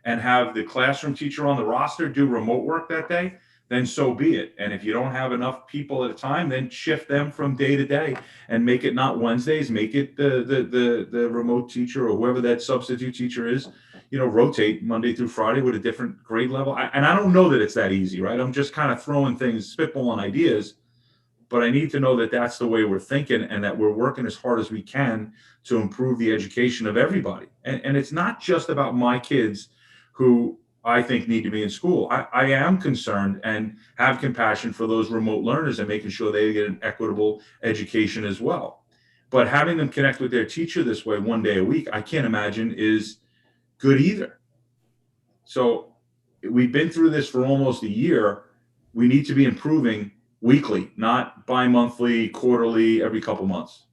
and have the classroom teacher on the roster do remote work that day, then so be it. And if you don't have enough people at a time, then shift them from day to day and make it not Wednesdays, make it the remote teacher or whoever that substitute teacher is, rotate Monday through Friday with a different grade level. And I don't know that it's that easy, right? I'm just kind of throwing things, spitballing ideas. But I need to know that that's the way we're thinking and that we're working as hard as we can to improve the education of everybody. And it's not just about my kids who I think need to be in school. I am concerned and have compassion for those remote learners and making sure they get an equitable education as well. But having them connect with their teacher this way 1 day a week, I can't imagine is good either. So we've been through this for almost a year. We need to be improving weekly, not bi-monthly, quarterly, every couple months.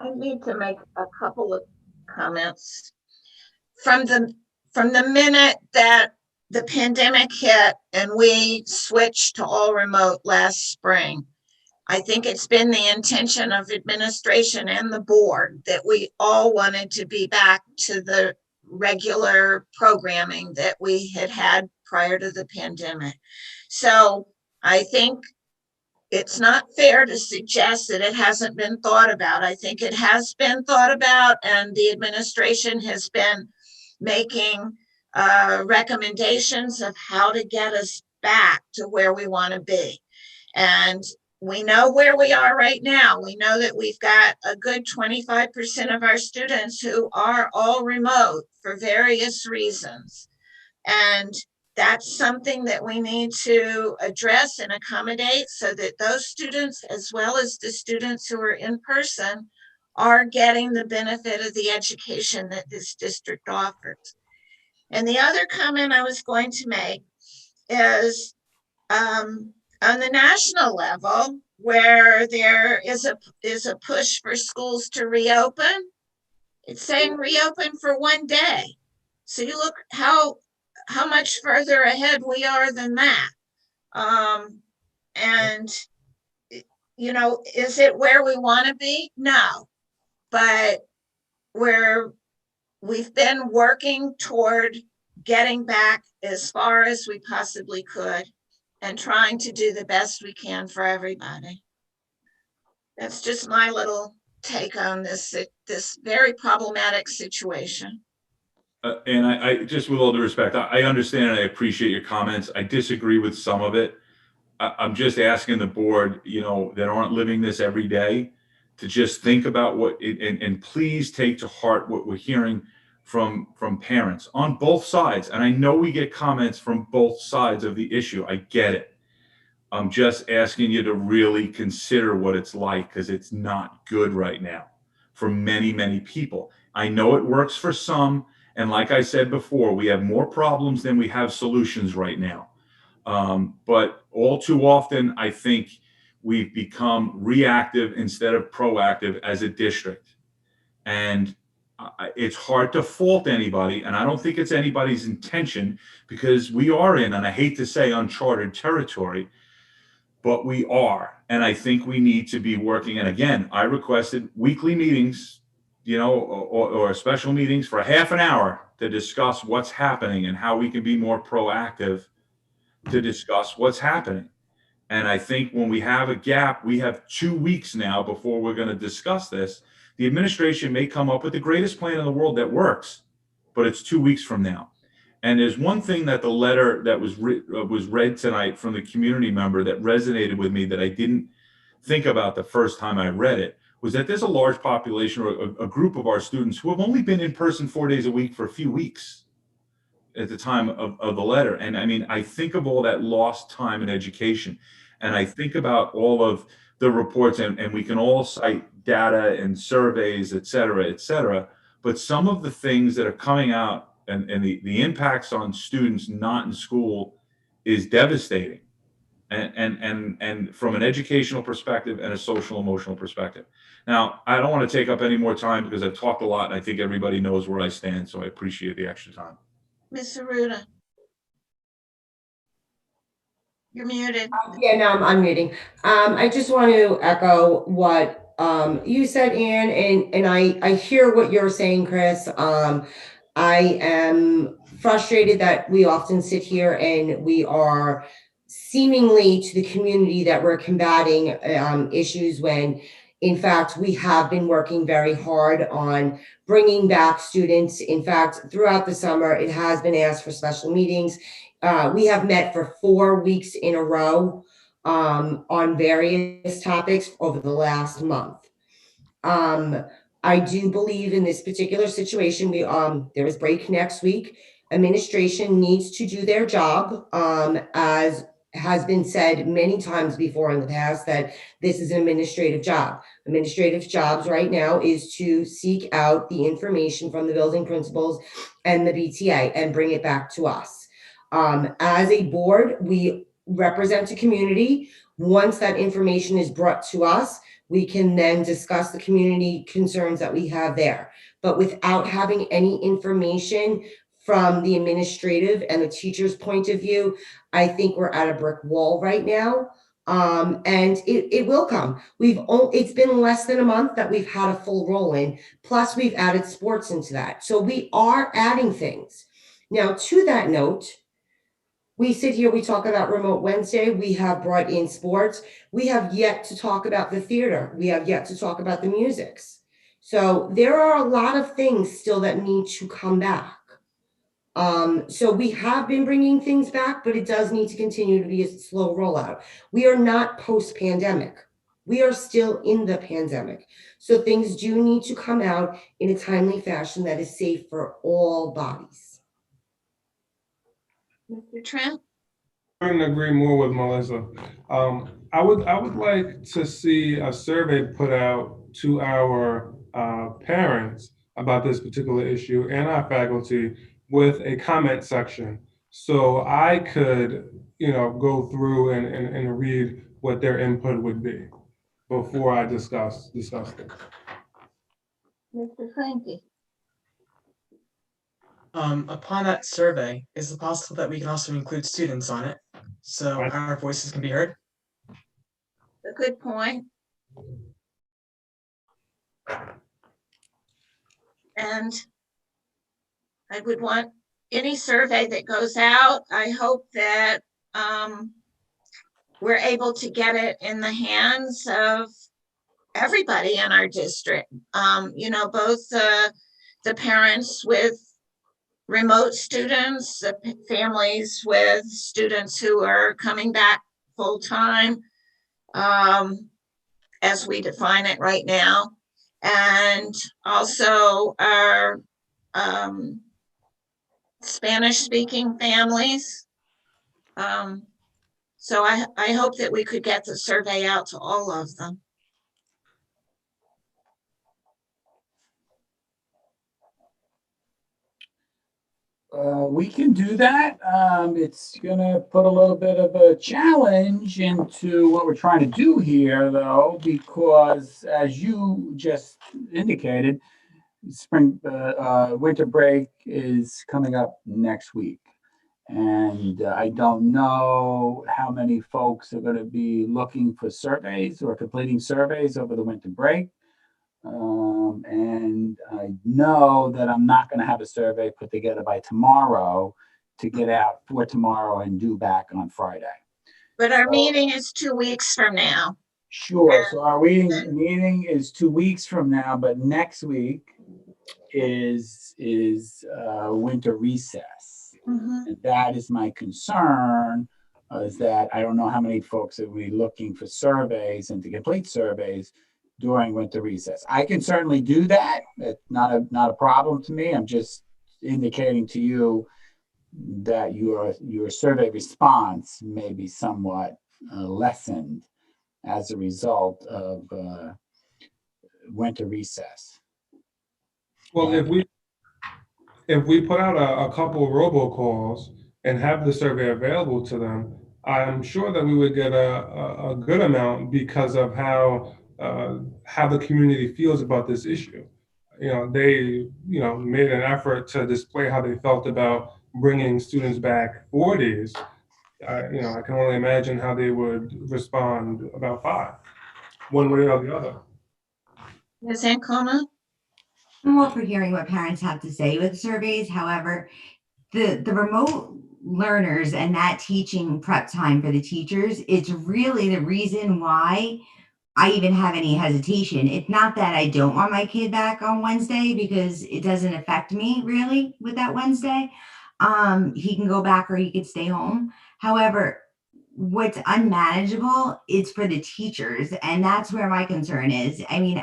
I need to make a couple of comments. From the minute that the pandemic hit and we switched to all remote last spring, I think it's been the intention of administration and the board that we all wanted to be back to the regular programming that we had prior to the pandemic. So I think it's not fair to suggest that it hasn't been thought about. I think it has been thought about, and the administration has been making recommendations of how to get us back to where we want to be. And we know where we are right now. We know that we've got a good 25% of our students who are all remote for various reasons. And that's something that we need to address and accommodate so that those students, as well as the students who are in person, are getting the benefit of the education that this district offers. And the other comment I was going to make is on the national level, where there is a push for schools to reopen, it's saying reopen for 1 day. So you look how much further ahead we are than that. And, is it where we want to be? No, but we've been working toward getting back as far as we possibly could and trying to do the best we can for everybody. That's just my little take on this very problematic situation? And I just, with all due respect, I understand and I appreciate your comments. I disagree with some of it. I'm just asking the board, that aren't living this every day, to just think about and please take to heart what we're hearing from parents on both sides. And I know we get comments from both sides of the issue. I get it. I'm just asking you to really consider what it's like, because it's not good right now for many, many people. I know it works for some. And like I said before, we have more problems than we have solutions right now. But all too often, I think we've become reactive instead of proactive as a district. And it's hard to fault anybody. And I don't think it's anybody's intention, because we are in, and I hate to say uncharted territory, but we are. And I think we need to be working. And again, I requested weekly meetings, or special meetings for half an hour to discuss what's happening and how we can be more proactive to discuss what's happening. And I think when we have a gap, we have 2 weeks now before we're going to discuss this. The administration may come up with the greatest plan in the world that works, but it's 2 weeks from now. And there's one thing that the letter that was read tonight from the community member that resonated with me that I didn't think about the first time I read it, was that there's a large population, or a group of our students, who have only been in person 4 days a week for a few weeks at the time of the letter. And I mean, I think of all that lost time in education, and I think about all of the reports, and we can all cite data and surveys, et cetera, but some of the things that are coming out and the impacts on students not in school is devastating. And from an educational perspective and a social emotional perspective. Now, I don't want to take up any more time, because I've talked a lot and I think everybody knows where I stand, so I appreciate the extra time. Ms. Aruda? You're muted. Yeah, no, I'm unmuting. I just want to echo what you said, Ann, and I hear what you're saying, Chris. I am frustrated that we often sit here and we are seemingly to the community that we're combating issues, when in fact we have been working very hard on bringing back students. In fact, throughout the summer, it has been asked for special meetings. We have met for 4 weeks in a row on various topics over the last month. I do believe in this particular situation, there is break next week. Administration needs to do their job, as has been said many times before in the past, that this is an administrative job. Administrative jobs right now is to seek out the information from the building principals and the BTA and bring it back to us. As a board, we represent a community. Once that information is brought to us, we can then discuss the community concerns that we have there. But without having any information from the administrative and the teacher's point of view, I think we're at a brick wall right now. And it will come. It's been less than a month that we've had a full roll in, plus we've added sports into that. So we are adding things. Now, to that note, we sit here, we talk about Remote Wednesday, we have brought in sports. We have yet to talk about the theater. We have yet to talk about the musics. So there are a lot of things still that need to come back. So we have been bringing things back, but it does need to continue to be a slow rollout. We are not post-pandemic. We are still in the pandemic. So things do need to come out in a timely fashion that is safe for all bodies. Mr. Trent? I couldn't agree more with Melissa. I would like to see a survey put out to our parents about this particular issue and our faculty with a comment section, so I could, go through and read what their input would be before I discuss it. Mr. Frankie? Upon that survey, is it possible that we can also include students on it, so our voices can be heard? A good point. And I would want any survey that goes out, I hope that we're able to get it in the hands of everybody in our district. Both the parents with remote students, the families with students who are coming back full time, as we define it right now, and also our Spanish speaking families. So I hope that we could get the survey out to all of them. We can do that. It's gonna put a little bit of a challenge into what we're trying to do here, though, because as you just indicated, winter break is coming up next week. And I don't know how many folks are going to be looking for surveys or completing surveys over the winter break. And I know that I'm not going to have a survey put together by tomorrow to get out for tomorrow and due back on Friday. But our meeting is 2 weeks from now. Sure. So our meeting is 2 weeks from now, but next week is winter recess. And that is my concern, is that I don't know how many folks are we looking for surveys and to complete surveys during winter recess. I can certainly do that. It's not a problem to me. I'm just indicating to you that your survey response may be somewhat lessened as a result of winter recess. Well, if we put out a couple robocalls and have the survey available to them, I'm sure that we would get a good amount because of how the community feels about this issue. They made an effort to display how they felt about bringing students back 4 days. I can only imagine how they would respond about 5, one way or the other. Ms. Ancona? I'm all for hearing what parents have to say with surveys. However, the remote learners and that teaching prep time for the teachers, it's really the reason why I even have any hesitation. It's not that I don't want my kid back on Wednesday, because it doesn't affect me really with that Wednesday. He can go back or he could stay home. However, what's unmanageable is for the teachers, and that's where my concern is. I mean,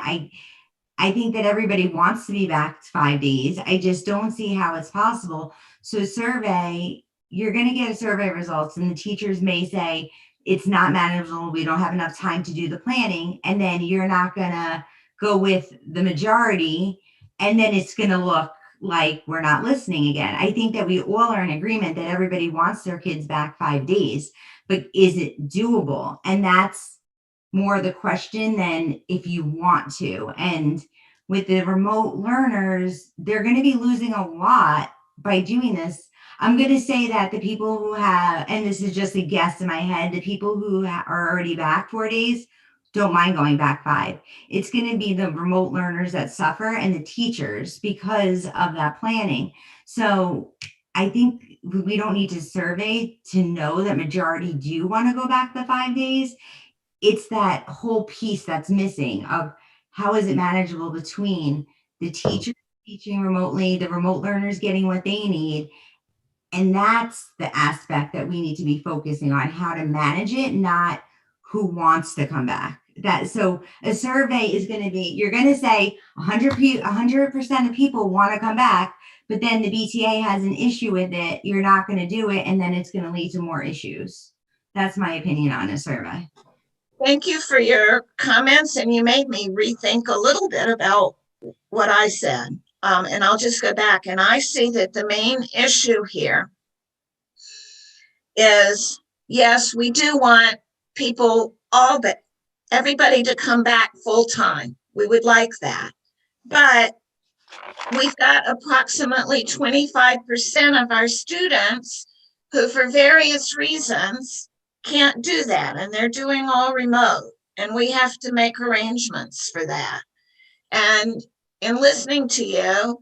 I think that everybody wants to be back 5 days. I just don't see how it's possible. So survey, you're going to get a survey results and the teachers may say it's not manageable. We don't have enough time to do the planning. And then you're not going to go with the majority. And then it's going to look like we're not listening again. I think that we all are in agreement that everybody wants their kids back 5 days, but is it doable? And that's more the question than if you want to. And with the remote learners, they're going to be losing a lot by doing this. I'm going to say that the people who have, and this is just a guess in my head, the people who are already back 4 days don't mind going back 5. It's going to be the remote learners that suffer and the teachers because of that planning. So I think we don't need to survey to know that majority do want to go back the 5 days. It's that whole piece that's missing of how is it manageable between the teachers teaching remotely, the remote learners getting what they need. And that's the aspect that we need to be focusing on, how to manage it, not who wants to come back. So a survey is going to be, you're going to say 100% of people want to come back, but then the BTA has an issue with it. You're not going to do it. And then it's going to lead to more issues. That's my opinion on a survey. Thank you for your comments, and you made me rethink a little bit about what I said. And I'll just go back, and I see that the main issue here is, yes, we do want people, everybody to come back full time. We would like that. But we've got approximately 25% of our students who, for various reasons, can't do that, and they're doing all remote, and we have to make arrangements for that. And in listening to you,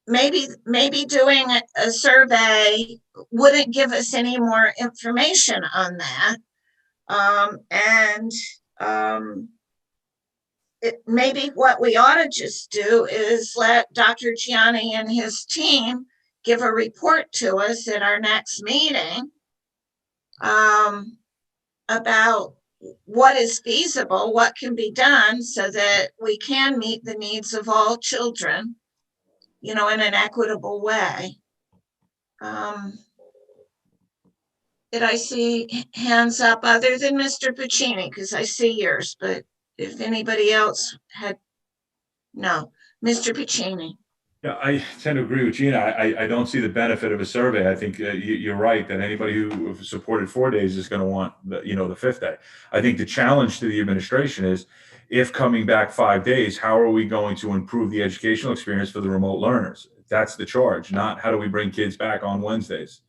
maybe doing a survey wouldn't give us any more information on that. maybe what we ought to just do is let Dr. Gianni and his team give a report to us at our next meeting about what is feasible, what can be done so that we can meet the needs of all children, in an equitable way. Did I see hands up other than Mr. Puccini? Because I see yours, but if anybody else had, no, Mr. Puccini. Yeah, I tend to agree with Gina. I don't see the benefit of a survey. I think you're right that anybody who supported 4 days is going to want the fifth day. I think the challenge to the administration is, if coming back 5 days, how are we going to improve the educational experience for the remote learners? That's the charge, not how do we bring kids back on Wednesdays.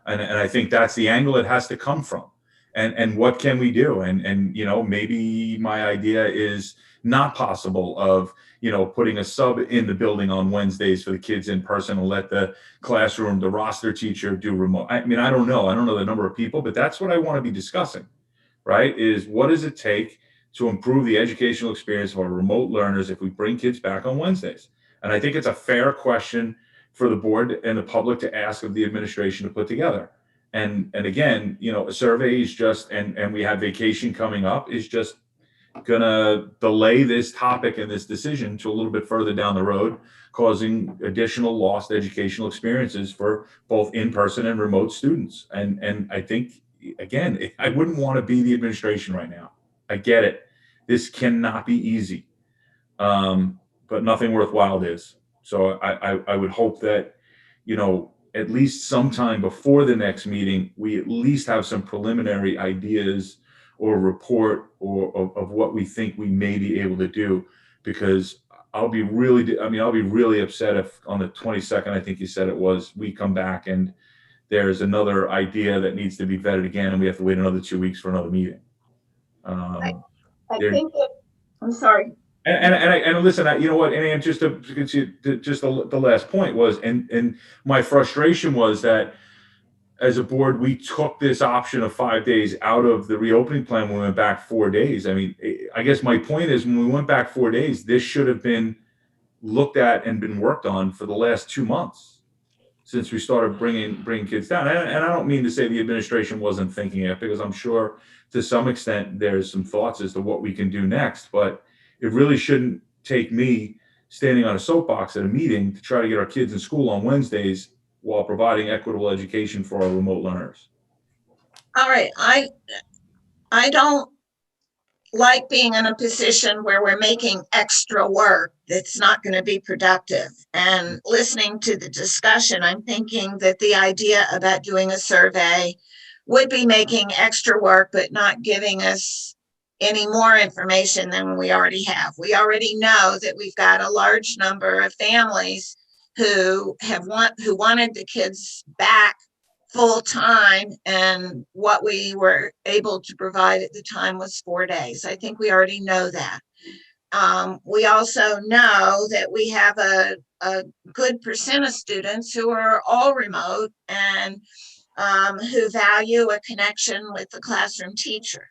And I think that's the angle it has to come from. And what can we do? And maybe my idea is not possible of putting a sub in the building on Wednesdays for the kids in person and let the classroom, the roster teacher do remote. I mean, I don't know the number of people, but that's what I want to be discussing, right? Is what does it take to improve the educational experience of our remote learners if we bring kids back on Wednesdays? And I think it's a fair question for the board and the public to ask of the administration to put together. And again, a survey is just, and we have vacation coming up, is just gonna delay this topic and this decision to a little bit further down the road, causing additional lost educational experiences for both in-person and remote students. And I think, again, I wouldn't want to be the administration right now. I get it. This cannot be easy. But nothing worthwhile is. So I would hope that, at least sometime before the next meeting, we at least have some preliminary ideas or report of what we think we may be able to do, because I'll be really upset if on the 22nd, I think you said it was, we come back and there's another idea that needs to be vetted again, and we have to wait another 2 weeks for another meeting. I think I'm sorry. And listen, you know what, and just the last point was, and my frustration was that as a board, we took this option of 5 days out of the reopening plan when we went back 4 days. I mean, I guess my point is, when we went back 4 days, this should have been looked at and been worked on for the last 2 months since we started bringing kids down. And I don't mean to say the administration wasn't thinking it, because I'm sure to some extent there's some thoughts as to what we can do next, but it really shouldn't take me standing on a soapbox at a meeting to try to get our kids in school on Wednesdays while providing equitable education for our remote learners. All right. I don't like being in a position where we're making extra work that's not going to be productive. And listening to the discussion, I'm thinking that the idea about doing a survey would be making extra work, but not giving us any more information than we already have. We already know that we've got a large number of families who wanted the kids back full time, and what we were able to provide at the time was 4 days. I think we already know that. We also know that we have a good percent of students who are all remote and who value a connection with the classroom teacher.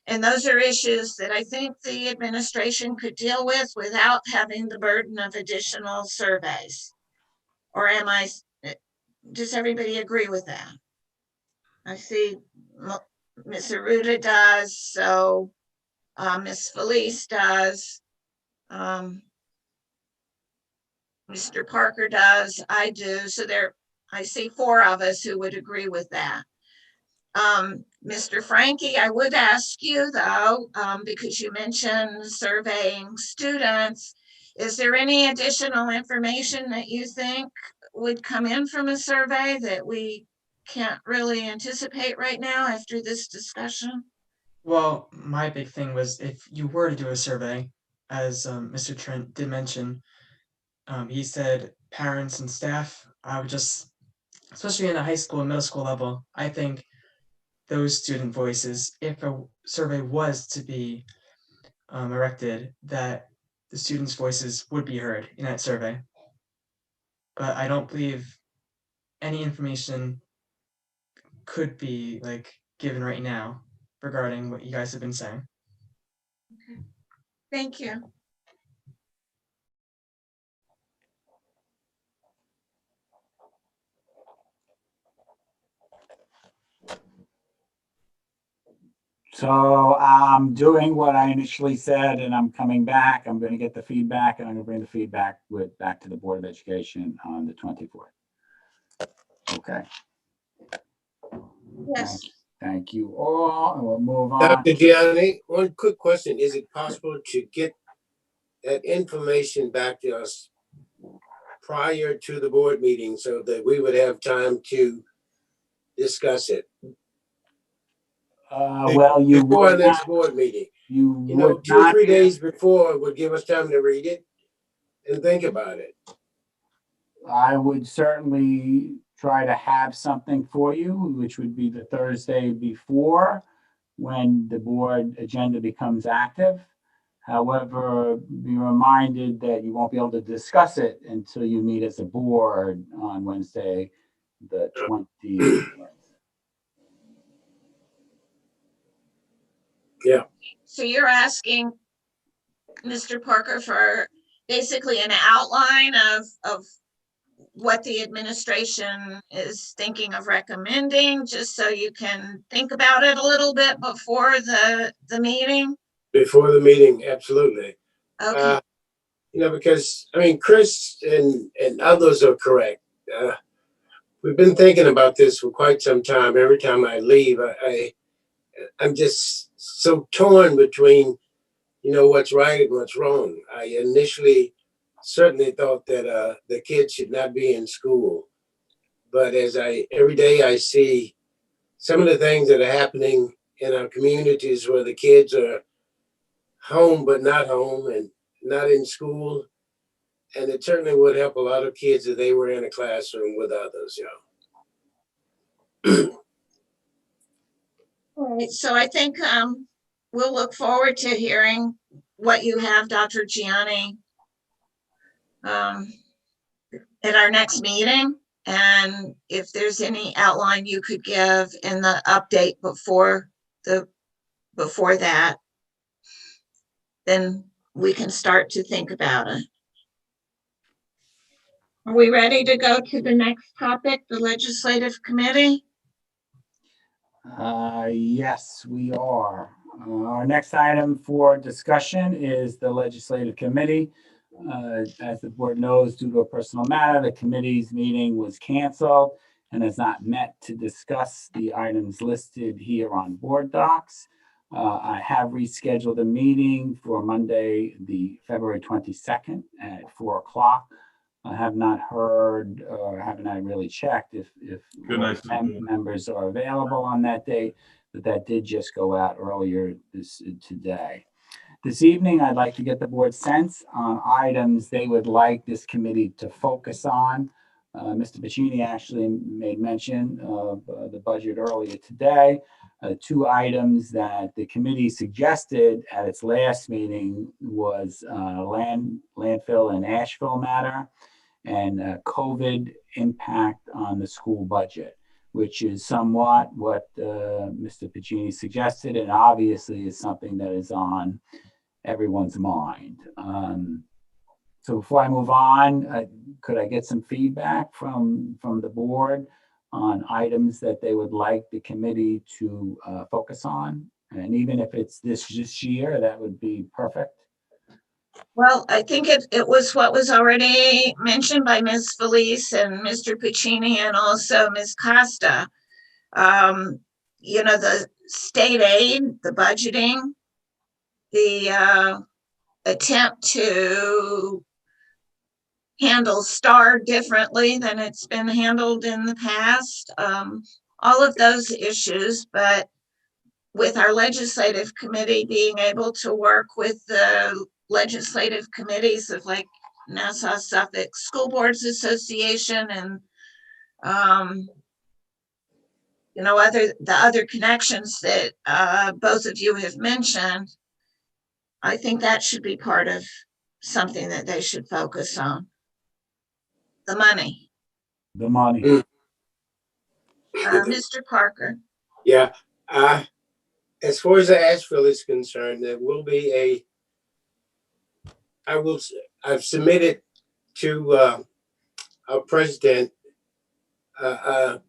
And those are issues that I think the administration could deal with without having the burden of additional surveys. Or does everybody agree with that? I see Ms. Aruda does, so Ms. Felice does, Mr. Parker does, I do. So I see 4 of us who would agree with that. Mr. Frankie, I would ask you though, because you mentioned surveying students, is there any additional information that you think would come in from a survey that we can't really anticipate right now after this discussion? Well, my big thing was, if you were to do a survey, as Mr. Trent did mention, he said parents and staff. I would just, especially in a high school and middle school level, I think those student voices, if a survey was to be erected, that the students' voices would be heard in that survey. But I don't believe any information could be given right now regarding what you guys have been saying. Thank you. So I'm doing what I initially said, and I'm coming back. I'm going to get the feedback, and I'm going to bring the feedback back to the Board of Education on the 24th. Okay. Yes. Thank you all, and we'll move on. Dr. Gianni, one quick question. Is it possible to get that information back to us prior to the board meeting so that we would have time to discuss it? Well, you Before our would next not, board meeting. you You know, would 2 or not 3 be- days before would give us time to read it and think about it. I would certainly try to have something for you, which would be the Thursday before, when the board agenda becomes active. However, be reminded that you won't be able to discuss it until you meet as a board on Wednesday, the 20th. Yeah. So you're asking Mr. Parker for basically an outline of what the administration is thinking of recommending, just so you can think about it a little bit before the meeting? Before the meeting, absolutely. Okay. You know, because, I mean, Chris and others are correct. We've been thinking about this for quite some time. Every time I leave, I'm just so torn between, you know, what's right and what's wrong. I initially certainly thought that the kids should not be in school. But every day I see some of the things that are happening in our communities where the kids are home but not home and not in school. And it certainly would help a lot of kids if they were in a classroom with others, you know. All right, so I think we'll look forward to hearing what you have, Dr. Gianni, at our next meeting. And if there's any outline you could give in the update before that, then we can start to think about it. Are we ready to go to the next topic, the legislative committee? Yes, we are. Our next item for discussion is the legislative committee. As the board knows, due to a personal matter, the committee's meeting was canceled and has not met to discuss the items listed here on board docs. I have rescheduled a meeting for Monday, the February 22nd at 4 o'clock. I have not heard, or haven't I really checked if Good night. members are available on that date, but that did just go out earlier today. This evening, I'd like to get the board's sense on items they would like this committee to focus on. Mr. Pacini actually made mention of the budget earlier today. 2 items that the committee suggested at its last meeting was landfill and Asheville matter, and COVID impact on the school budget, which is somewhat what Mr. Pacini suggested, and obviously is something that is on everyone's mind. So before I move on, could I get some feedback from the board on items that they would like the committee to focus on? And even if it's this year, that would be perfect. Well, I think it was what was already mentioned by Ms. Felice and Mr. Pacini and also Ms. Costa. You know, the state aid, the budgeting, the attempt to handle STAR differently than it's been handled in the past. All of those issues, but with our legislative committee being able to work with the legislative committees of like Nassau Suffolk School Boards Association and you know, the other connections that both of you have mentioned, I think that should be part of something that they should focus on. The money. The money. Mr. Parker. Yeah. As far as the Asheville is concerned, there will be I've submitted to our president a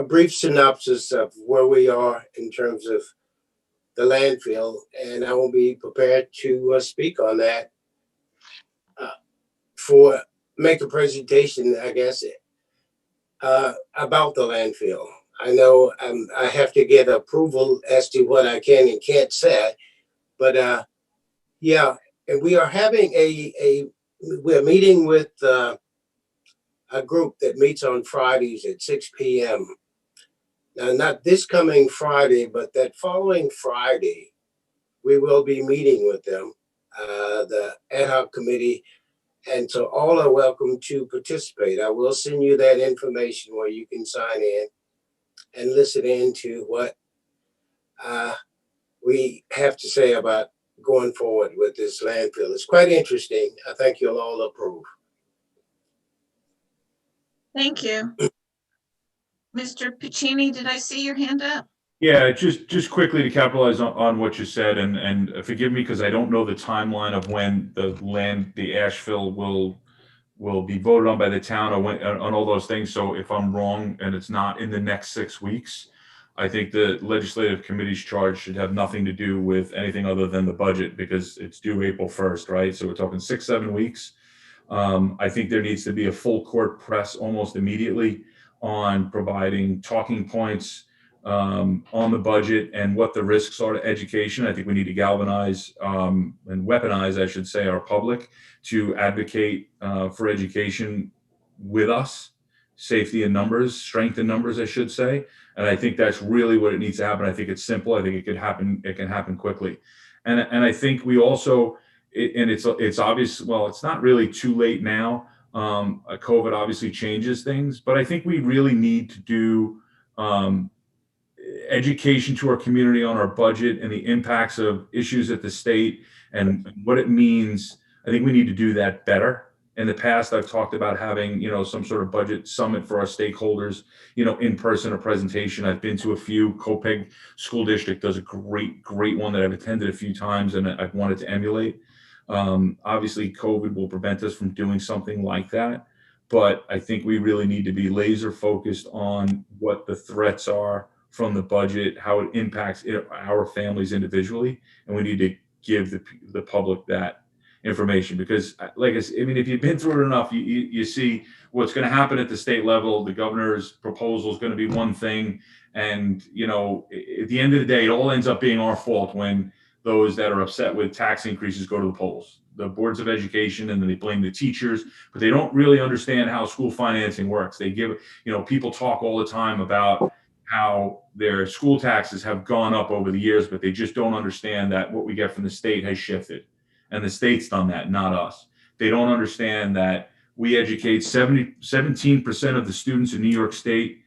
brief synopsis of where we are in terms of the landfill, and I will be prepared to speak on that make a presentation, I guess, about the landfill. I know I have to get approval as to what I can and can't say, but yeah, and we are having we're meeting with a group that meets on Fridays at 6 p.m. Now, not this coming Friday, but that following Friday, we will be meeting with them, the ad hoc committee. And so all are welcome to participate. I will send you that information where you can sign in and listen in to what we have to say about going forward with this landfill. It's quite interesting. I think you'll all approve. Thank you. Mr. Piccini, did I see your hand up? Yeah, just quickly to capitalize on what you said, and forgive me because I don't know the timeline of when the ash fill will be voted on by the town, or when, on all those things. So if I'm wrong and it's not in the next 6 weeks, I think the legislative committee's charge should have nothing to do with anything other than the budget, because it's due April 1st, right? So we're talking 6-7 weeks. I think there needs to be a full court press almost immediately on providing talking points on the budget and what the risks are to education. I think we need to galvanize and weaponize, I should say, our public to advocate for education with us, safety in numbers, strength in numbers, I should say. And I think that's really what it needs to happen. I think it's simple. I think it could happen. It can happen quickly. And I think we also, and it's obvious, well, it's not really too late now. COVID obviously changes things, but I think we really need to do education to our community on our budget and the impacts of issues at the state and what it means. I think we need to do that better. In the past, I've talked about having, some sort of budget summit for our stakeholders, in person, a presentation. I've been to a few. Copeg School District does a great one that I've attended a few times and I've wanted to emulate. Obviously, COVID will prevent us from doing something like that. But I think we really need to be laser focused on what the threats are from the budget, how it impacts our families individually. And we need to give the public that information, because like I mean, if you've been through it enough, you see what's going to happen at the state level. The governor's proposal is going to be one thing. And, at the end of the day, it all ends up being our fault when those that are upset with tax increases go to the polls, the boards of education, and then they blame the teachers, but they don't really understand how school financing works. They give, people talk all the time about how their school taxes have gone up over the years, but they just don't understand that what we get from the state has shifted. And the state's done that, not us. They don't understand that we educate 17% of the students in New York State.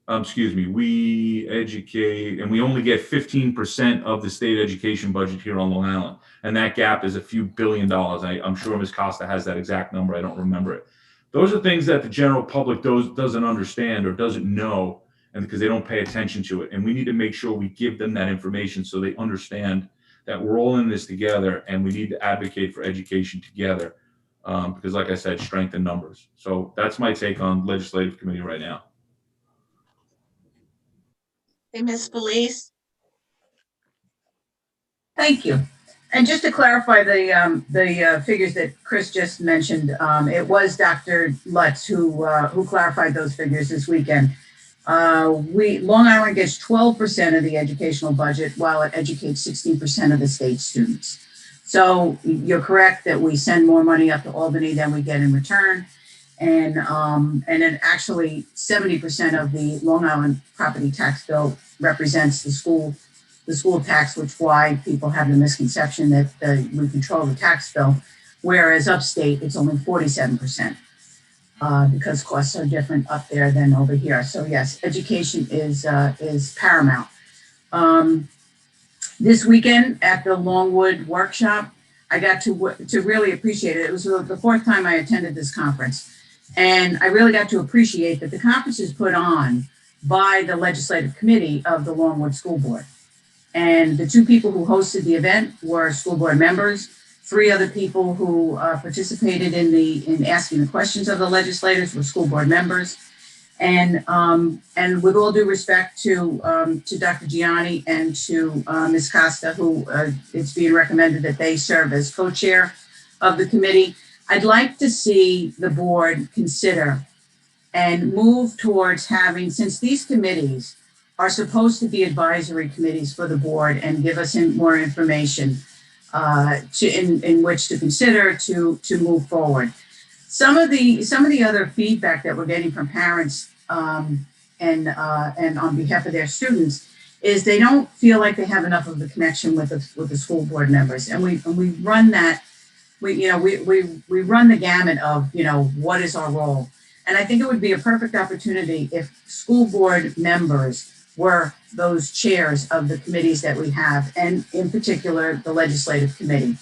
We educate, and we only get 15% of the state education budget here on Long Island. And that gap is a few $1 billion. I'm sure Ms. Costa has that exact number. I don't remember it. Those are things that the general public doesn't understand or doesn't know, and because they don't pay attention to it. And we need to make sure we give them that information so they understand that we're all in this together, and we need to advocate for education together. Because like I said, strength in numbers. So that's my take on legislative committee right now. Hey, Ms. Felice. Thank you. And just to clarify the figures that Chris just mentioned, it was Dr. Lutz who clarified those figures this weekend. Long Island gets 12% of the educational budget, while it educates 16% of the state students. So you're correct that we send more money up to Albany than we get in return. And then actually 70% of the Long Island property tax bill represents the school tax, which why people have the misconception that we control the tax bill, whereas upstate it's only 47%. Because costs are different up there than over here. So yes, education is paramount. This weekend at the Longwood workshop, I got to really appreciate it. It was the fourth time I attended this conference. And I really got to appreciate that the conference is put on by the legislative committee of the Longwood School Board. And the two people who hosted the event were school board members, 3 other people who participated in asking the questions of the legislators were school board members. And with all due respect to Dr. Gianni and to Ms. Costa, who it's being recommended that they serve as co-chair of the committee, I'd like to see the board consider and move towards having, since these committees are supposed to be advisory committees for the board and give us more information in which to consider to move forward. Some of the other feedback that we're getting from parents and on behalf of their students is they don't feel like they have enough of the connection with the school board members, and we run that we run the gamut of what is our role, and I think it would be a perfect opportunity if school board members were those chairs of the committees that we have, and in particular the legislative committee.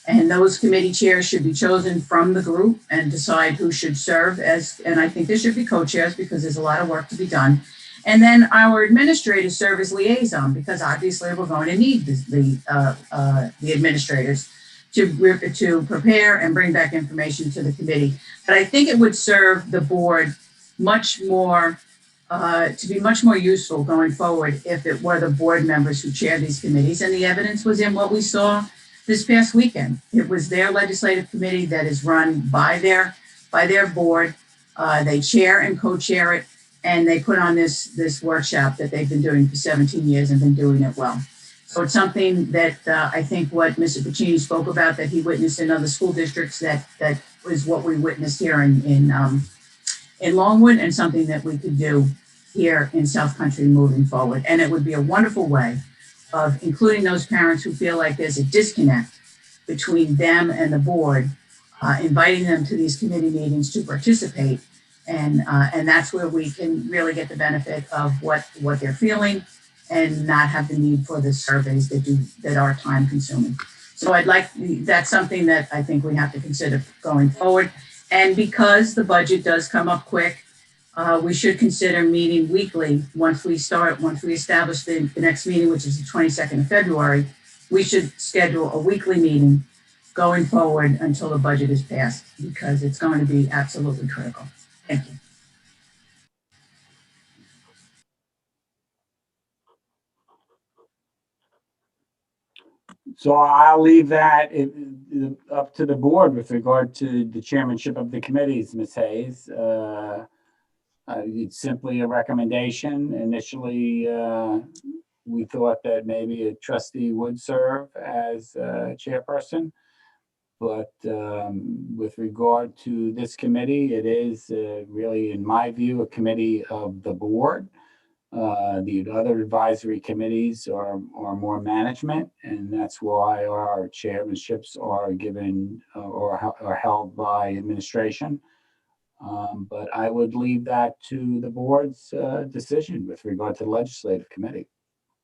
And those committee chairs should be chosen from the group and decide who should serve as, and I think there should be co-chairs because there's a lot of work to be done. And then our administrators serve as liaison because obviously we're going to need the administrators to prepare and bring back information to the committee. But I think it would serve the board much more, to be much more useful going forward if it were the board members who chair these committees. And the evidence was in what we saw this past weekend. It was their legislative committee that is run by their board. They chair and co-chair it, and they put on this workshop that they've been doing for 17 years and been doing it well. So it's something that I think what Mr. Piccini spoke about that he witnessed in other school districts, that was what we witnessed here in Longwood, and something that we could do here in South Country moving forward. And it would be a wonderful way of including those parents who feel like there's a disconnect between them and the board, inviting them to these committee meetings to participate. And that's where we can really get the benefit of what they're feeling and not have the need for the surveys that are time consuming. So that's something that I think we have to consider going forward. And because the budget does come up quick, we should consider meeting weekly once we establish the next meeting, which is the 22nd of February. We should schedule a weekly meeting going forward until the budget is passed, because it's going to be absolutely critical. Thank you. So I'll leave that up to the board with regard to the chairmanship of the committees, Ms. Hayes. It's simply a recommendation. Initially, we thought that maybe a trustee would serve as chairperson. But with regard to this committee, it is really, in my view, a committee of the board. The other advisory committees are more management, and that's why our chairmanships are given or are held by administration. But I would leave that to the board's decision with regard to the legislative committee.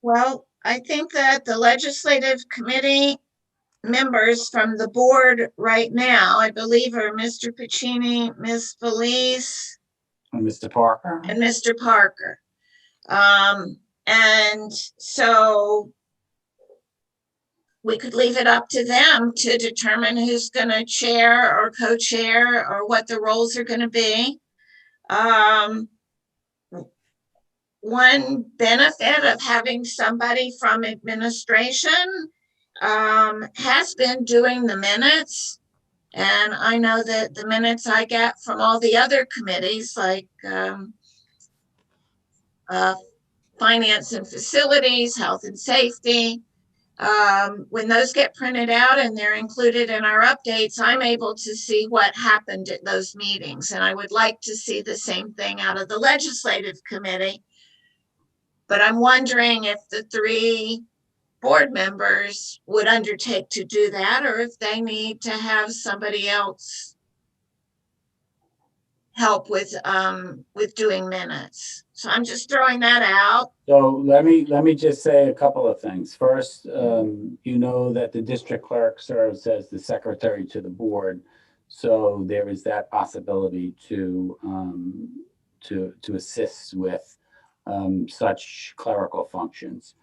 Well, I think that the legislative committee members from the board right now, I believe, are Mr. Piccini, Ms. Felice, And Mr. Parker? and Mr. Parker. And so we could leave it up to them to determine who's going to chair or co-chair or what the roles are going to be. One benefit of having somebody from administration has been doing the minutes. And I know that the minutes I get from all the other committees, like finance and facilities, health and safety, when those get printed out and they're included in our updates, I'm able to see what happened at those meetings. And I would like to see the same thing out of the legislative committee. But I'm wondering if the 3 board members would undertake to do that, or if they need to have somebody else help with doing minutes. So I'm just throwing that out. So let me just say a couple of things. First, you know that the district clerk serves as the secretary to the board, so there is that possibility to assist with such clerical functions.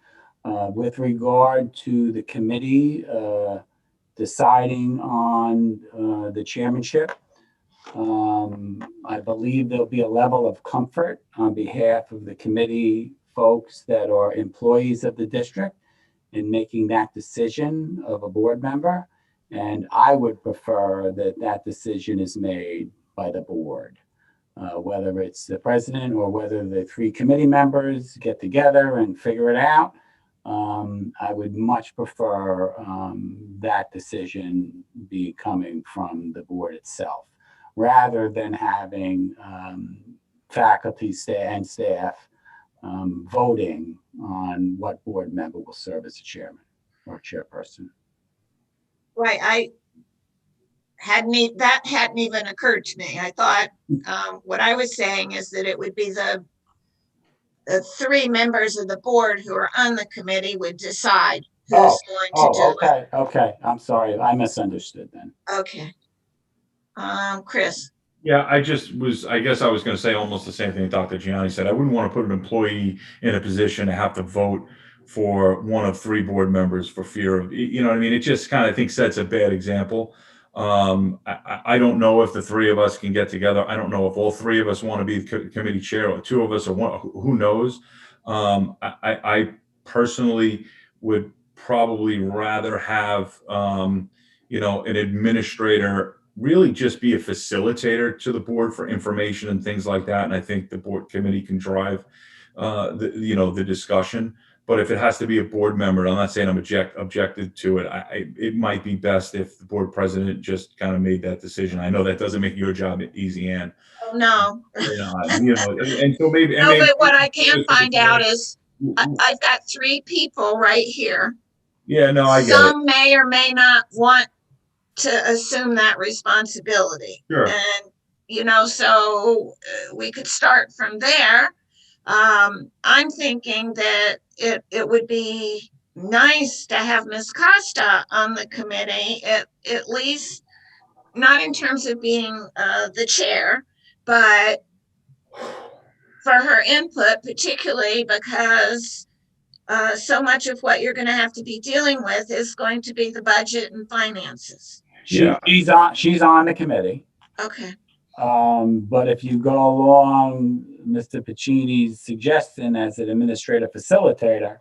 With regard to the committee, deciding on the chairmanship. I believe there'll be a level of comfort on behalf of the committee folks that are employees of the district in making that decision of a board member. And I would prefer that that decision is made by the board, whether it's the president or whether the three committee members get together and figure it out. I would much prefer that decision be coming from the board itself, rather than having faculty and staff voting on what board member will serve as a chairman or chairperson. Right, that hadn't even occurred to me. I thought what I was saying is that it would be the three members of the board who are on the committee would decide who's going to do it. Okay. I'm sorry, I misunderstood then. Okay. Chris. Yeah, I guess I was going to say almost the same thing Dr. Gianni said. I wouldn't want to put an employee in a position to have to vote for one of three board members for fear of, you know what I mean? It just kind of, I think, sets a bad example. I don't know if the three of us can get together. I don't know if all three of us want to be the committee chair, or two of us, or one, who knows? I personally would probably rather have, an administrator really just be a facilitator to the board for information and things like that. And I think the board committee can drive, the discussion. But if it has to be a board member, I'm not saying I'm objected to it. It might be best if the board president just kind of made that decision. I know that doesn't make your job easy, Ann. Oh, no. And so maybe. No, but what I can find out is I've got three people right here. Yeah, no, I get it. Some may or may not want to assume that responsibility. Sure. And, so we could start from there. I'm thinking that it would be nice to have Ms. Costa on the committee, at least not in terms of being the chair, but for her input, particularly because so much of what you're going to have to be dealing with is going to be the budget and finances. She's on the committee. Okay. But if you go along Mr. Pacini's suggestion as an administrative facilitator,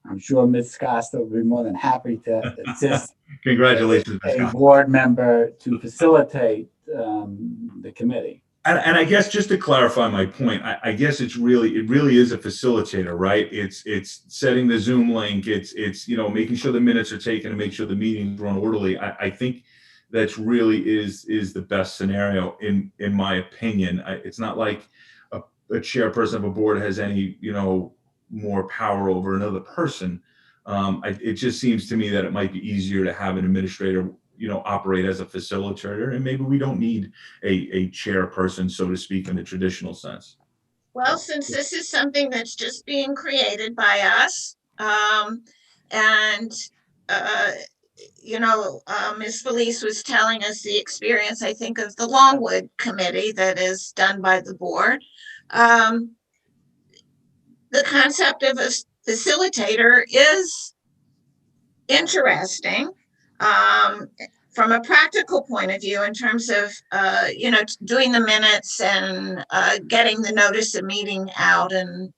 I'm sure Ms. Costa would be more than happy to assist. Congratulations, Ms. A Costa. board member to facilitate the committee. And I guess just to clarify my point, I guess it really is a facilitator, right? It's setting the Zoom link. It's making sure the minutes are taken and make sure the meetings run orderly. I think that's really is the best scenario in my opinion. It's not like a chairperson of a board has any more power over another person. It just seems to me that it might be easier to have an administrator operate as a facilitator, and maybe we don't need a chairperson, so to speak, in the traditional sense. Well, since this is something that's just being created by us, Ms. Felice was telling us the experience, I think, of the Longwood Committee that is done by the board. The concept of a facilitator is interesting from a practical point of view in terms of, doing the minutes and getting the notice of meeting out and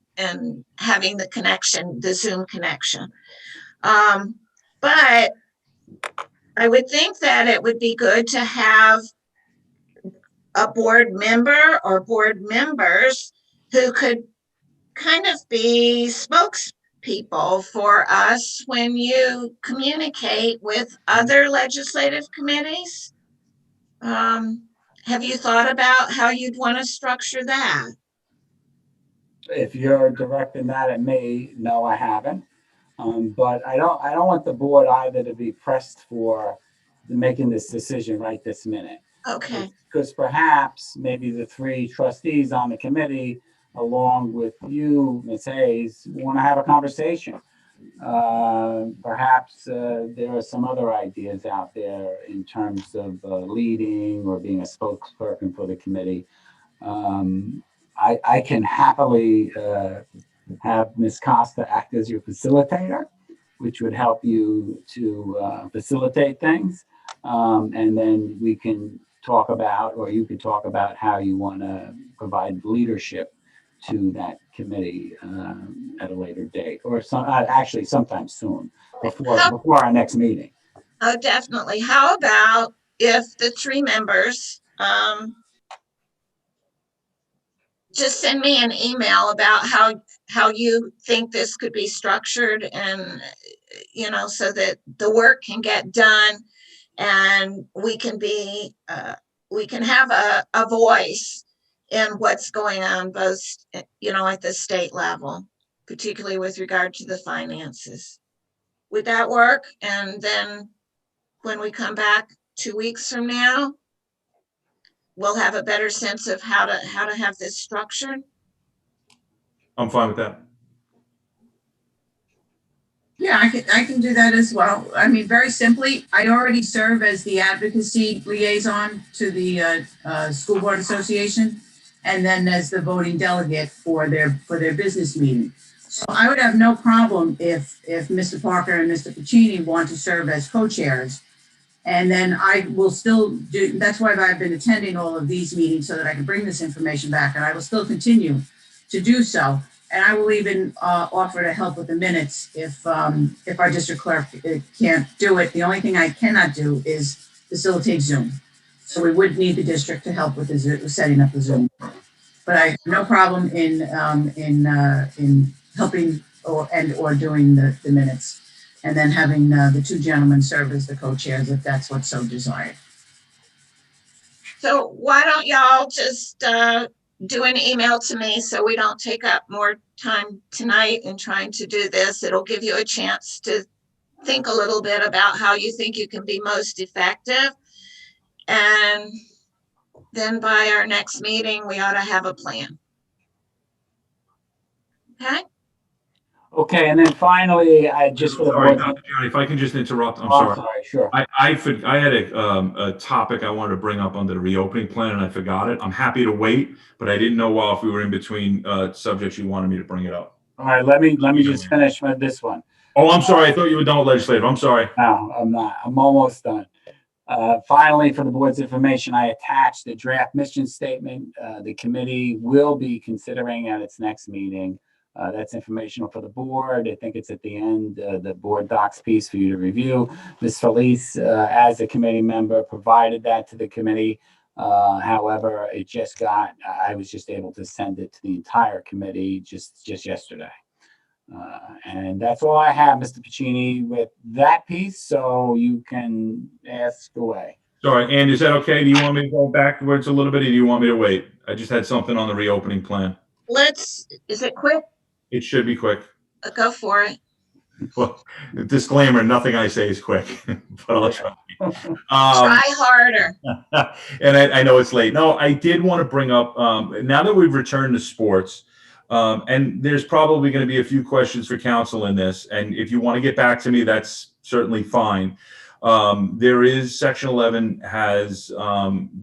having the connection, the Zoom connection. But I would think that it would be good to have a board member or board members who could kind of be spokespeople for us when you communicate with other legislative committees. Have you thought about how you'd want to structure that? If you're directing that at me, no, I haven't. But I don't want the board either to be pressed for making this decision right this minute. Okay. Because perhaps maybe the three trustees on the committee, along with you, Ms. Hayes, want to have a conversation. Perhaps there are some other ideas out there in terms of leading or being a spokesperson for the committee. I can happily have Ms. Costa act as your facilitator. which would help you to facilitate things. And then we can talk about, or you can talk about how you want to provide leadership to that committee at a later date, or actually sometime soon before our next meeting. Oh, definitely. How about if the 3 members just send me an email about how you think this could be structured, and so that the work can get done and we can have a voice in what's going on, both at the state level, particularly with regard to the finances. Would that work? And then when we come back 2 weeks from now, we'll have a better sense of how to have this structured. I'm fine with that. Yeah, I can do that as well. I mean, very simply, I already serve as the advocacy liaison to the School Board Association, and then as the voting delegate for their business meeting. So I would have no problem if Mr. Parker and Mr. Puccini want to serve as co-chairs. And then I will still do, that's why I've been attending all of these meetings, so that I can bring this information back, and I will still continue to do so. And I will even offer to help with the minutes if our district clerk can't do it. The only thing I cannot do is facilitate Zoom. So we would need the district to help with the setting up the Zoom. But I have no problem in helping or doing the minutes, and then having the 2 gentlemen serve as the co-chairs if that's what's so desired. So why don't y'all just do an email to me so we don't take up more time tonight in trying to do this. It'll give you a chance to think a little bit about how you think you can be most effective. And then by our next meeting, we ought to have a plan. Okay? Okay, and then finally, I just for the Sorry, board. Dr. Gianni, if I can just interrupt, I'm Oh, sorry. Sure. I had a topic I wanted to bring up under the reopening plan, and I forgot it. I'm happy to wait, but I didn't know if we were in between subjects you wanted me to bring it up. All right, let me just finish with this one. Oh, I'm sorry. I thought you were done with legislative. I'm sorry. No, I'm not. I'm almost done. Finally, for the board's information, I attached the draft mission statement the committee will be considering at its next meeting. That's informational for the board. I think it's at the end, the board docs piece for you to review. Ms. Felice, as a committee member, provided that to the committee. However, I was just able to send it to the entire committee just yesterday. And that's all I have, Mr. Puccini, with that piece, so you can ask away. Sorry, Ann, is that okay? Do you want me to go backwards a little bit, or do you want me to wait? I just had something on the reopening plan. Is it quick? It should be quick. Go for it. Well, disclaimer, nothing I say is quick, but I'll try. Try harder. And I know it's late. No, I did want to bring up, now that we've returned to sports, and there's probably going to be a few questions for council in this, and if you want to get back to me, that's certainly fine. There is Section 11 has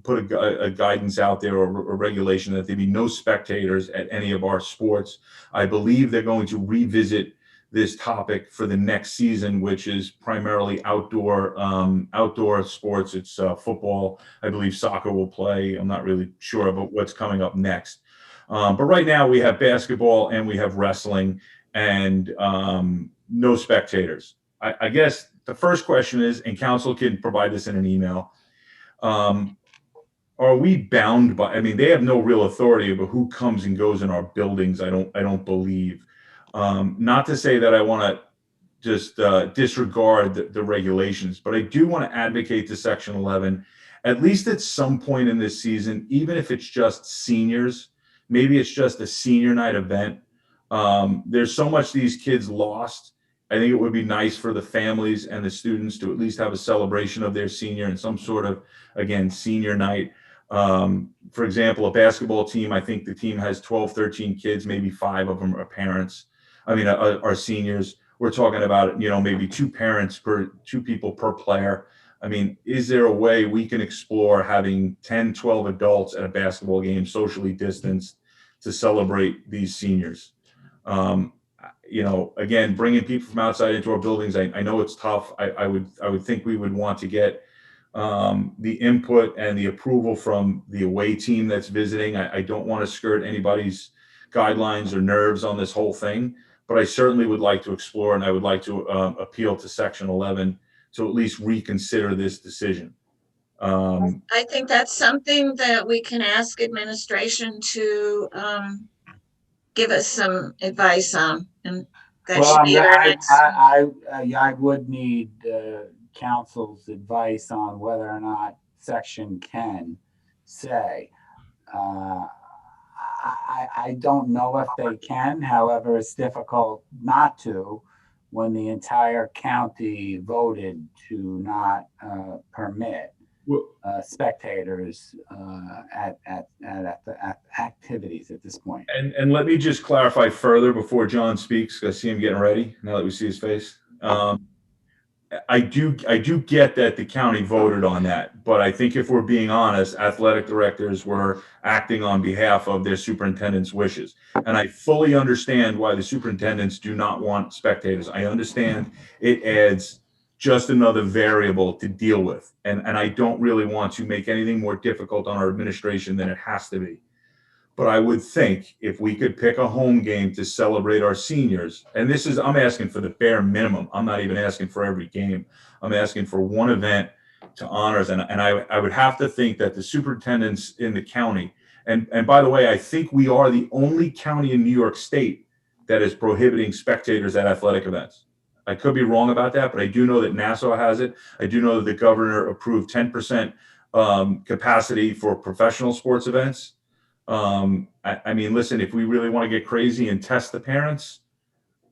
put a guidance out there, or a regulation, that there be no spectators at any of our sports. I believe they're going to revisit this topic for the next season, which is primarily outdoor sports. It's football. I believe soccer will play. I'm not really sure about what's coming up next. But right now we have basketball and we have wrestling, and no spectators. I guess the first question is, and council can provide this in an email, are we bound by, I mean, they have no real authority over who comes and goes in our buildings. I don't believe. Not to say that I want to just disregard the regulations, but I do want to advocate to Section 11, at least at some point in this season, even if it's just seniors, maybe it's just a senior night event. There's so much these kids lost. I think it would be nice for the families and the students to at least have a celebration of their senior and some sort of, again, senior night. For example, a basketball team, I think the team has 12, 13 kids, maybe 5 of them are parents. I mean, are seniors. We're talking about, maybe 2 people per player. I mean, is there a way we can explore having 10, 12 adults at a basketball game, socially distanced, to celebrate these seniors? you know, again, bringing people from outside into our buildings, I know it's tough. I would think we would want to get the input and the approval from the away team that's visiting. I don't want to skirt anybody's guidelines or nerves on this whole thing, but I certainly would like to explore, and I would like to appeal to Section 11 to at least reconsider this decision. I think that's something that we can ask administration to give us some advice on, and that Well, should be at our next. I would need council's advice on whether or not section can say. I don't know if they can. However, it's difficult not to when the entire county voted to not permit spectators at the activities at this point. And let me just clarify further before John speaks, because I see him getting ready now that we see his face. I do get that the county voted on that, but I think if we're being honest, athletic directors were acting on behalf of their superintendent's wishes. And I fully understand why the superintendents do not want spectators. I understand it adds just another variable to deal with. And I don't really want to make anything more difficult on our administration than it has to be. But I would think if we could pick a home game to celebrate our seniors, and this is, I'm asking for the bare minimum. I'm not even asking for every game. I'm asking for one event to honor us. And I would have to think that the superintendents in the county, and by the way, I think we are the only county in New York State that is prohibiting spectators at athletic events. I could be wrong about that, but I do know that Nassau has it. I do know that the governor approved 10% capacity for professional sports events. I mean, listen, if we really want to get crazy and test the parents,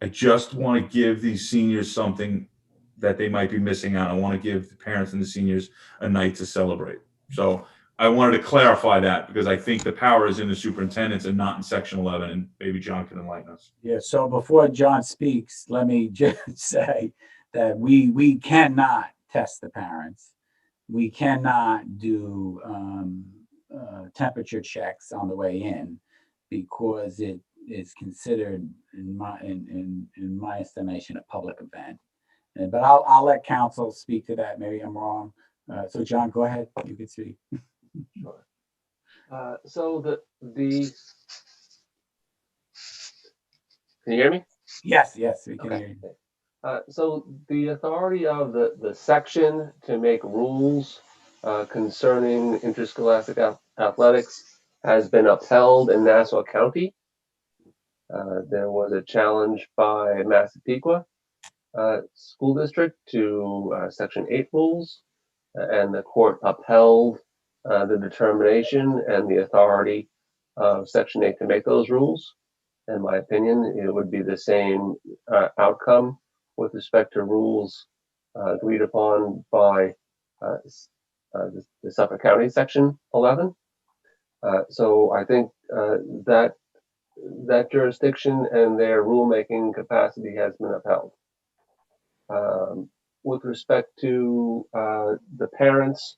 I just want to give these seniors something that they might be missing out. I want to give the parents and the seniors a night to celebrate. So I wanted to clarify that because I think the power is in the superintendents and not in Section 11, and maybe John can enlighten us. Yeah, so before John speaks, let me just say that we cannot test the parents. We cannot do temperature checks on the way in because it is considered, in my estimation, a public event. But I'll let council speak to that. Maybe I'm wrong. So John, go ahead. You can speak. Sure. So the can you hear me? Yes, we can Okay. hear you. So the authority of the section to make rules concerning interscholastic athletics has been upheld in Nassau County. There was a challenge by Massapequa School District to Section 8 rules, and the court upheld the determination and the authority of Section 8 to make those rules. In my opinion, it would be the same outcome with respect to rules agreed upon by the Suffolk County Section 11. So I think that jurisdiction and their rulemaking capacity has been upheld. With respect to the parents,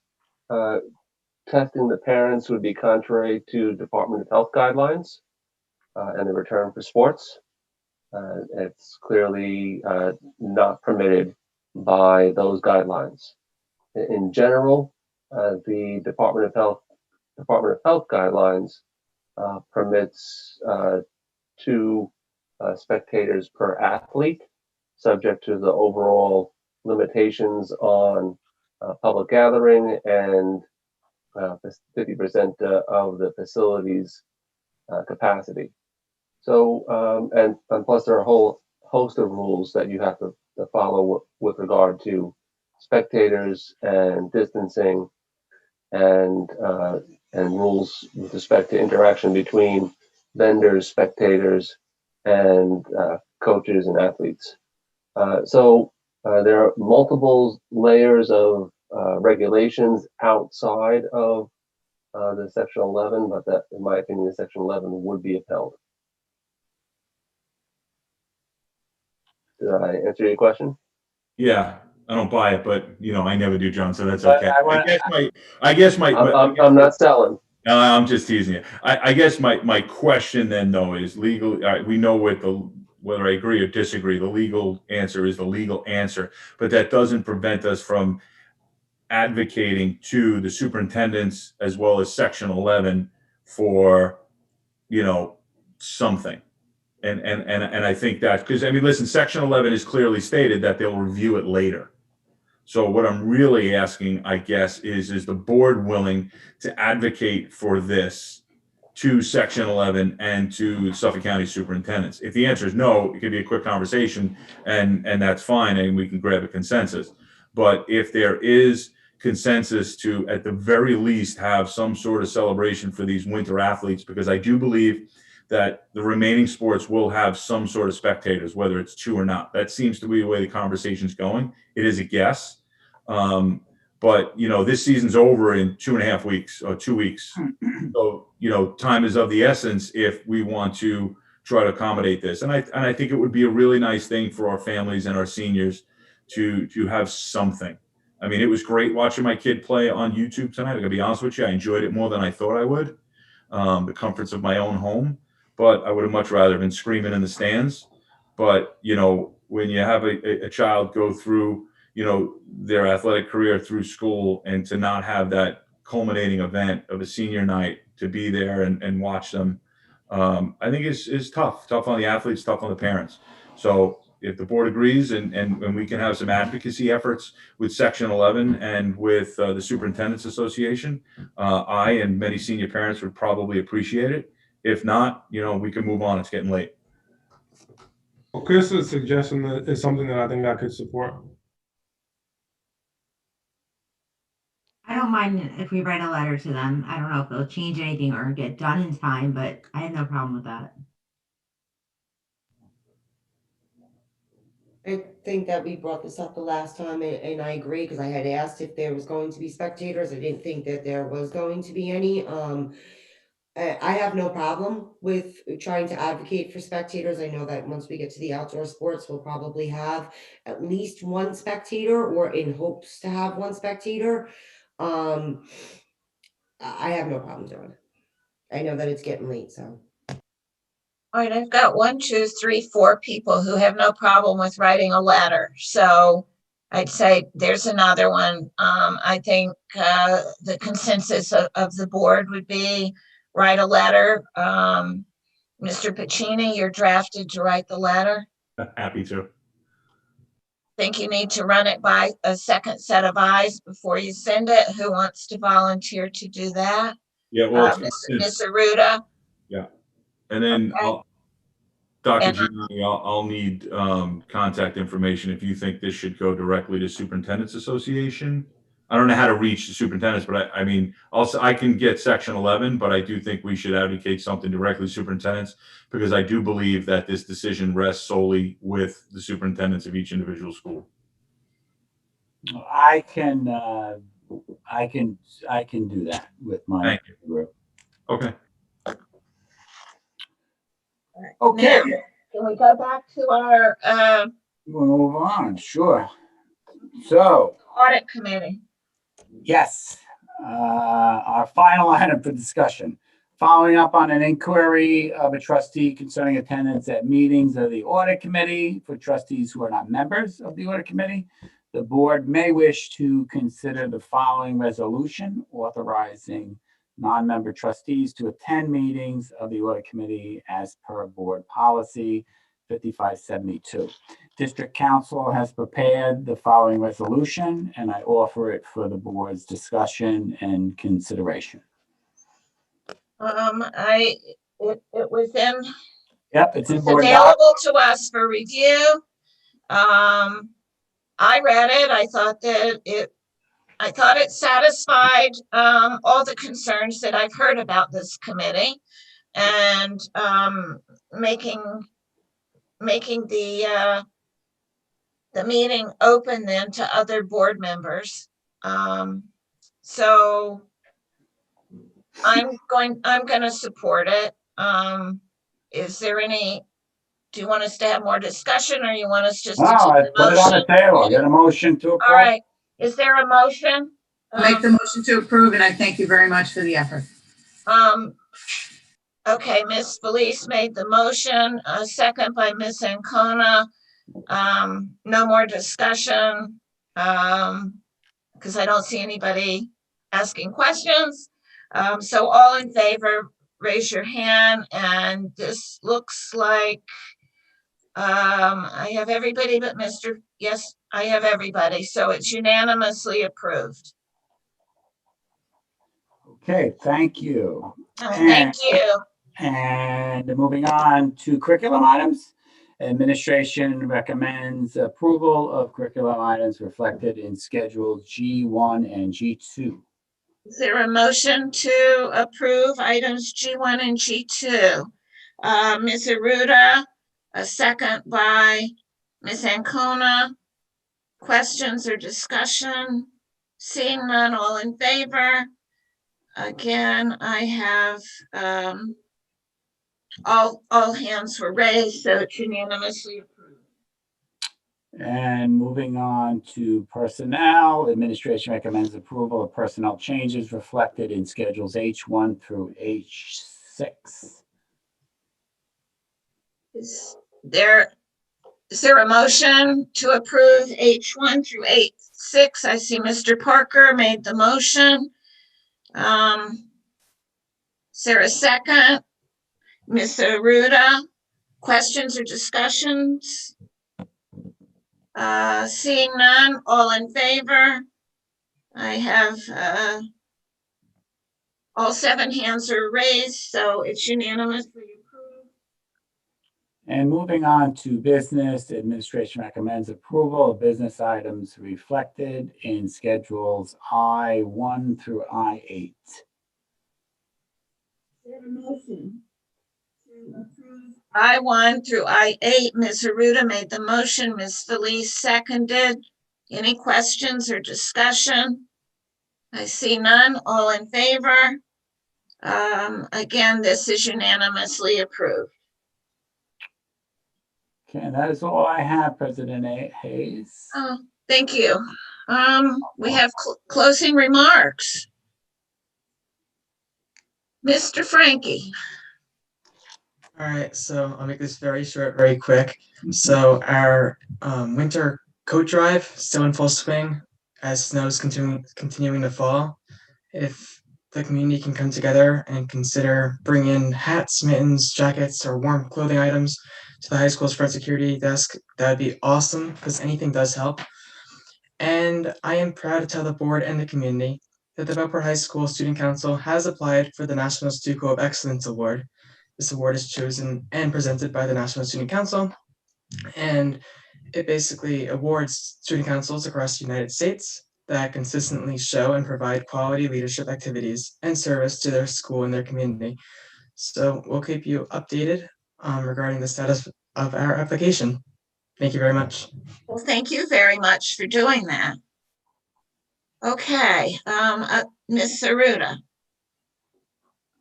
testing the parents would be contrary to Department of Health guidelines and the return for sports. It's clearly not permitted by those guidelines. In general, the Department of Health guidelines permits 2 spectators per athlete, subject to the overall limitations on public gathering and 50% of the facility's capacity. So, and plus there are a whole host of rules that you have to follow with regard to spectators and distancing and rules with respect to interaction between vendors, spectators, and coaches and athletes. So there are multiple layers of regulations outside of the Section 11, but that, in my opinion, the Section 11 would be upheld. Did I answer your question? Yeah, I don't buy it, but you know, I never do, John, so that's But okay. I'm not selling. No, I'm just teasing you. I guess my question then though is legal. We know what whether I agree or disagree, the legal answer is the legal answer, but that doesn't prevent us from advocating to the superintendents as well as Section 11 for, something. And I think that, because I mean, listen, Section 11 is clearly stated that they'll review it later. So what I'm really asking, I guess, is the board willing to advocate for this to Section 11 and to Suffolk County superintendents? If the answer is no, it could be a quick conversation, and that's fine, and we can grab a consensus. But if there is consensus to, at the very least, have some sort of celebration for these winter athletes, because I do believe that the remaining sports will have some sort of spectators, whether it's 2 or not. That seems to be the way the conversation's going. It is a guess. But, this season's over in 2.5 weeks or 2 weeks. So, time is of the essence if we want to try to accommodate this. And I think it would be a really nice thing for our families and our seniors to have something. I mean, it was great watching my kid play on YouTube tonight. I'm gonna be honest with you. I enjoyed it more than I thought I would. The comforts of my own home, but I would have much rather been screaming in the stands. But, when you have a child go through, their athletic career through school, and to not have that culminating event of a senior night, to be there and watch them, I think is tough on the athletes, tough on the parents. So if the board agrees and we can have some advocacy efforts with Section 11 and with the Superintendent's Association, I and many senior parents would probably appreciate it. If not, we can move on. It's getting late. Well, Chris's suggestion is something that I think I could support. I don't mind if we write a letter to them. I don't know if it'll change anything or get done in time, but I have no problem with that. I think that we brought this up the last time, and I agree, because I had asked if there was going to be spectators. I didn't think that there was going to be any. I have no problem with trying to advocate for spectators. I know that once we get to the outdoor sports, we'll probably have at least one spectator, or in hopes to have one spectator. I have no problem doing it. I know that it's getting late, so. All right, I've got 1, 2, 3, 4 people who have no problem with writing a letter. So I'd say there's another one. I think the consensus of the board would be write a letter. Mr. Pacini, you're drafted to write the letter. Happy to. Think you need to run it by a second set of eyes before you send it. Who wants to volunteer to do that? Yeah, well, Ms. Aruda. Yeah. And then Okay. Dr. Gianni, I'll need contact information if you think this should go directly to Superintendent's Association. I don't know how to reach the superintendents, but I mean, also I can get Section 11, but I do think we should advocate something directly to superintendents, because I do believe that this decision rests solely with the superintendents of each individual school. I can do that with my Thank you. group. Okay. Okay. Now, can we go back to our We'll move on. Sure. So, audit committee? yes, our final item for discussion. Following up on an inquiry of a trustee concerning attendance at meetings of the audit committee for trustees who are not members of the audit committee, the board may wish to consider the following resolution authorizing non-member trustees to attend meetings of the audit committee as per board policy 5572. District Council has prepared the following resolution, and I offer it for the board's discussion and consideration. It was in. Yep, it's in It's board doc. available to us for review. I read it. I thought it satisfied all the concerns that I've heard about this committee, and making the meeting open then to other board members. So I'm going to support it. Is there any, do you want us to have more discussion, or you want us just to No, I take a put it on the motion? table. Get a motion to approve. All right, is there a motion? I'll make the motion to approve, and I thank you very much for the effort. Okay, Ms. Felice made the motion, a second by Ms. Ancona. No more discussion, because I don't see anybody asking questions. So all in favor, raise your hand, and this looks like I have everybody but Mr. Yes, I have everybody, so it's unanimously approved. Okay, thank you. Thank you. And moving on to curriculum items. Administration recommends approval of curriculum items reflected in Schedule G1 and G2. Is there a motion to approve items G1 and G2? Ms. Aruda, a second by Ms. Ancona. Questions or discussion? Seeing none, all in favor? Again, I have all hands were raised, so it's unanimously approved. And moving on to personnel, administration recommends approval of personnel changes reflected in schedules H1 through H6. Is there a motion to approve H1 through H6? I see Mr. Parker made the motion. Is there a second? Ms. Aruda, questions or discussions? Seeing none, all in favor? I have all 7 hands are raised, so it's unanimously approved. And moving on to business, administration recommends approval of business items reflected in schedules I1 through I8. There a motion to approve I1 through I8? Ms. Aruda made the motion. Ms. Felice seconded. Any questions or discussion? I see none. All in favor? Again, this is unanimously approved. Okay, and that is all I have, President Hayes. Oh, thank you. We have closing remarks. Mr. Frankie. All right, so I'll make this very short, very quick. So our winter coat drive still in full swing as snow is continuing to fall. If the community can come together and consider bringing hats, mittens, jackets, or warm clothing items to the high school spread security desk, that would be awesome because anything does help. And I am proud to tell the board and the community that the Bellport High School Student Council has applied for the National Stuco of Excellence Award. This award is chosen and presented by the National Student Council, and it basically awards student councils across the United States that consistently show and provide quality leadership activities and service to their school and their community. So we'll keep you updated regarding the status of our application. Thank you very much. Well, thank you very much for doing that. Okay, Ms. Aruda.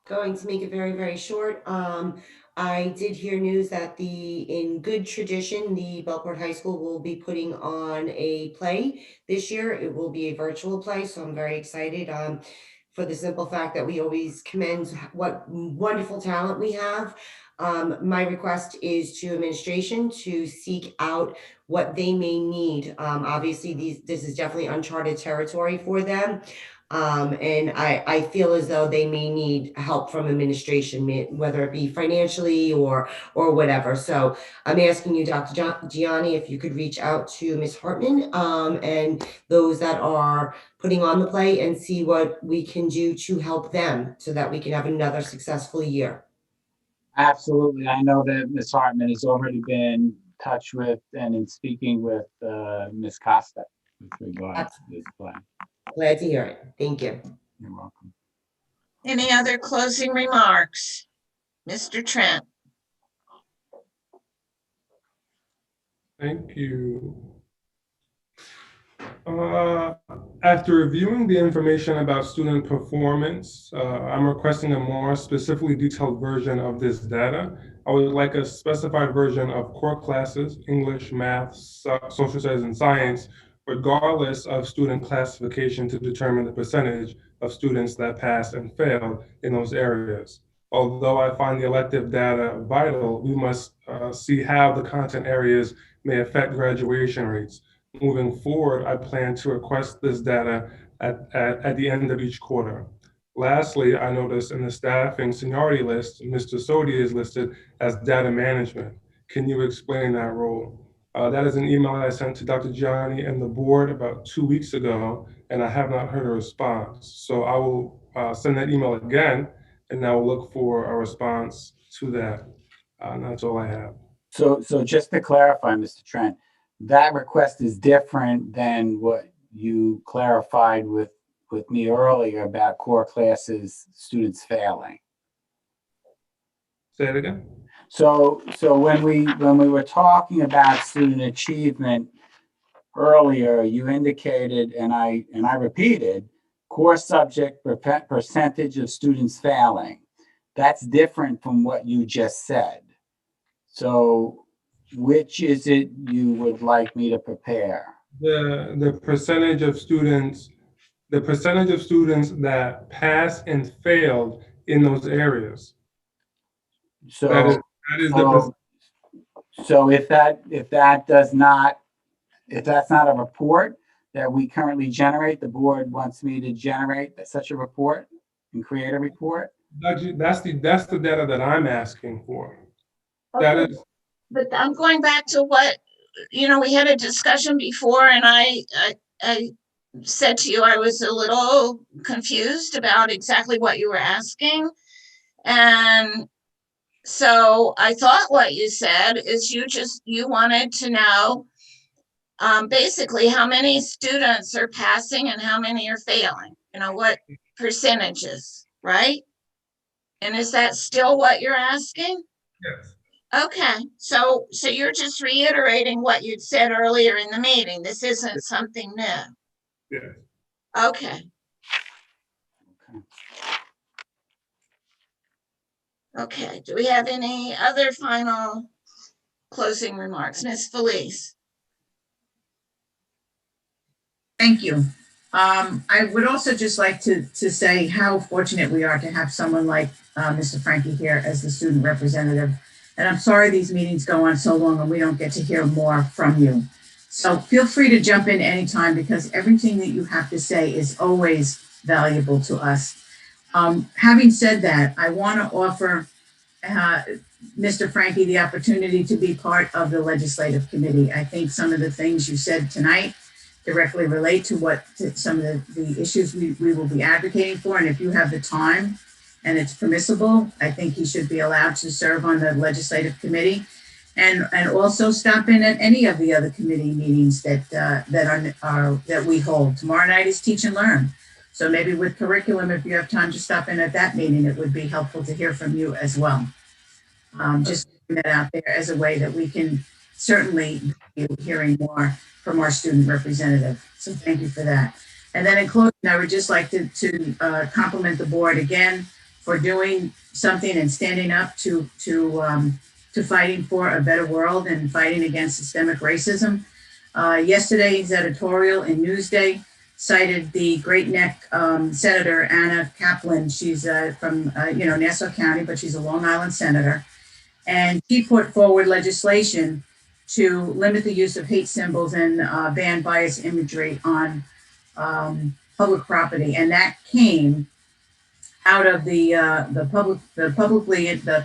Going to make it very, very short. I did hear news that in good tradition, the Bellport High School will be putting on a play this year. It will be a virtual play, so I'm very excited for the simple fact that we always commend what wonderful talent we have. My request is to administration to seek out what they may need. Obviously, this is definitely uncharted territory for them. And I feel as though they may need help from administration, whether it be financially or whatever. So I'm asking you, Dr. Gianni, if you could reach out to Ms. Hartman and those that are putting on the play and see what we can do to help them so that we can have another successful year. Absolutely. I know that Ms. Hartman has already been in touch with and in speaking with Ms. Costa with regard to this plan. Glad to hear it. Thank you. You're welcome. Any other closing remarks? Mr. Trent. Thank you. After reviewing the information about student performance, I'm requesting a more specifically detailed version of this data. I would like a specified version of core classes, English, math, social studies, and science, regardless of student classification, to determine the percentage of students that passed and failed in those areas. Although I find the elective data vital, we must see how the content areas may affect graduation rates. Moving forward, I plan to request this data at the end of each quarter. Lastly, I noticed in the staffing seniority list, Mr. Sodi is listed as data management. Can you explain that role? That is an email I sent to Dr. Gianni and the board about 2 weeks ago, and I have not heard a response. So I will send that email again, and I will look for a response to that. And that's all I have. So just to clarify, Mr. Trent, that request is different than what you clarified with me earlier about core classes, students failing. Say it again. So when we were talking about student achievement earlier, you indicated, and I repeated, core subject percentage of students failing. That's different from what you just said. So which is it you would like me to prepare? The percentage of students, that passed and failed in those areas. So That is the so if that's not a report that we currently generate, the board wants me to generate such a report and create a report. that's the data that I'm asking for. That Okay, is, but I'm going back to what, we had a discussion before and I said to you, I was a little confused about exactly what you were asking. And so I thought what you said is you wanted to know basically how many students are passing and how many are failing, what percentages, right? And is that still what you're asking? yes. Okay, so you're just reiterating what you'd said earlier in the meeting. This isn't something new. Yes. Okay. Okay, do we have any other final closing remarks? Ms. Felice? Thank you. I would also just like to say how fortunate we are to have someone like Mr. Frankie here as the student representative. And I'm sorry these meetings go on so long and we don't get to hear more from you. So feel free to jump in anytime because everything that you have to say is always valuable to us. Having said that, I want to offer Mr. Frankie the opportunity to be part of the legislative committee. I think some of the things you said tonight directly relate to some of the issues we will be advocating for. And if you have the time and it's permissible, I think he should be allowed to serve on the legislative committee and also stop in at any of the other committee meetings that we hold. Tomorrow night is Teach and Learn. So maybe with curriculum, if you have time to stop in at that meeting, it would be helpful to hear from you as well. Just putting that out there as a way that we can certainly be hearing more from our student representative. So thank you for that. And then in closing, I would just like to compliment the board again for doing something and standing up to fighting for a better world and fighting against systemic racism. Yesterday's editorial in Newsday cited the Great Neck Senator Anna Kaplan. She's from Nassau County, but she's a Long Island senator. And she put forward legislation to limit the use of hate symbols and ban bias imagery on public property. And that came out of the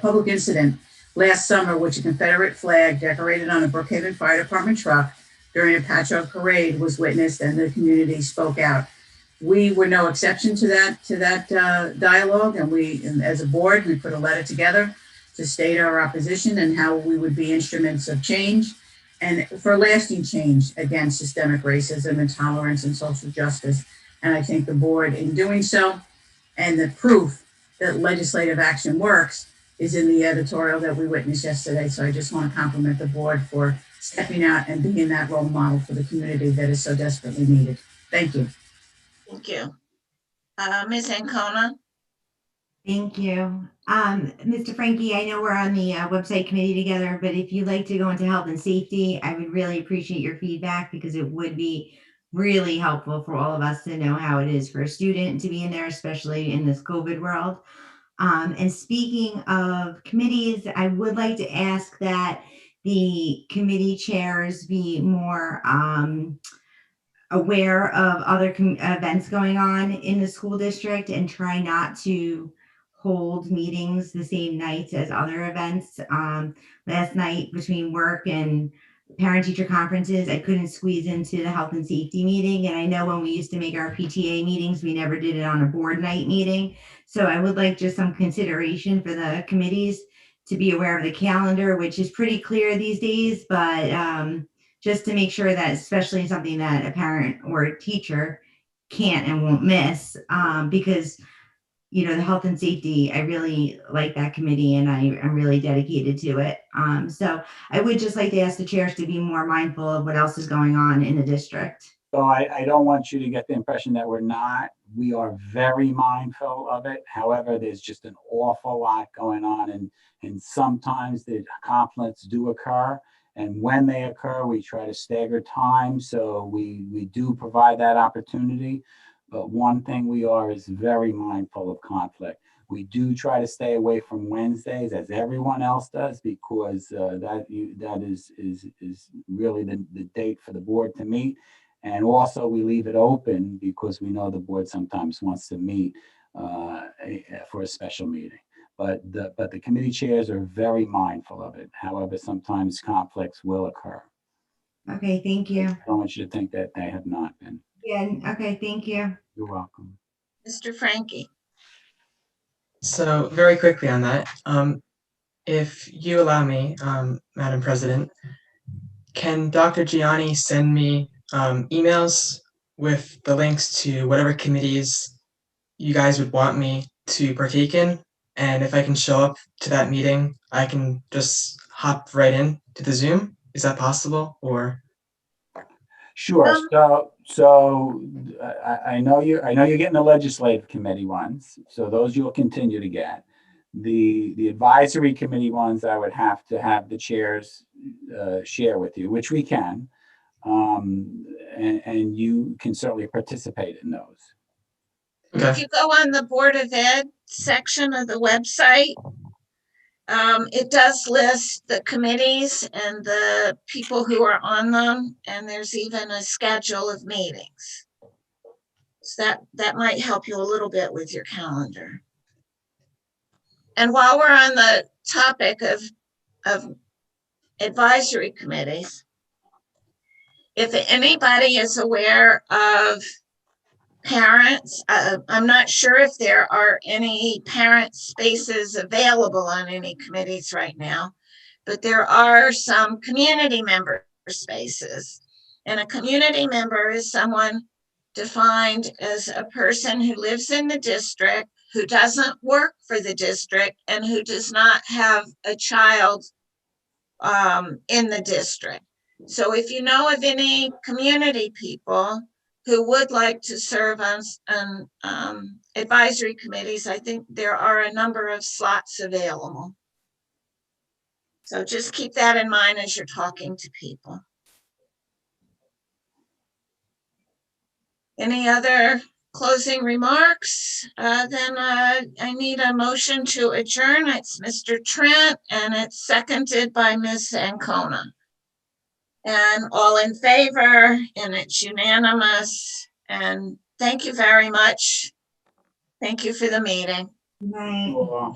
public incident last summer, which a Confederate flag decorated on a Brookhaven Fire Department truck during a patchwork parade was witnessed, and the community spoke out. We were no exception to that dialogue, and as a board, we put a letter together to state our opposition and how we would be instruments of change and for lasting change against systemic racism, intolerance, and social justice. And I think the board, in doing so, and the proof that legislative action works is in the editorial that we witnessed yesterday. So I just want to compliment the board for stepping out and being that role model for the community that is so desperately needed. Thank you. Thank you. Ms. Ancona? Thank you. Mr. Frankie, I know we're on the website committee together, but if you'd like to go into health and safety, I would really appreciate your feedback because it would be really helpful for all of us to know how it is for a student to be in there, especially in this COVID world. And speaking of committees, I would like to ask that the committee chairs be more aware of other events going on in the school district and try not to hold meetings the same nights as other events. Last night between work and parent teacher conferences, I couldn't squeeze into the health and safety meeting. And I know when we used to make our PTA meetings, we never did it on a board night meeting. So I would like just some consideration for the committees to be aware of the calendar, which is pretty clear these days, but just to make sure that, especially something that a parent or a teacher can't and won't miss, because the health and safety, I really like that committee and I'm really dedicated to it. So I would just like to ask the chairs to be more mindful of what else is going on in the district. So I don't want you to get the impression that we're not. We are very mindful of it. However, there's just an awful lot going on, and sometimes the conflicts do occur. And when they occur, we try to stagger time. So we do provide that opportunity. But one thing we are is very mindful of conflict. We do try to stay away from Wednesdays, as everyone else does, because that is really the date for the board to meet. And also we leave it open because we know the board sometimes wants to meet for a special meeting. But the committee chairs are very mindful of it. However, sometimes conflicts will occur. Okay, thank you. I don't want you to think that they have not been. Yeah, okay, thank you. You're welcome. Mr. Frankie. So very quickly on that, if you allow me, Madam President, can Dr. Gianni send me emails with the links to whatever committees you guys would want me to partake in? And if I can show up to that meeting, I can just hop right in to the Zoom. Is that possible? Or Sure. So I know you're getting the legislative committee ones. So those you'll continue to get. The advisory committee ones, I would have to have the chairs share with you, which we can, and you can certainly participate in those. If you go on the Board of Ed section of the website, it does list the committees and the people who are on them, and there's even a schedule of meetings. So that might help you a little bit with your calendar. And while we're on the topic of advisory committees, if anybody is aware of parents, I'm not sure if there are any parent spaces available on any committees right now, but there are some community member spaces. And a community member is someone defined as a person who lives in the district, who doesn't work for the district, and who does not have a child in the district. So if you know of any community people who would like to serve on advisory committees, I think there are a number of slots available. So just keep that in mind as you're talking to people. Any other closing remarks? Then I need a motion to adjourn. It's Mr. Trent, and it's seconded by Ms. Ancona. And all in favor, and it's unanimous. And thank you very much. Thank you for the meeting. Right. Sure.